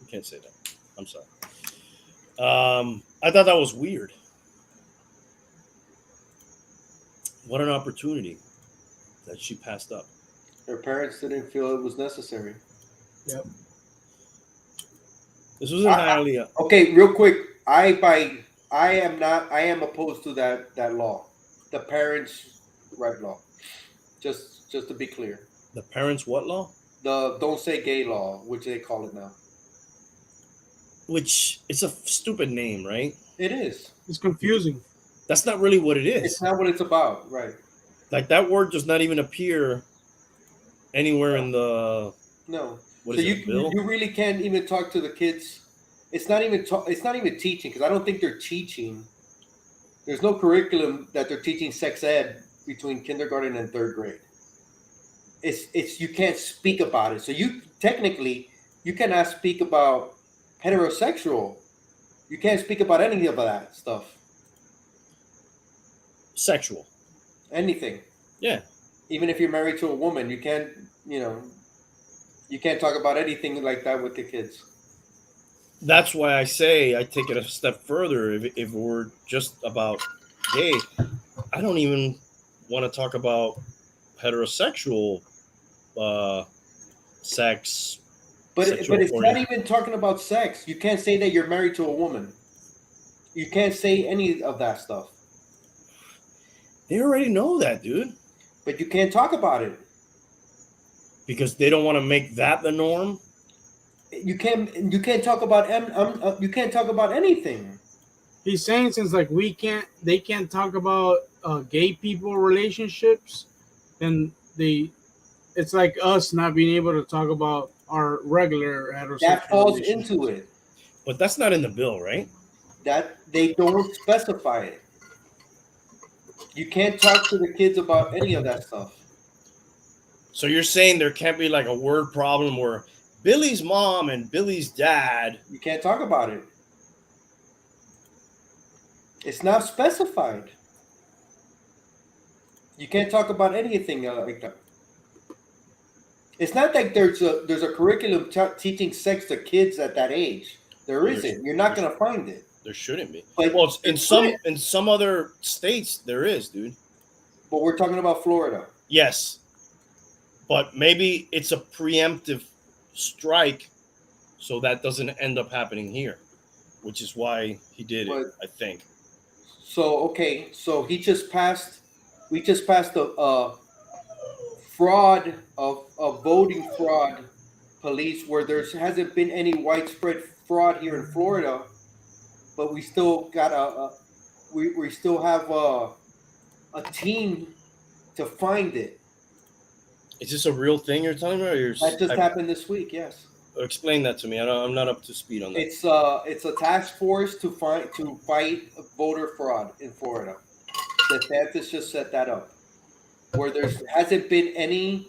You can't say that. I'm sorry. I thought that was weird. What an opportunity that she passed up. Their parents didn't feel it was necessary. Yep. This was in Hialeah. Okay, real quick. I am opposed to that law, the parents' right law. Just to be clear, The parents' what law? the don't say gay law, which they call it now. Which it's a stupid name, right? It is. It's confusing. That's not really what it It's is. not what it's about, right? Like that word does not even appear anywhere in the No. what So is it, bill? you really can't even talk to the kids. It's not even teaching, because I don't think they're teaching. There's no curriculum that they're teaching sex ed between kindergarten and third grade. It's you can't speak about it. So you technically you cannot speak about heterosexual. You can't speak about any of that stuff. Sexual. Anything. Yeah. Even if you're married to a woman, you can't, you can't talk about anything like that with the kids. That's why I say I take it a step further. If we're just about gay, I don't even want to talk about heterosexual sex. But sexual it's not orient- even talking about sex. You can't say that you're married to a woman. You can't say any of that stuff. They already know that, dude. But you can't talk about it. Because they don't want to make that the norm. You can't talk about you can't talk about anything. He's saying since like they can't talk about gay people relationships, then it's like us not being able to talk about our regular heterosexual That falls relationships. into it. But that's not in the bill, right? That they don't specify it. You can't talk to the kids about any of that stuff. So you're saying there can't be like a word problem where Billy's mom and Billy's dad. You can't talk about it. It's not specified. You can't talk about anything like that. It's not like there's a curriculum teaching sex to kids at that age. There isn't. You're not going to find it. There shouldn't be. But Well, in some other states there is, dude. But we're talking about Florida. Yes, but maybe it's a preemptive strike, so that doesn't end up happening here, which is why he did it. I think. So okay, so we just passed a fraud of voting fraud police where there hasn't been any widespread fraud here in Florida, but we still got we still have a team to find it. Is this a real thing you're telling me, or That just happened this week. Yes. Explain that to me. I'm not up to speed on that. It's a task force to fight voter fraud in Florida. DeSantis just set that up, where there hasn't been any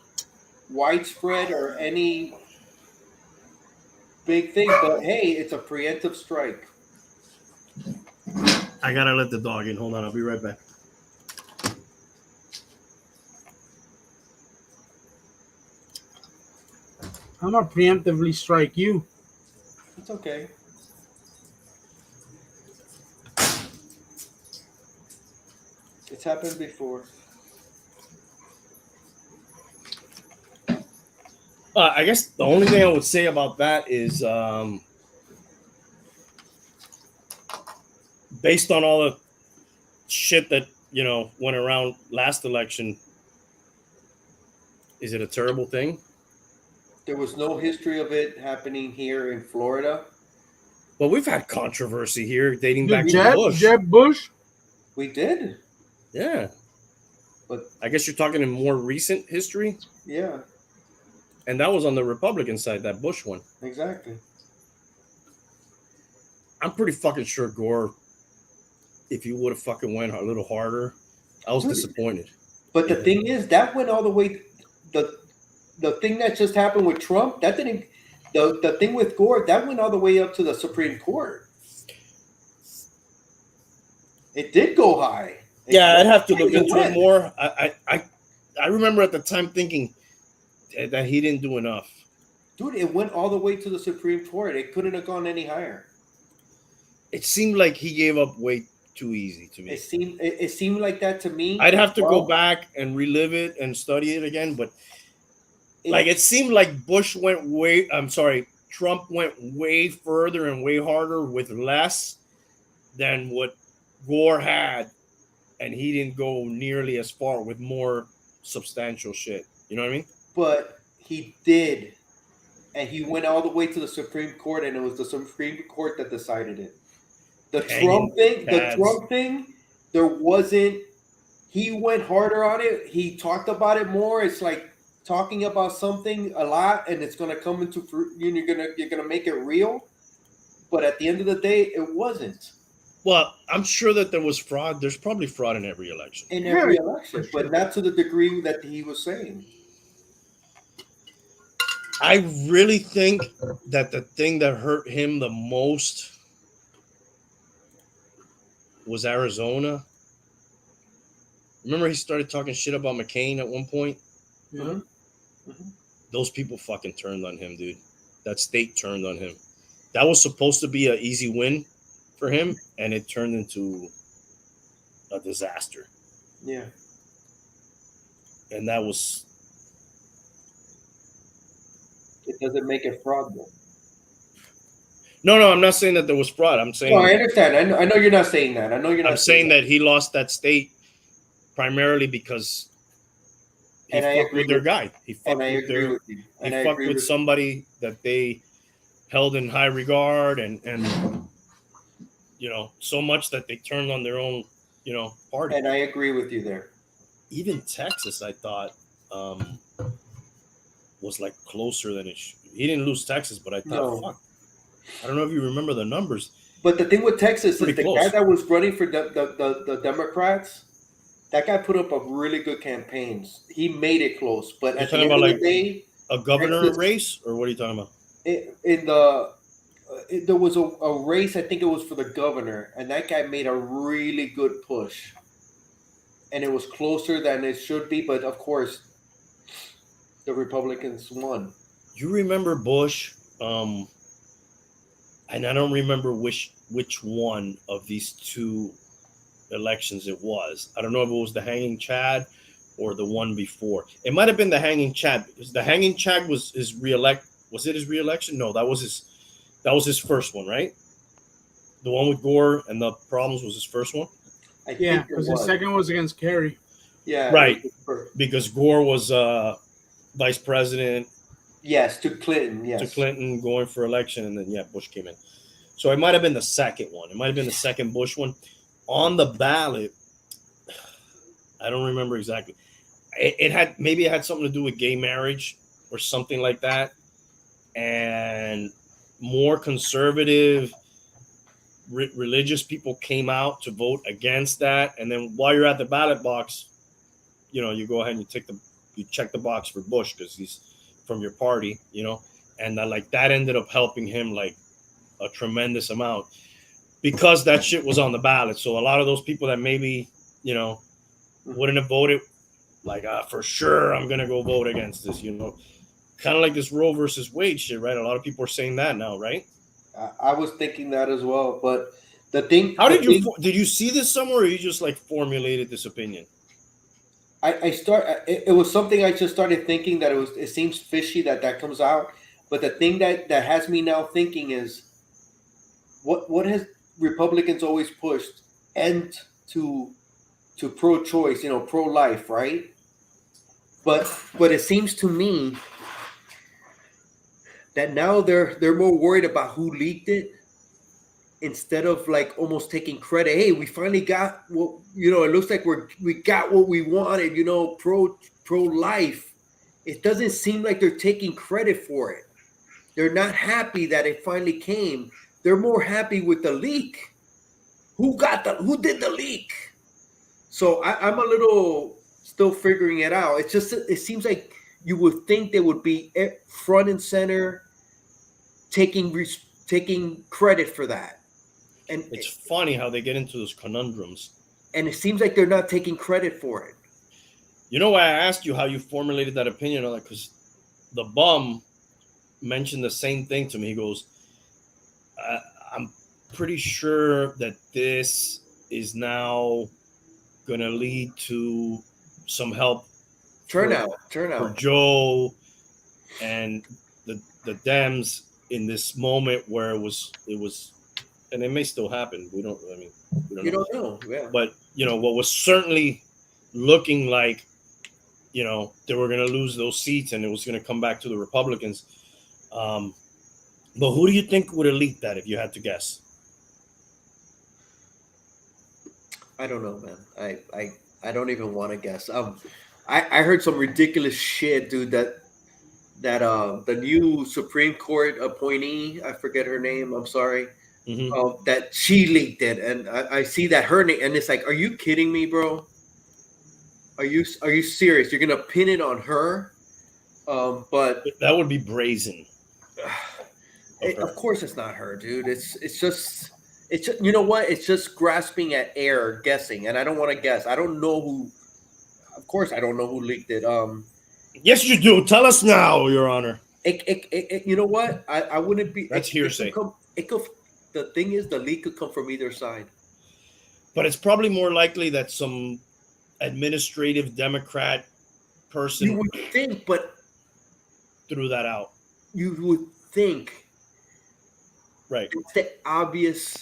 widespread or any big thing, but hey, it's a preemptive strike. I gotta let the dog in. Hold on, I'll be right back. I'm gonna preemptively strike you. It's okay. It's happened before. I guess the only thing I would say about that is, based on all the shit that went around last election, is it a terrible thing? There was no history of it happening here in Florida. Well, we've had controversy here dating Dude, back to Bush. Jeb Bush. We did. Yeah. But I guess you're talking in more recent history. Yeah. And that was on the Republican side, that Bush one. Exactly. I'm pretty fucking sure Gore, if you would have fucking went a little harder, I was disappointed. But the thing is, that went all the way. The thing that just happened with Trump, that didn't. The thing with Gore, that went all the way up to the Supreme Court. It did go high. I'd have to look into it more. I remember at the time thinking that he didn't do enough. Dude, it went all the way to the Supreme Court. It couldn't have gone any higher. It seemed like he gave up way too easy to me. It seemed like that to me. I'd have to go back and relive it and study it again, but it seemed like Trump went way further and way harder with less than what Gore had, and he didn't go nearly as far with more substantial shit. You know what I mean? But he did, and he went all the way to the Supreme Court, and it was the Supreme Court that decided it. The Trump thing, there wasn't. He went harder on it. He talked about it more. It's like talking about something a lot, and it's gonna come into fruit. You're gonna make it real. But at the end of the day, it wasn't. Well, I'm sure that there was fraud. There's probably fraud in every election. But not to the degree that he was saying. I really think that the thing that hurt him the most was Arizona. Remember he started talking shit about McCain at one point? Mm-hmm. Those people fucking turned on him, dude. That state turned on him. That was supposed to be an easy win for him, and it turned into a disaster. Yeah. And that was... It doesn't make it fraud, though. No, I'm not saying that there was fraud. I'm saying... No, I understand. I know you're not saying that. I'm saying that he lost that state primarily because he fucked with their guy. He fucked with somebody that they held in high regard and so much that they turned on their own, party. And I agree with you there. Even Texas, I thought, was like closer than it should. He didn't lose Texas, but I thought, fuck. I don't know if you remember the numbers. But the thing with Texas is the close. guy that was running for the Democrats, that guy put up a really good campaigns. He made it close. But at the end of the day, a governor race, or what are you talking about? There was a race, I think it was for the governor, and that guy made a really good push. And it was closer than it should be, but of course, the Republicans won. You remember Bush, and I don't remember which one of these two elections it was. I don't know if it was the hanging Chad or the one before. It might have been the hanging Chad, because the hanging Chad was his reelect. Was it his reelection? No, that was his first one, right? The one with Gore and the problems was his first one. Yeah, because the second was against Kerry. Yeah, right. Because Gore was vice president. Yes, to Clinton. Yes, to Clinton going for election, and then Bush came in. So it might have been the second one. It might have been the second Bush one on the ballot. I don't remember exactly. it had something to do with gay marriage or something like that, and more conservative religious people came out to vote against that. And then while you're at the ballot box, you go ahead and you check the box for Bush because he's from your party, and that ended up helping him like a tremendous amount because that shit was on the ballot. So a lot of those people that maybe wouldn't have voted, like for sure I'm gonna go vote against this, kind of like this Roe versus Wade shit, right? A lot of people are saying that now, right? I was thinking that as well, but the thing. How did you see this somewhere, or you just like formulated this opinion? It was something I just started thinking that it seems fishy that comes out, but the thing that has me now thinking is what has Republicans always pushed end to pro-choice, pro-life, right? But it seems to me that now they're more worried about who leaked it instead of like almost taking credit. Hey, we finally got what it looks like we got what we wanted. Pro-life. It doesn't seem like they're taking credit for it. They're not happy that it finally came. They're more happy with the leak. Who did the leak? So I'm a little still figuring it out. It seems like you would think they would be front and center, taking credit for that. And it's funny how they get into those conundrums. And it seems like they're not taking credit for it. You know why I asked you how you formulated that opinion on that? Because the bum mentioned the same thing to me. He goes, I'm pretty sure that this is now going to lead to some help turnout for Joe and the Dems in this moment where it was, and it may still happen. We don't know. Yeah. But what was certainly looking like, they were going to lose those seats and it was going to come back to the Republicans. But who do you think would have leaked that if you had to guess? I don't know, man. I don't even want to guess. I heard some ridiculous shit, dude. That the new Supreme Court appointee, I forget her name. I'm sorry. Mm-hmm. That she leaked it, and I see that her name, and it's like, are you kidding me, bro? Are you serious? You're gonna pin it on her? But that would be brazen. Of course, it's not her, dude. It's just you know what? It's just grasping at air, guessing, and I don't want to guess. I don't know who. Of course, I don't know who leaked it. Yes, you do. Tell us now, Your Honor. You know what? I wouldn't be. That's hearsay. The thing is, the leak could come from either side. But it's probably more likely that some administrative Democrat person. You would think, but threw that out. You would think. Right. It's the obvious,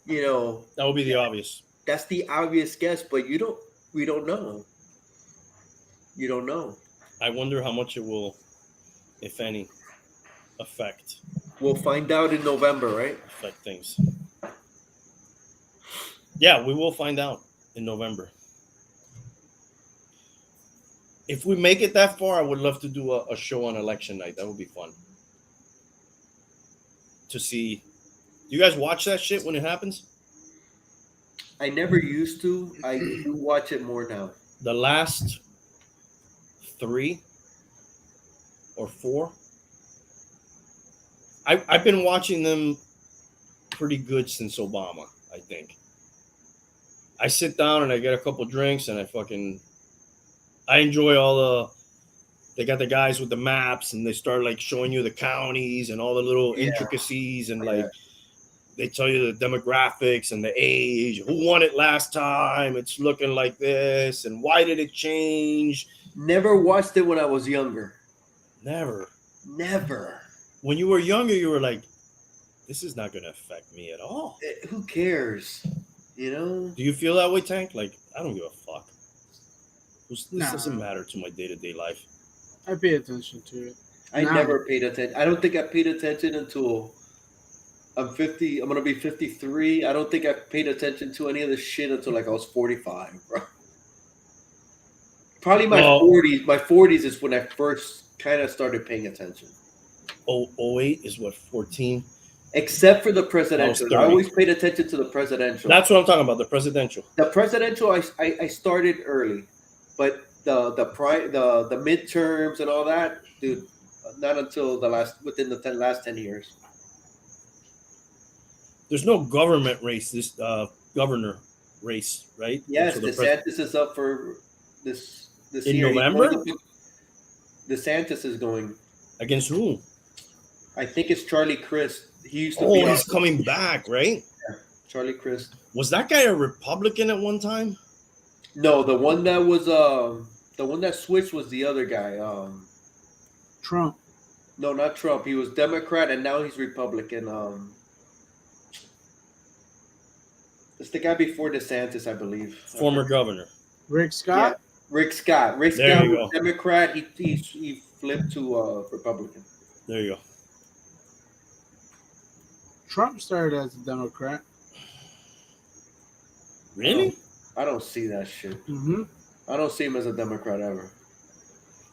That would be the obvious. That's the obvious guess, but we don't know. You don't know. I wonder how much it will, if any, affect. We'll find out in November, right? Affect things. Yeah, we will find out in November. If we make it that far, I would love to do a show on election night. That would be fun. To see, you guys watch that shit when it happens? I never used to. I do watch it more now. The last 3 or 4, I've been watching them pretty good since Obama, I think. I sit down and I get a couple drinks and I enjoy they got the guys with the maps and they start like showing you the counties and all the little intricacies and like they tell you the demographics and the age, who won it last time, it's looking like this, and why did it change? Never watched it when I was younger. Never. When you were younger, you were like, this is not going to affect me at all. Who cares? Do you feel that way, Tank? Like, I don't give a fuck. This doesn't matter to my day-to-day life. I pay attention to it. I never paid attention. I don't think I paid attention until I'm 50. I'm going to be 53. I don't think I paid attention to any of this shit until like I was 45, bro. Probably my Well, 40s. My 40s is when I first kind of started paying attention. 08 is what, 14? Except for the I was presidential. I 30. always paid attention to the presidential. That's what I'm talking about, the presidential. The presidential, I started early, but the midterms and all that, dude, not until within the last 10 years. There's no government race, this governor race, right? Yes, So the DeSantis is up for this in year. November? DeSantis is going. Against who? I think it's Charlie Crist. He used to Oh, be on he's coming back, right? Charlie Crist. Was that guy a Republican at one time? No, the one that switched was the other guy. Trump. No, not Trump. He was Democrat and now he's Republican. It's the guy before DeSantis, I believe. Former governor. Rick Scott. Rick Scott. Rick There Scott you was go. Democrat. He flipped to Republican. There you go. Trump started as a Democrat. Really? I don't see that shit. Mm-hmm. I don't see him as a Democrat ever.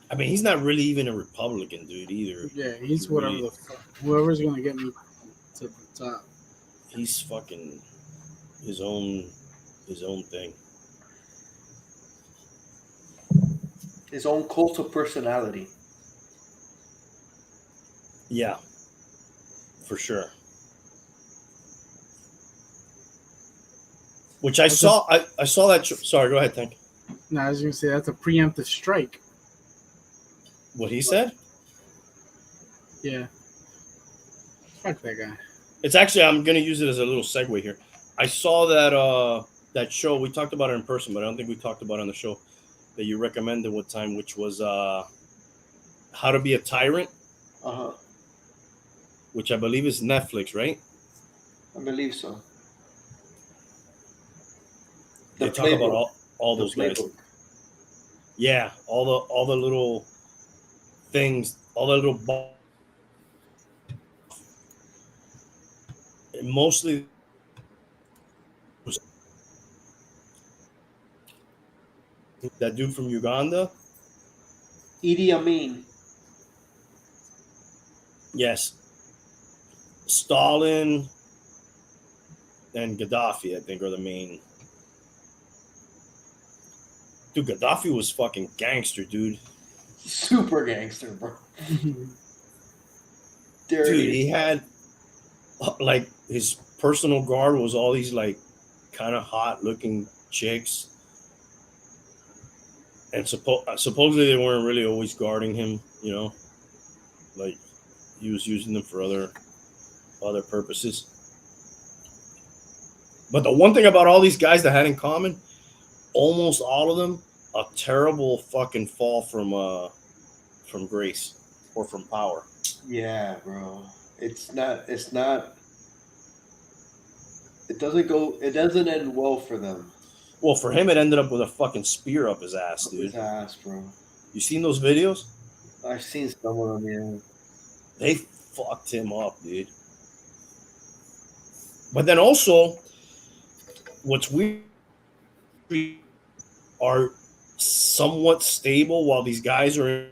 I mean, he's not really even a Republican, dude, either. Yeah, he's whatever the fuck. Whoever's gonna get me to the top. He's fucking his own thing. His own cult of personality. Yeah, for sure. Which I saw that. Sorry, go ahead, Tank. No, I was gonna say that's a preemptive strike. What he said? Yeah. Fuck that guy. It's actually, I'm gonna use it as a little segue here. I saw that show. We talked about it in person, but I don't think we talked about it on the show that you recommended one time, which was How to Be a Tyrant, which I believe is Netflix, right? I believe so. They talk about all those guys. Yeah, all the little things, all the little mostly that dude from Uganda. Idi Amin. Yes. Stalin and Gaddafi, I think, are the main. Dude, Gaddafi was fucking gangster, dude. Super gangster, bro. Dude, he had like his personal guard was all these like kind of hot looking chicks, and supposedly they weren't really always guarding him, you know, like he was using them for other purposes. But the one thing about all these guys that had in common, almost all of them, a terrible fucking fall from grace or from power. Yeah, bro. It doesn't end well for them. Well, for him, it ended up with a fucking spear up his ass, dude. His ass, bro. You seen those videos? I've seen some of them, yeah. They fucked him up, dude. But then also, what's weird are somewhat stable while these guys are.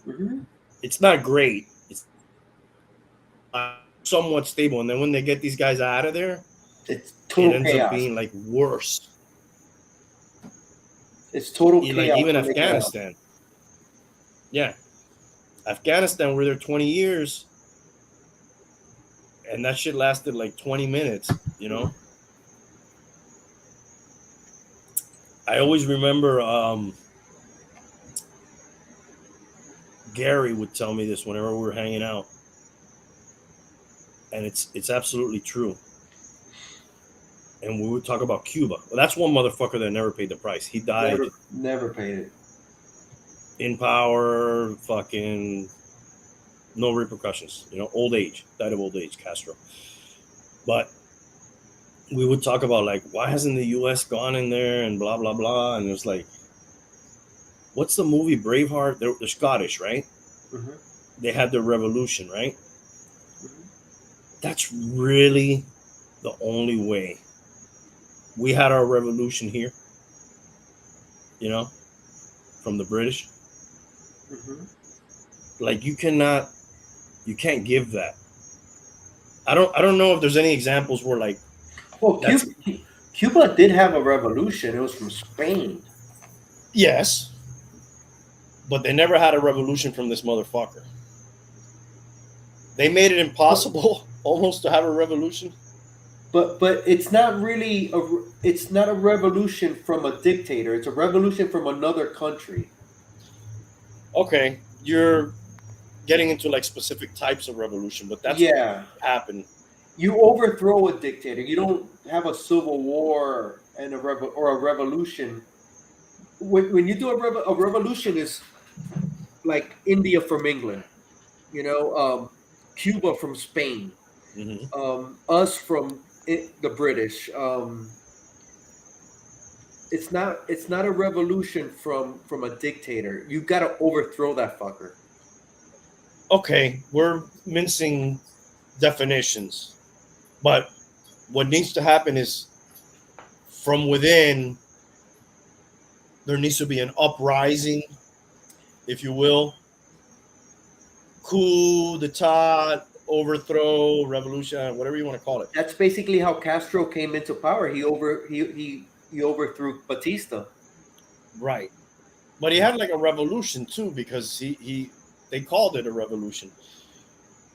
Mm-hmm. It's not great. It's somewhat stable, and then when they get these guys out of there, it's total it ends chaos. up being like worse. It's total chaos. Like even Afghanistan. Yeah. Afghanistan, we're there 20 years, and that shit lasted like 20 minutes, you know? I always remember Gary would tell me this whenever we were hanging out, and it's absolutely true. And we would talk about Cuba. Well, that's one motherfucker that never paid the price. He died. Never paid it. In power, fucking no repercussions. You know, old age. Died of old age, Castro. But we would talk about, like, why hasn't the U.S. gone in there and blah, blah, blah. And it was like, what's the movie Braveheart? They're Scottish, right? Mm-hmm. They had their revolution, right? Mm-hmm. That's really the only way. We had our revolution here, you know? from the British. Mhm. Like you can't give that. I don't know if there's any examples where like Well, that's Cuba did have a revolution. It was from Spain. yes, but they never had a revolution from this motherfucker. They made it impossible almost to have a revolution. But it's not really it's not a revolution from a dictator. It's a revolution from another country. Okay, you're getting into like specific types of revolution, but that's what Yeah, happened. you overthrow a dictator. You don't have a civil war and or a revolution. When you do a revolution is like India from England, Cuba from Spain, Hmm. us from the British. It's not a revolution from a dictator. You got to overthrow that fucker. Okay, we're mincing definitions, but what needs to happen is from within there needs to be an uprising, if you will, coup d'état, overthrow, revolution, whatever you want to call it. That's basically how Castro came into power. He overthrew Batista. Right. But he had like a revolution too because he they called it a revolution.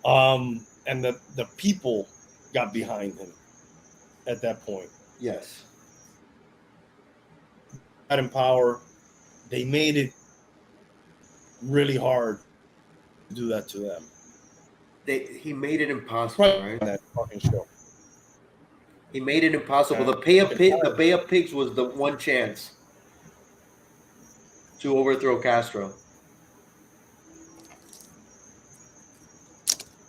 And the people got behind him at that point. Yes, Got in power. They made it really hard to do that to them. he made it impossible, Right right? on that fucking show. He made it impossible. Yeah. The Bay of Pigs was the one chance to overthrow Castro.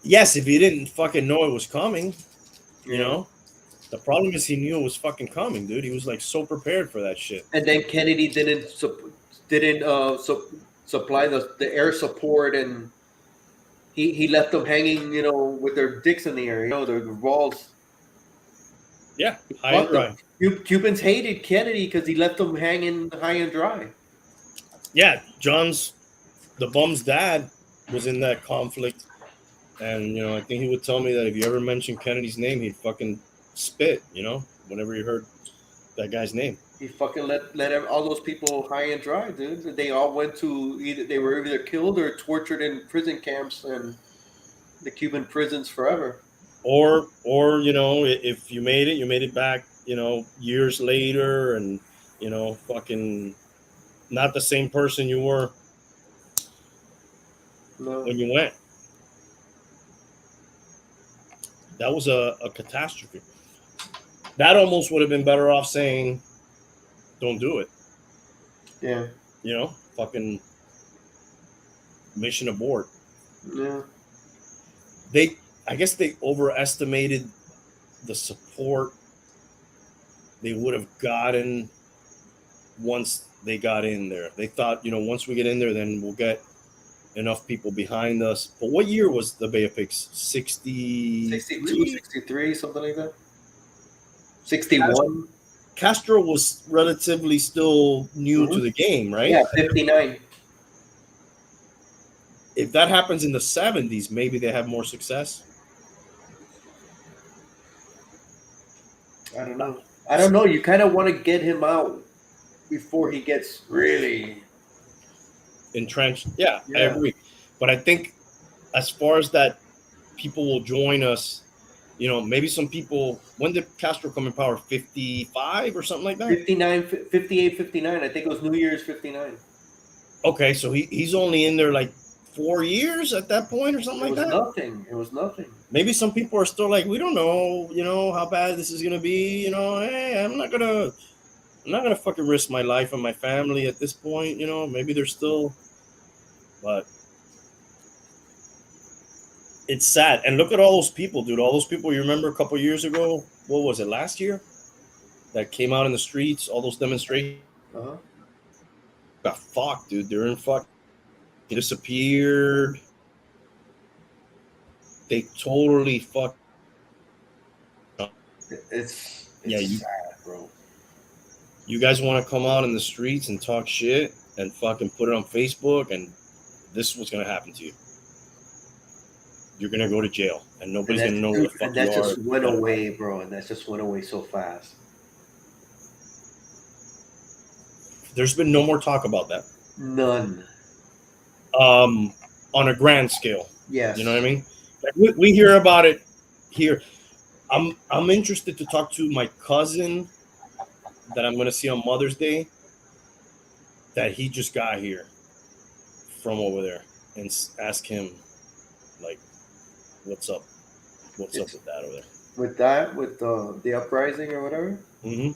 Yes, if he didn't fucking know it was coming, you Yeah. know. The problem is he knew it was fucking coming, dude. He was like so prepared for that shit. And then Kennedy didn't supply the air support, and he left them hanging, with their dicks in the air, their balls. Yeah, high and Fuck them. dry. Cubans hated Kennedy because he left them hanging high and dry. Yeah, the bum's dad was in that conflict, and I think he would tell me that if you ever mentioned Kennedy's name, he'd fucking spit. Whenever he heard that guy's name. He fucking let all those people high and dry, dude. They all went to they were either killed or tortured in prison camps and the Cuban prisons forever. Or if you made it back, years later, and fucking not the same person you were No. when you went. That was a catastrophe. That almost would have been better off saying, "Don't do it." Yeah. Fucking mission abort. Yeah. I guess they overestimated the support they would have gotten once they got in there. They thought, once we get in there, then we'll get enough people behind us. But what year was the Bay of Pigs? 62, 63, something like that. 61. Castro was relatively still new to the game, right? Yeah, 59. If that happens in the 70s, maybe they have more success. I don't know. You kind of want to get him out before he gets really Entrenched. Yeah, I agree. But I think as far as that, people will join us. Maybe some people. When did Castro come in power? 55 or something like that? 59, 58, 59. I think it was New Year's 59. Okay, so he's only in there like 4 years at that point or something like that. It was nothing. Maybe some people are still like, we don't know, how bad this is gonna be. Hey, I'm not gonna fucking risk my life and my family at this point. Maybe they're still, but it's sad. And look at all those people, dude. All those people you remember a couple years ago. What was it, last year? That came out in the streets. All those demonstrations. Uh-huh. Got fucked, dude. They're in fuck. Disappeared. They totally fucked. It's Yeah, sad, bro. You guys want to come out in the streets and talk shit and fucking put it on Facebook, and this is what's gonna happen to you. You're gonna go to jail, and nobody's gonna know where the fuck and that you are. just went away, bro. And that just went away so fast. There's been no more talk about that. None. On a grand scale. Yes. You know what I mean? Like we hear about it here. I'm interested to talk to my cousin that I'm gonna see on Mother's Day. That he just got here from over there, and ask him, like, what's up? What's up with that over there? With that, with the uprising or whatever. Mm-hmm.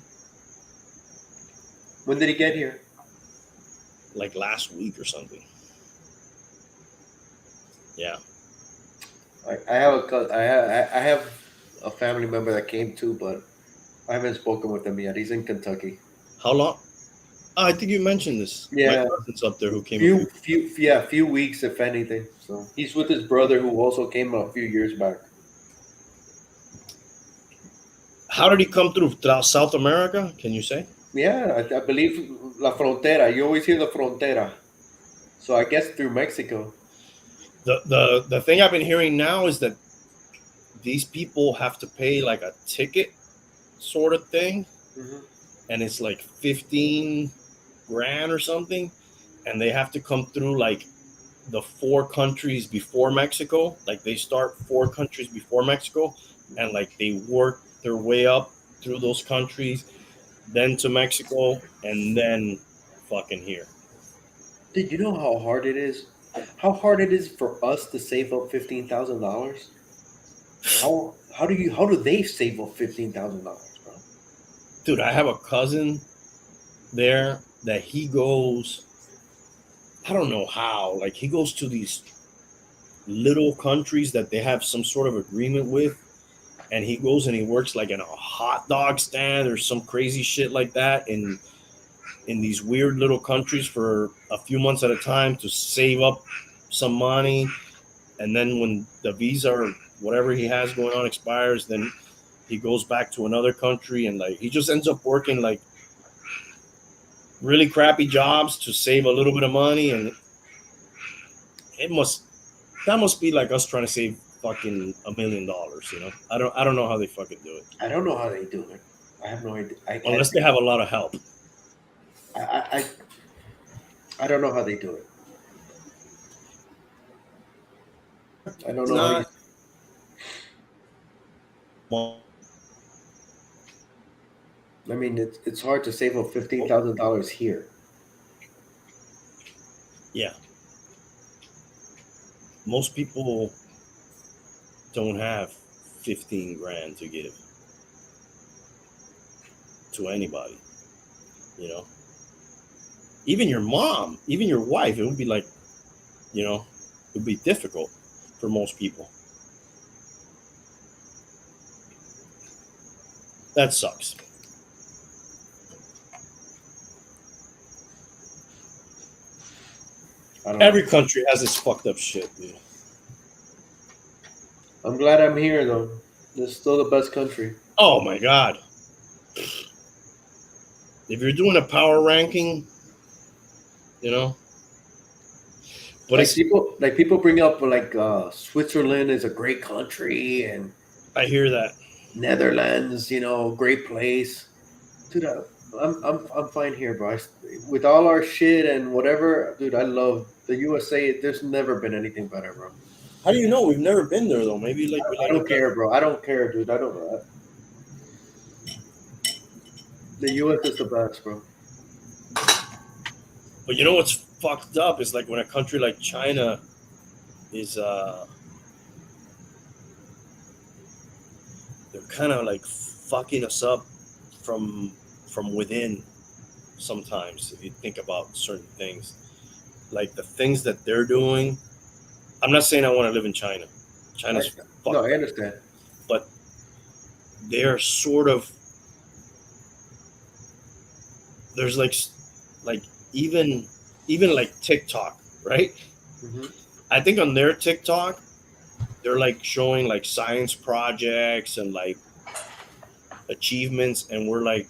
When did he get here? Like last week or something. Yeah. I have a family member that came too, but I haven't spoken with him yet. He's in Kentucky. How long? Oh, I think you mentioned this. Yeah. My cousin's up there who came. Few weeks if anything. So he's with his brother who also came a few years back. How did he come through South America? Can you say? Yeah, I believe La Frontera. You always hear the Frontera. So I guess through Mexico. The thing I've been hearing now is that these people have to pay like a ticket sort of thing, and it's like 15 grand or something, and they have to come through like the 4 countries before Mexico. Like they start 4 countries before Mexico, and like they work their way up through those countries, then to Mexico, and then fucking here. Did you know how hard it is? How hard it is for us to save up $15,000? How do they save up $15,000, bro? Dude, I have a cousin there that he goes, I don't know how, like he goes to these little countries that they have some sort of agreement with, and he goes and he works like in a hot dog stand or some crazy shit like that in these weird little countries for a few months at a time to save up some money, and then when the visa or whatever he has going on expires, then he goes back to another country, and like he just ends up working like really crappy jobs to save a little bit of money, and that must be like us trying to save fucking $1 million, you know? I don't know how they fucking do it. I don't know how they do it. I have no idea. Unless they have a lot of help. I don't know how they do it. I don't know how I mean, it's hard to save up $15,000 here. Yeah. Most people don't have 15 grand to give to anybody, you know? Even your mom, even your wife, it would be like, you know, it would be difficult for most people. That sucks. Every country has its fucked up shit, dude. I'm glad I'm here, though. It's still the best country. Oh, my God. If you're doing a power ranking, you know, but like people bring up like Switzerland is a great country, and I hear that Netherlands, you know, great place. Dude, I'm fine here, bro. With all our shit and whatever, dude, I love the USA. There's never been anything better, bro. How do you know? We've never been there though. Maybe like I don't care, bro. I don't care, dude. I don't know. The US is the best, bro. But you know what's fucked up is like when a country like China is they're kind of like fucking us up from within sometimes, if you think about certain things. Like the things that they're doing. I'm not saying I want to live in China. China's fucked No, I understand. But they're sort of, there's like even like TikTok, right? Mm-hmm. I think on their TikTok, they're like showing like science projects and like achievements, and we're like,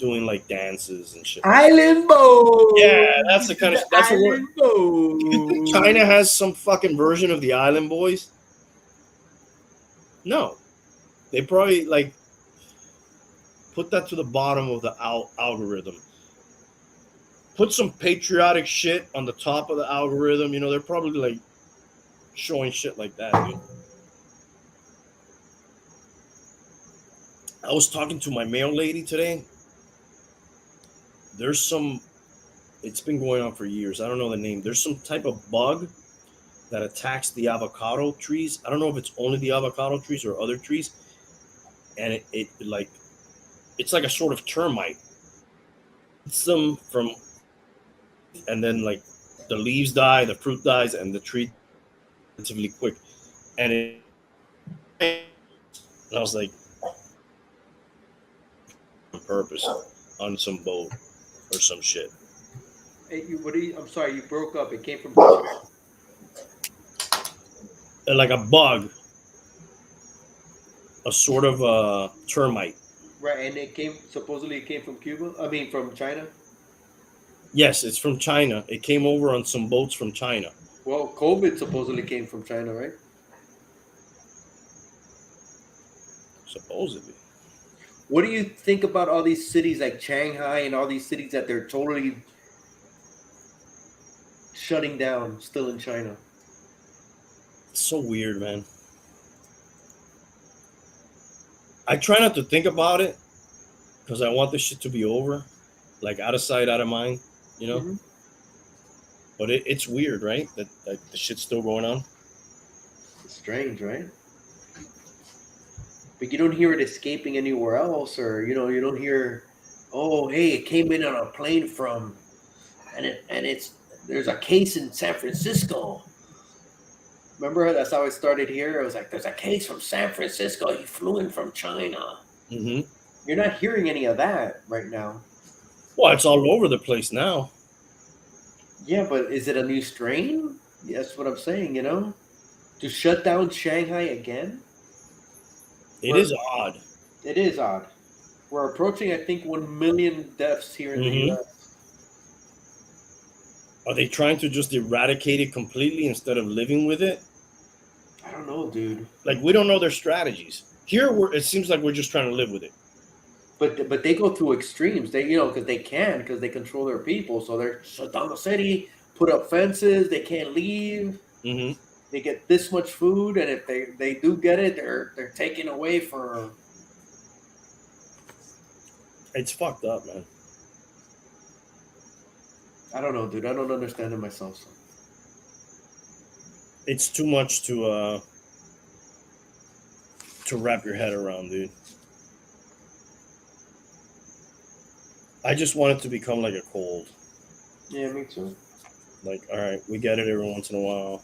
doing like dances and shit. Island Boy. Yeah, that's the kind of that's what we're. Island Boy. You think China has some fucking version of the Island Boys? No, they probably like put that to the bottom of the algorithm. Put some patriotic shit on the top of the algorithm. You know, they're probably like showing shit like that, dude. I was talking to my mail lady today. There's some, it's been going on for years. I don't know the name. There's some type of bug that attacks the avocado trees. I don't know if it's only the avocado trees or other trees. And it like, it's like a sort of termite. It's them from, and then like the leaves die, the fruit dies, and the tree relatively quick. And and I was like, on purpose on some boat or some shit. Hey, I'm sorry, you broke up. It came from And like a bug, a sort of termite. right, and it came from Cuba. I mean, from China. Yes, it's from China. It came over on some boats from China. Well, COVID supposedly came from China, right? Supposedly. What do you think about all these cities like Shanghai and all these cities that they're totally shutting down still in China? It's so weird, man. I try not to think about it because I want this shit to be over, like out of sight, out of mind, you know. Mhm. But it's weird, right? That the shit's still going on. It's strange, right? But you don't hear it escaping anywhere else, or you don't hear, oh, hey, it came in on a plane from, and there's a case in San Francisco. Remember, that's how it started here. It was like, there's a case from San Francisco. He flew in from China. Mm-hmm. You're not hearing any of that right now. Well, it's all over the place now. Yeah, but is it a new strain? That's what I'm saying, To shut down Shanghai again? It is odd. It is odd. We're approaching, I think, 1 million deaths here in the Mhm. U.S. Are they trying to just eradicate it completely instead of living with it? I don't know, dude. Like, we don't know their strategies. Here, it seems like we're just trying to live with it. But they go through extremes. They because they control their people. So they're shut down the city, put up fences. They can't leave. Mm-hmm. They get this much food, and if they do get it, they're taken away for. It's fucked up, man. I don't know, dude. I don't understand it myself. So. It's too much to wrap your head around, dude. I just want it to become like a cold. Yeah, me too. Like, all right, we get it every once in a while.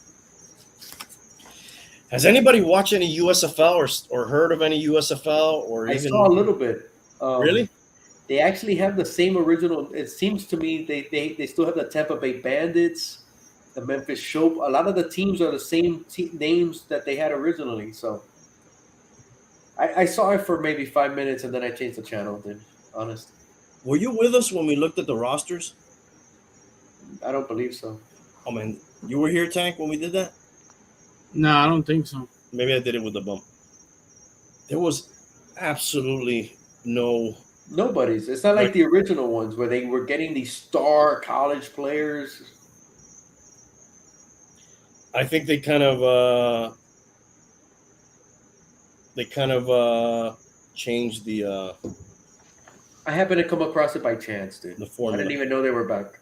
Has anybody watched any USFL or heard of any USFL or I even saw a little bit. Really? They actually have the same original. It seems to me they still have the Tampa Bay Bandits, the Memphis Show. A lot of the teams are the same names that they had originally. So I saw it for maybe 5 minutes and then I changed the channel. Dude, honest. Were you with us when we looked at the rosters? I don't believe so. Oh man, you were here, Tank, when we did that? No, I don't think so. Maybe I did it with the bump. There was absolutely Nobody's. It's not like the original ones where they were getting these star college players. I think they kind of changed the I happened to come across it by chance, dude. the I formula. didn't even know they were back.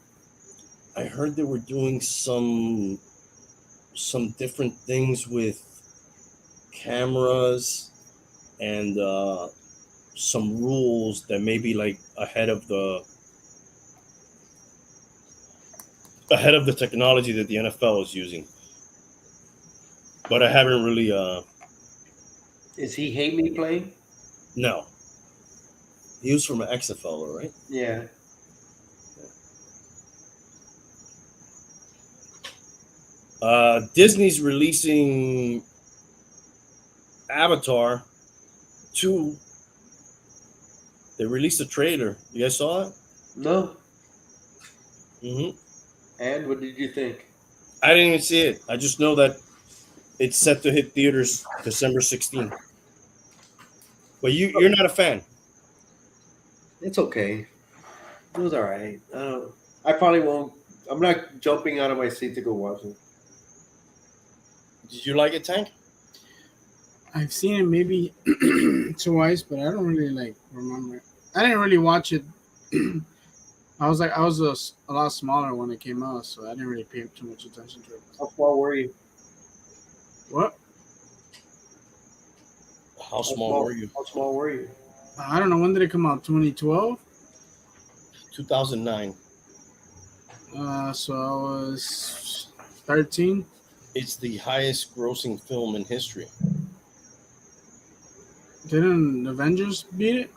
I heard they were doing some different things with cameras and some rules that may be like ahead of the technology that the NFL is using. But I haven't really Is he hate me playing? no. He was from XFL, right? Yeah. Disney's releasing Avatar 2 They released a trailer. You guys saw it? No. Hmm. And what did you think? I didn't even see it. I just know that it's set to hit theaters December 16th. But you're not a fan. It's okay. It was all right. I probably won't. I'm not jumping out of my seat to go watch it. Did you like it, Tank? I've seen it maybe twice, but I don't really like remember. I didn't really watch it. I was a lot smaller when it came out, so I didn't really pay too much attention to it. How small were you? What? How small were you? How small were you? I don't know. When did it come out? 2012. 2009. So I was 13. It's the highest grossing film in history. Didn't Avengers beat it?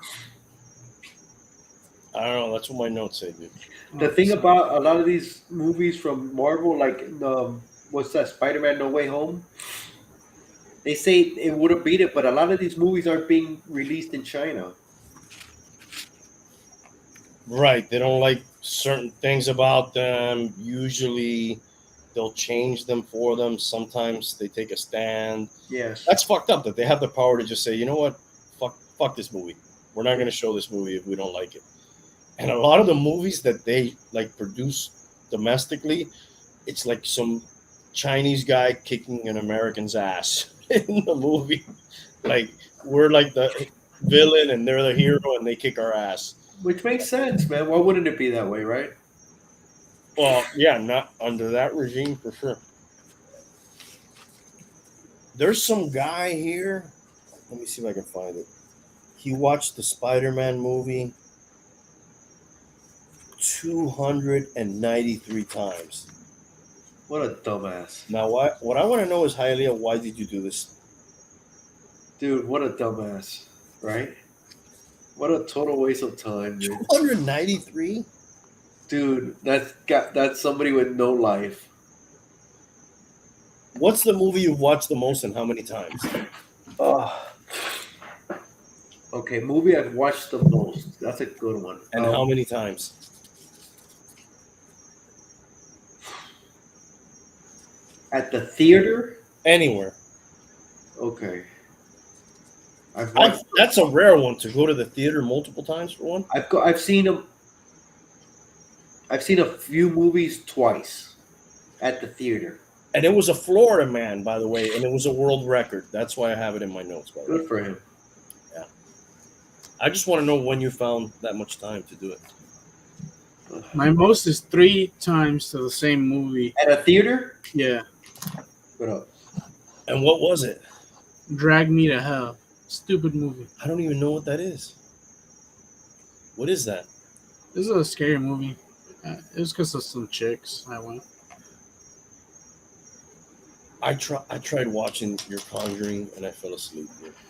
I don't know. That's what my notes say, dude. The thing about a lot of these movies from Marvel, like what's that, Spider-Man: No Way Home? They say it would have beat it, but a lot of these movies aren't being released in China. Right. They don't like certain things about them. Usually they'll change them for them. Sometimes they take a stand. Yes. That's fucked up that they have the power to just say, you know what? Fuck this movie. We're not going to show this movie if we don't like it. And a lot of the movies that they like produce domestically, it's like some Chinese guy kicking an American's ass in the movie. Like we're like the villain and they're the hero and they kick our ass. Which makes sense, man. Why wouldn't it be that way, right? Well, yeah, not under that regime for sure. There's some guy here. Let me see if I can find it. He watched the Spider-Man movie 293 times. What a dumbass. Now, what I want to know is, Hialeah, why did you do this? Dude, what a dumbass, right? What a total waste of time, dude. 293? Dude, that's somebody with no life. What's the movie you've watched the most and how many times? Oh. Okay, movie I've watched the most. That's a good one. And how many times? At the theater? Anywhere. Okay. That's a rare one to go to the theater multiple times for one. I've seen them. I've seen a few movies twice at the theater. And it was a Florida man, by the way, and it was a world record. That's why I have it in my notes, by the way. Good for him. Yeah. I just want to know when you found that much time to do it. My most is 3 times to the same movie. At a theater? Yeah. What up? And what was it? Drag Me to Hell. Stupid movie. I don't even know what that is. What is that? This is a scary movie. It was because of some chicks. I went. I tried watching Your Conjuring and I fell asleep.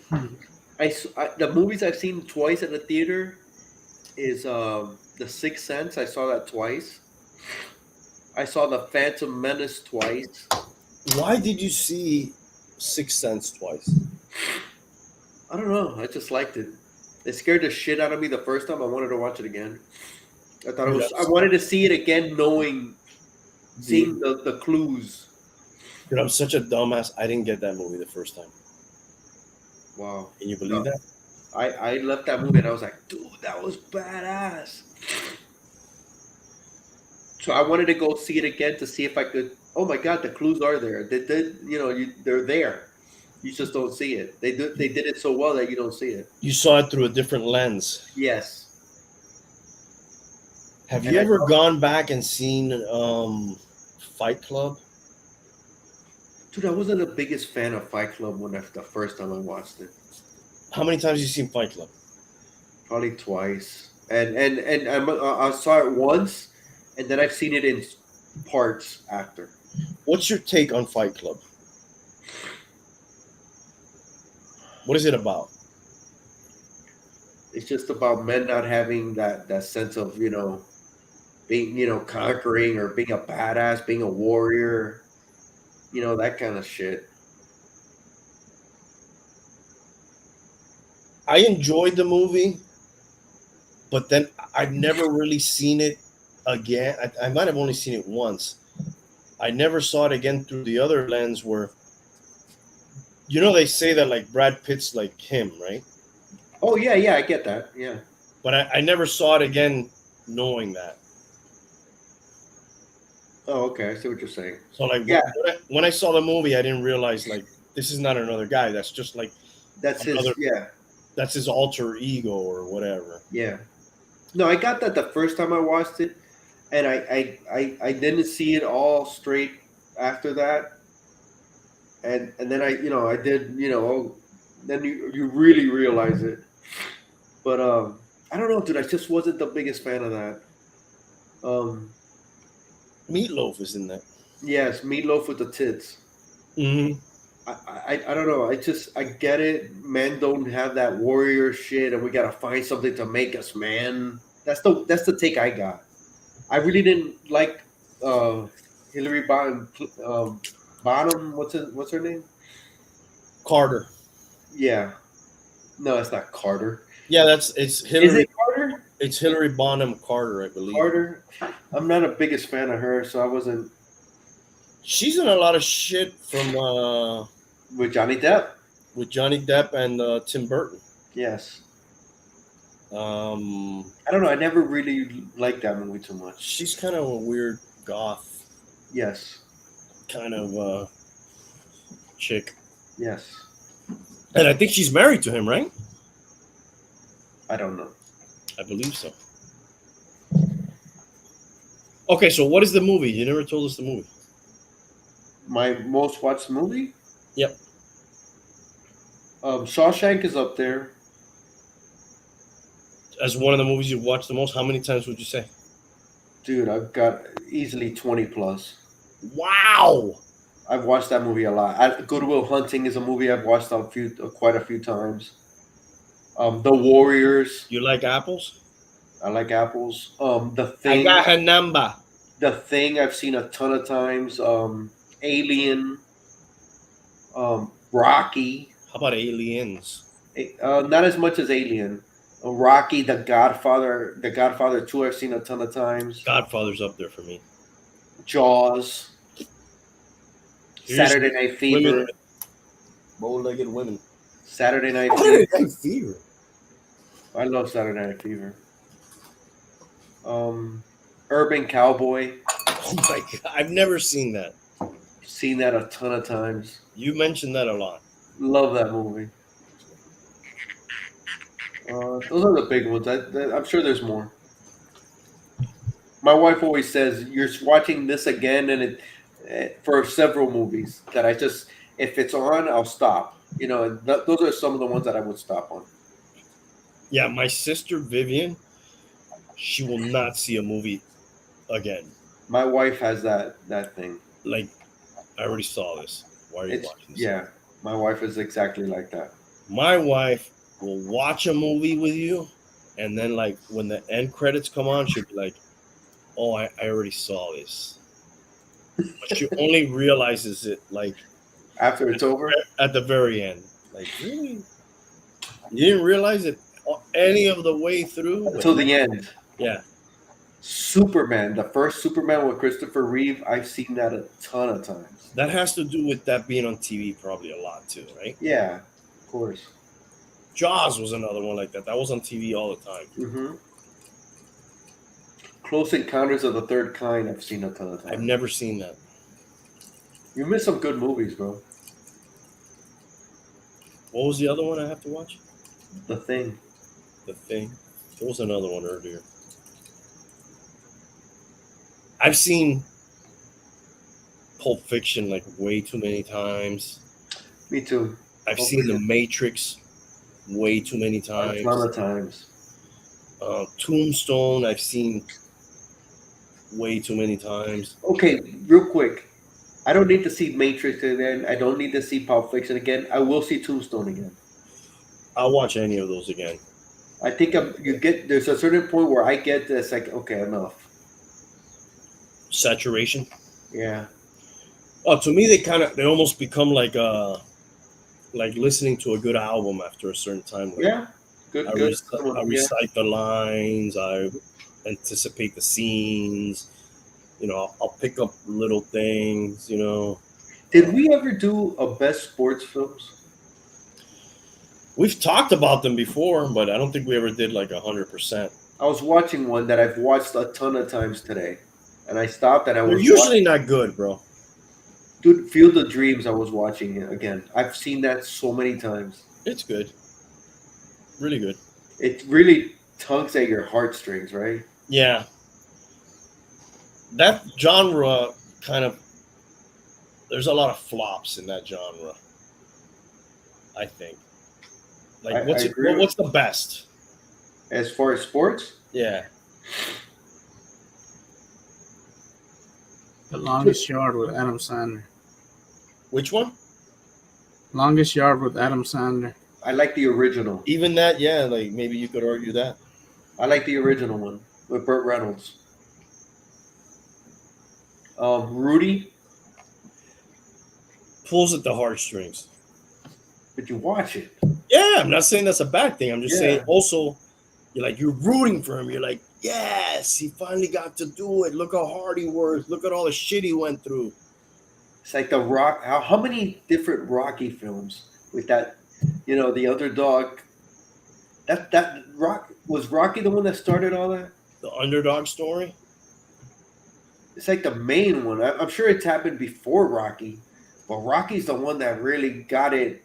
The movies I've seen twice at the theater is The Sixth Sense. I saw that twice. I saw The Phantom Menace twice. Why did you see Sixth Sense twice? I don't know. I just liked it. It scared the shit out of me the first time. I wanted to watch it again. I thought it was. I wanted to see it again, seeing the clues. Dude, I'm such a dumbass. I didn't get that movie the first time. Wow. Can you believe that? I left that movie and I was like, dude, that was badass. So I wanted to go see it again to see if I could. Oh my God, the clues are there. They did, they're there. You just don't see it. They did it so well that you don't see it. You saw it through a different lens. Yes. Have you ever gone back and seen Fight Club? Dude, I wasn't the biggest fan of Fight Club the first time I watched it. How many times have you seen Fight Club? Probably twice. And I saw it once, and then I've seen it in parts after. What's your take on Fight Club? What is it about? It's just about men not having that sense of, being, conquering or being a badass, being a warrior, that kind of shit. I enjoyed the movie. but then I've never really seen it again. I might have only seen it once. I never saw it again through the other lens where, they say that like Brad Pitt's like him, right? Oh yeah, I get that. Yeah. But I never saw it again knowing that. Oh, okay. I see what you're saying. So like Yeah. when I saw the movie, I didn't realize like this is not another guy. That's just like That's his. another, Yeah. that's his alter ego or whatever. Yeah. No, I got that the first time I watched it, and I didn't see it all straight after that, and then I did then you really realize it, but I don't know, dude. I just wasn't the biggest fan of that. Meatloaf is in that. Yes, Meatloaf with the tits. Mm-hmm. I don't know. I get it. Men don't have that warrior shit, and we gotta find something to make us man. That's the take I got. I really didn't like Hillary Bonham. What's her name? Carter. Yeah. No, it's not Carter. Yeah, it's Hillary. Is it Carter? It's Hillary Bonham Carter, I believe. Carter. I'm not a biggest fan of her, so I wasn't. She's in a lot of shit from With Johnny Depp. with Johnny Depp and Tim Burton. Yes. I I don't know. I never really liked that movie too much. She's kind of a weird goth Yes. kind of chick, Yes. and I think she's married to him, right? I don't know. I believe so. Okay, so what is the movie? You never told us the movie. My most watched movie? Yep. Shawshank is up there. As one of the movies you've watched the most, how many times would you say? Dude, I've got easily 20 plus. Wow. I've watched that movie a lot. Good Will Hunting is a movie I've watched quite a few times. The Warriors. You like apples? I like apples. The Thing. I got her number. The Thing I've seen a ton of times. Alien. Rocky. How about Aliens? Not as much as Alien. Rocky, The Godfather. The Godfather 2 I've seen a ton of times. Godfather's up there for me. Jaws. Saturday Night Fever. Bow-legged women. Saturday Night Saturday Fever. Night Fever. I love Saturday Night Fever. Urban Cowboy. Oh my god, I've never seen that. Seen that a ton of times. You mentioned that a lot. Love that movie. Those are the big ones. I'm sure there's more. My wife always says you're watching this again, and for several movies that if it's on, I'll stop. And those are some of the ones that I would stop on. Yeah, my sister Vivian, she will not see a movie again. My wife has that thing. Like, I already saw this. Why are you watching this? Yeah, my wife is exactly like that. My wife will watch a movie with you, and then like when the end credits come on, she'll be like, "Oh, I already saw this," but she only realizes it like after it's over, at the very end. Like, really, you didn't realize it any of the way through until the end. Yeah. Superman, the first Superman with Christopher Reeve, I've seen that a ton of times. That has to do with that being on TV probably a lot too, right? Yeah, of course. Jaws was another one like that. That was on TV all the time. Mm-hmm. Close Encounters of the Third Kind, I've seen a ton of times. I've never seen that. You missed some good movies, bro. What was the other one I have to watch? The Thing. The Thing. There was another one earlier. I've seen Pulp Fiction like way too many times. Me too. I've seen The Matrix way too many times. A ton of times. Tombstone, I've seen way too many times. Okay, real quick. I don't need to see Matrix again. I don't need to see Pulp Fiction again. I will see Tombstone again. I'll watch any of those again. I think there's a certain point where I get this, like, okay, enough. Saturation. Yeah. Oh, to me, they almost become like listening to a good album after a certain time. Like, yeah. Good, good. Good I one. Yeah. recite the lines. I anticipate the scenes. I'll pick up little things. Did we ever do a best sports films? We've talked about them before, but I don't think we ever did like 100%. I was watching one that I've watched a ton of times today, and I stopped and I They're was usually watching. not good, bro. Dude, Field of Dreams. I was watching it again. I've seen that so many times. It's good, really good. It really tugs at your heartstrings, right? Yeah, that genre kind of. There's a lot of flops in that genre. I think. I, Like, I agree with. what's the best? As far as sports, Yeah, The Longest Yard with Adam Sandler. which one? Longest Yard with Adam Sandler. I like the original. Even that, yeah. Like maybe you could argue that. I like the original one with Burt Reynolds. Rudy, Pulls at the heartstrings. did you watch it? Yeah, I'm not saying that's a bad thing. I'm just saying Yeah. also, you're rooting for him. You're like, yes, he finally got to do it. Look how hard he worked. Look at all the shit he went through. It's like the Rock. How many different Rocky films with that? The underdog. That Rocky the one that started all that. The underdog story. It's like the main one. I'm sure it's happened before Rocky, but Rocky's the one that really got it.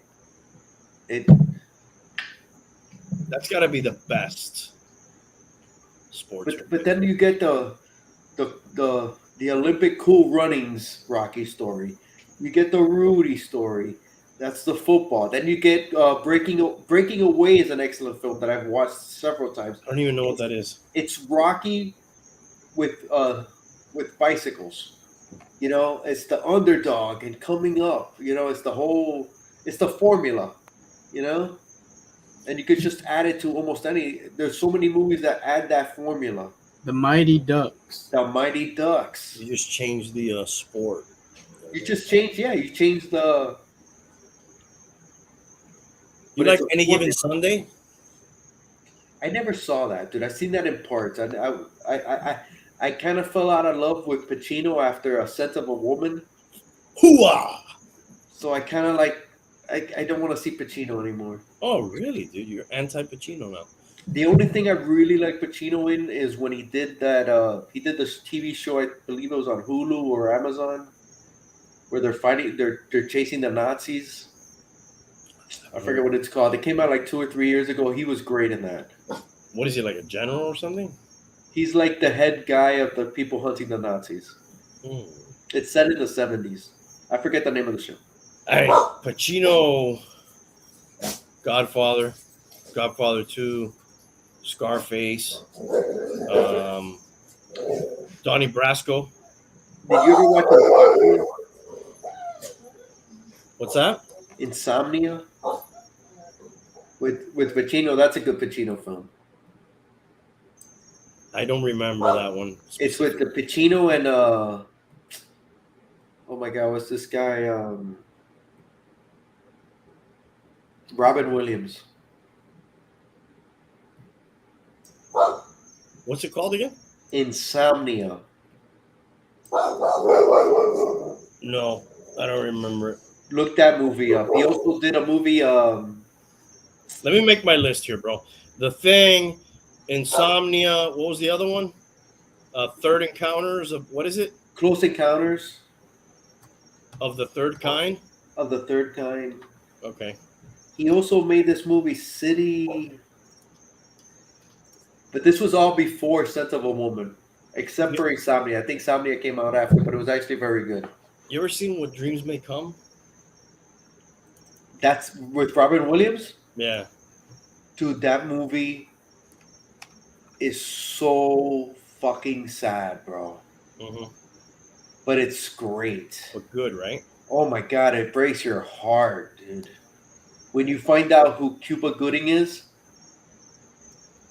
That's got to be the best sports. But then you get the Olympic Cool Runnings Rocky story. You get the Rudy story. That's the football. Then you get Breaking Away is an excellent film that I've watched several times. I don't even know what that is. It's Rocky with bicycles. It's the underdog and coming up. It's the formula. And you could just add it to almost any. There's so many movies that add that formula. The Mighty Ducks. The Mighty Ducks. You just change the sport. You just change. Yeah, you change the. You But like it's a Any Given formula. Sunday? I never saw that, dude. I've seen that in parts. I kind of fell out of love with Pacino after A Scent of a Woman. Hooah! So I kind of like. I don't want to see Pacino anymore. Oh, really, dude? You're anti-Pacino now. The only thing I really like Pacino in is when he did that. He did this TV show. I believe it was on Hulu or Amazon, where they're fighting. They're chasing the Nazis. I forget what it's called. It came out like 2 or 3 years ago. He was great in that. What is he, like a general or something? He's like the head guy of the people hunting the Nazis. Hmm. It's set in the 70s. I forget the name of the show. Hey, Pacino, Godfather, Godfather 2, Scarface, Donnie Brasco. Did you ever watch What's that? Insomnia? With Pacino, that's a good Pacino film. I don't remember that one. It's with the Pacino and oh my god, what's this guy? Robin Williams. What's it called again? Insomnia. No, I don't remember it. Look that movie up. He also did a movie. Let me make my list here, bro. The Thing, Insomnia. What was the other one? Third Encounters of what is it? Close Encounters Of the Third Kind. of the Third Kind. Okay. He also made this movie City, but this was all before Scent of a Woman, except for Insomnia. I think Insomnia came out after, but it was actually very good. You ever seen What Dreams May Come? That's with Robin Williams. Yeah. Dude, that movie is so fucking sad, bro. Mm-hmm. But it's great. But good, right? Oh my god, it breaks your heart, dude. When you find out who Cuba Gooding is,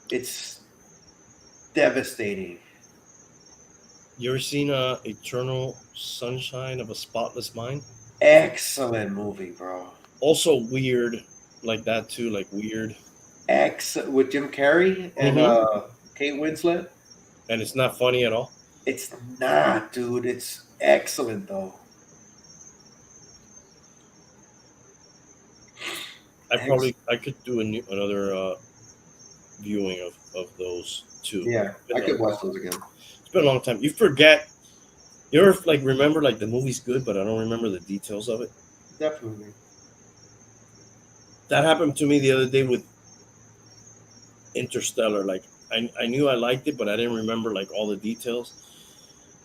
it's devastating. You ever seen Eternal Sunshine of a Spotless Mind? Excellent movie, bro. Also weird, like that too, like weird. X with Jim Carrey and Mm-hmm. Kate Winslet. And it's not funny at all. It's not, dude. It's excellent though. Ex- I could do another viewing of those two. yeah, I could watch those again. It's been a long time. You forget. You ever like remember like the movie's good, but I don't remember the details of it. Definitely. That happened to me the other day with Interstellar. Like I knew I liked it, but I didn't remember like all the details.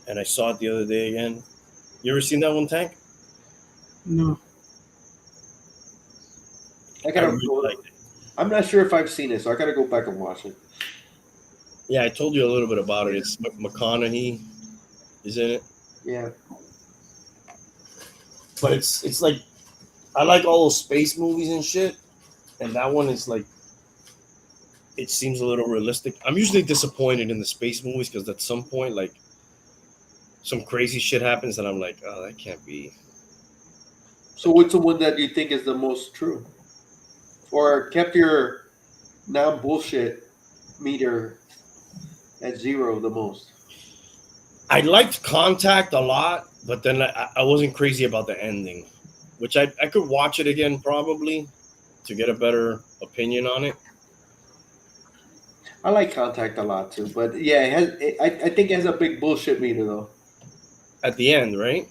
And I saw it the other day again. You ever seen that one, Tank? No. I I gotta really go. liked it. I'm not sure if I've seen it, so I gotta go back and watch it. Yeah, I told you a little bit about it. It's McConaughey is in it, Yeah. but it's like I like all those space movies and shit, and that one is like it seems a little realistic. I'm usually disappointed in the space movies because at some point like some crazy shit happens and I'm like, oh, that can't be. So what's the one that you think is the most true, or kept your non bullshit meter at zero the most? I liked Contact a lot, but then I wasn't crazy about the ending, which I could watch it again probably to get a better opinion on it. I like Contact a lot too, but yeah, I think it has a big bullshit meter though. At the end, right?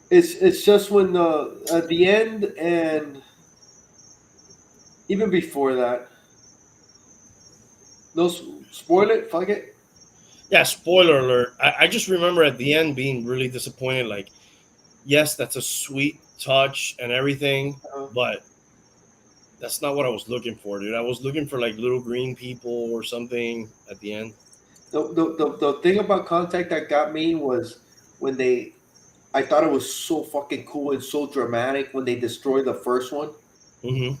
It's just when the at the end and even before that. No, spoil it. Fuck it. Yeah, spoiler alert. I just remember at the end being really disappointed. Like, yes, that's a sweet touch and everything, Uh, but that's not what I was looking for, dude. I was looking for like little green people or something at the end. the thing about Contact that got me was when they. I thought it was so fucking cool and so dramatic when they destroyed the first one, Mm-hmm.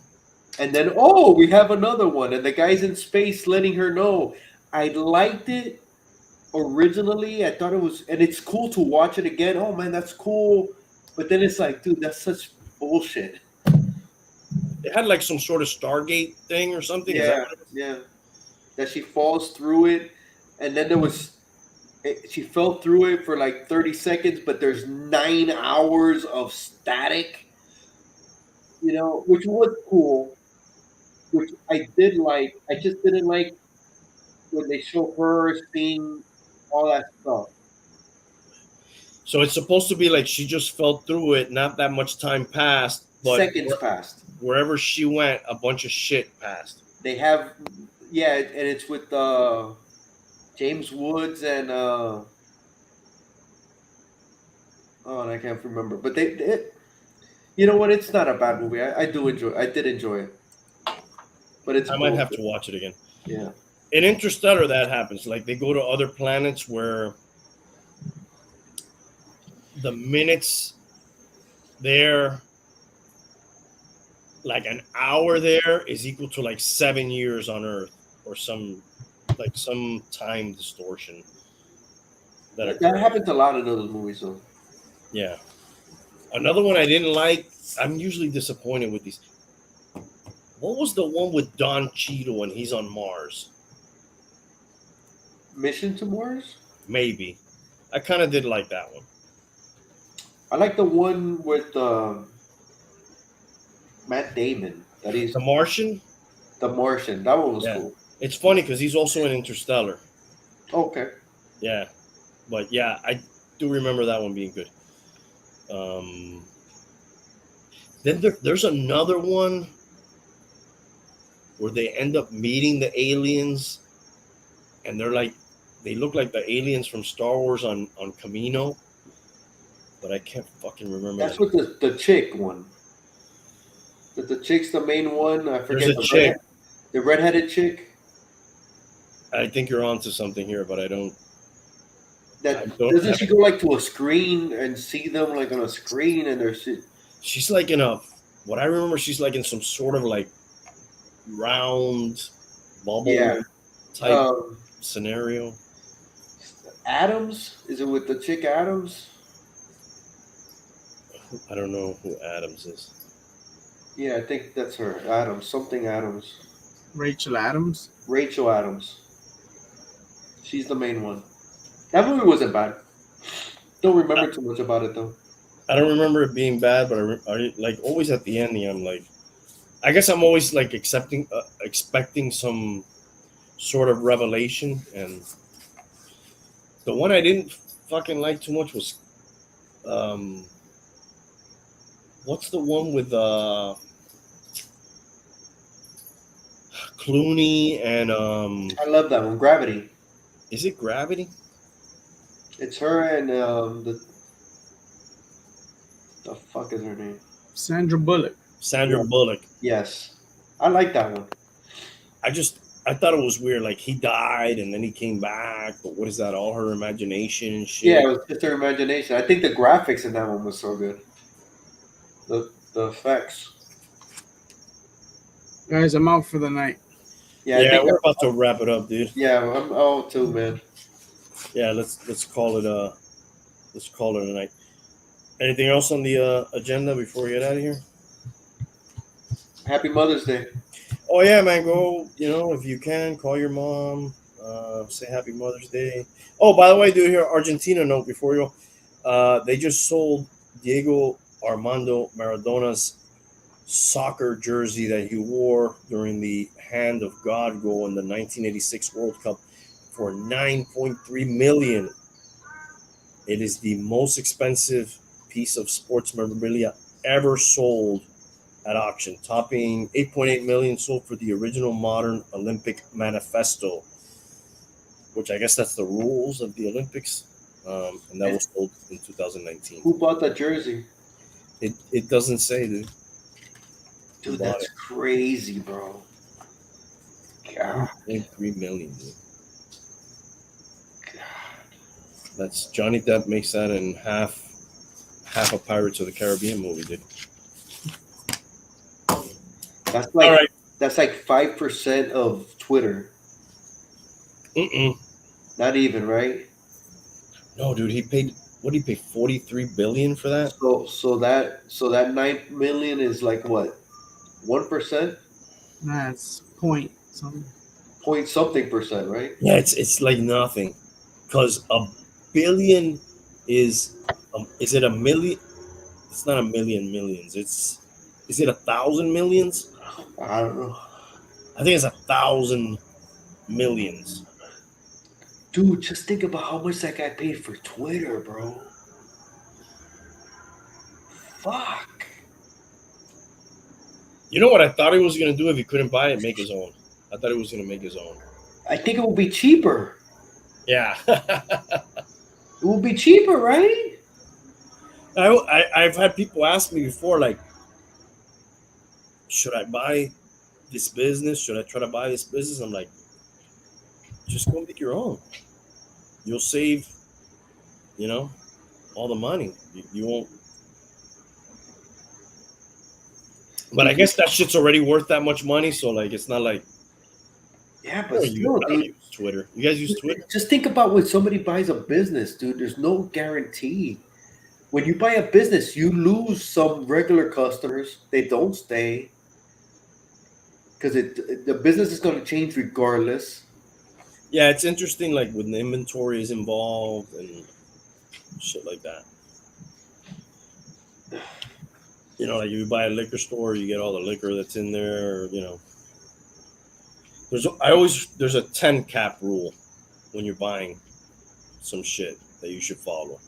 and then oh, we have another one, and the guy's in space letting her know. I liked it originally. I thought it was, and it's cool to watch it again. Oh man, that's cool. But then it's like, dude, that's such bullshit. It had like some sort of Stargate thing or something. Is that Yeah, what it was? yeah. That she falls through it, and then there was she fell through it for like 30 seconds, but there's 9 hours of static, which was cool, which I did like. I just didn't like when they show her seeing all that stuff. So it's supposed to be like she just fell through it. Not that much time passed, but Seconds passed. wherever she went, a bunch of shit passed. They have, yeah, and it's with James Woods and oh, and I can't remember, but you know what? It's not a bad movie. I do enjoy. I did enjoy it, but it's I might have to bullshit. watch it again. Yeah. In Interstellar, that happens. Like they go to other planets where the minutes there, like an hour there, is equal to like 7 years on Earth, or some time distortion that That occurs. happens a lot in those movies, though. Yeah. Another one I didn't like. I'm usually disappointed with these. What was the one with Don Cheadle when he's on Mars? Mission to Mars. Maybe. I kind of did like that one. I like the one with Matt Damon. That is The Martian. the Martian. That one was Yeah. cool. It's funny because he's also in Interstellar. Okay. Yeah. But yeah, I do remember that one being good. Um, then there's another one where they end up meeting the aliens, and they look like the aliens from Star Wars on Camino, but I can't fucking remember That's the with name. the chick one. The chick's the main one. I There's forget a chick. the redheaded chick. I think you're onto something here, but I don't. I That don't doesn't have she it. go like to a screen and see them like on a screen and they're She's like in a. What I remember, she's like in some sort of like round bubble yeah. type Um, scenario. Adams, is it with the chick Adams? I don't know who Adams is. Yeah, I think that's her. Adams, something Adams. Rachel Adams. Rachel Adams. She's the main one. That movie wasn't bad. Don't I, remember too much about it though. I don't remember it being bad, but like always at the ending, I'm like, I guess I'm always like expecting some sort of revelation, and the one I didn't fucking like too much was, um, what's the one with Clooney and I love that one. Gravity. is it Gravity? It's her and the fuck is her name? Sandra Bullock. Sandra Yeah. Bullock. Yes, I like that one. I thought it was weird. Like he died and then he came back, but what is that? All her imagination and shit. Yeah, it was just her imagination. I think the graphics in that one was so good. The effects. Guys, I'm out for the night. Yeah, I Yeah, think we're about to wrap it up, dude. yeah, I'm out too, man. Yeah, let's call it a night. Anything else on the agenda before we get out of here? Happy Mother's Day. Oh yeah, man, go. If you can, call your mom. Say Happy Mother's Day. Oh, by the way, dude, here Argentina note before you go. They just sold Diego Armando Maradona's soccer jersey that he wore during the Hand of God goal in the 1986 World Cup for $9.3 million. It is the most expensive piece of sports memorabilia ever sold at auction, topping 8.8 million sold for the original modern Olympic manifesto, which I guess that's the rules of the Olympics, and that was sold in 2019. Who bought that jersey? It doesn't say, dude. Dude, that's crazy, bro. God. 8.3 million, dude. God. That's Johnny Depp makes that in half a Pirates of the Caribbean movie, dude. That's like All right. That's like 5% of Twitter. Not even, right? No, dude, he paid. What did he pay? 43 billion for that? So that 9 million is like what? 1%? That's point something. Point something percent, right? Yeah, it's like nothing, because a billion is it a million? It's not a million millions. Is it 1,000 millions? I don't know. I think it's 1,000 millions. Dude, just think about how much that guy paid for Twitter, bro. Fuck. You know what I thought he was gonna do if he couldn't buy it? Make his own. I thought he was gonna make his own. I think it will be cheaper. Yeah. It will be cheaper, right? I've had people ask me before, like, should I buy this business? Should I try to buy this business? I'm like, just go make your own. You'll save, all the money. You won't. But I guess that shit's already worth that much money, so like it's not like. Yeah, but I still, don't dude. use Twitter. You guys use Twitter? Just think about when somebody buys a business, dude. There's no guarantee. When you buy a business, you lose some regular customers. They don't stay because the business is going to change regardless. Yeah, it's interesting. Like when the inventory is involved and shit like that. Like you buy a liquor store, you get all the liquor that's in there. There's a 10 cap rule when you're buying some shit that you should follow.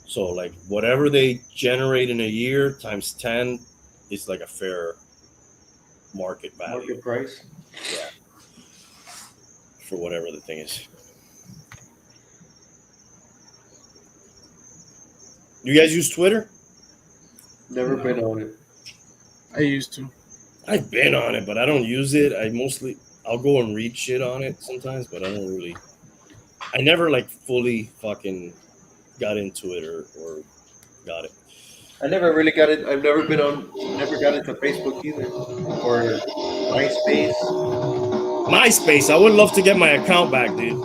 So like whatever they generate in a year times 10 is like a fair market value. Market price. Yeah. For whatever the thing is. You guys use Twitter? Never been on it. I used to. I've been on it, but I don't use it. I'll go and read shit on it sometimes, but I never like fully fucking got into it or got it. I never really got it. Never got into Facebook either. Or MySpace. MySpace, I would love to get my account back, dude.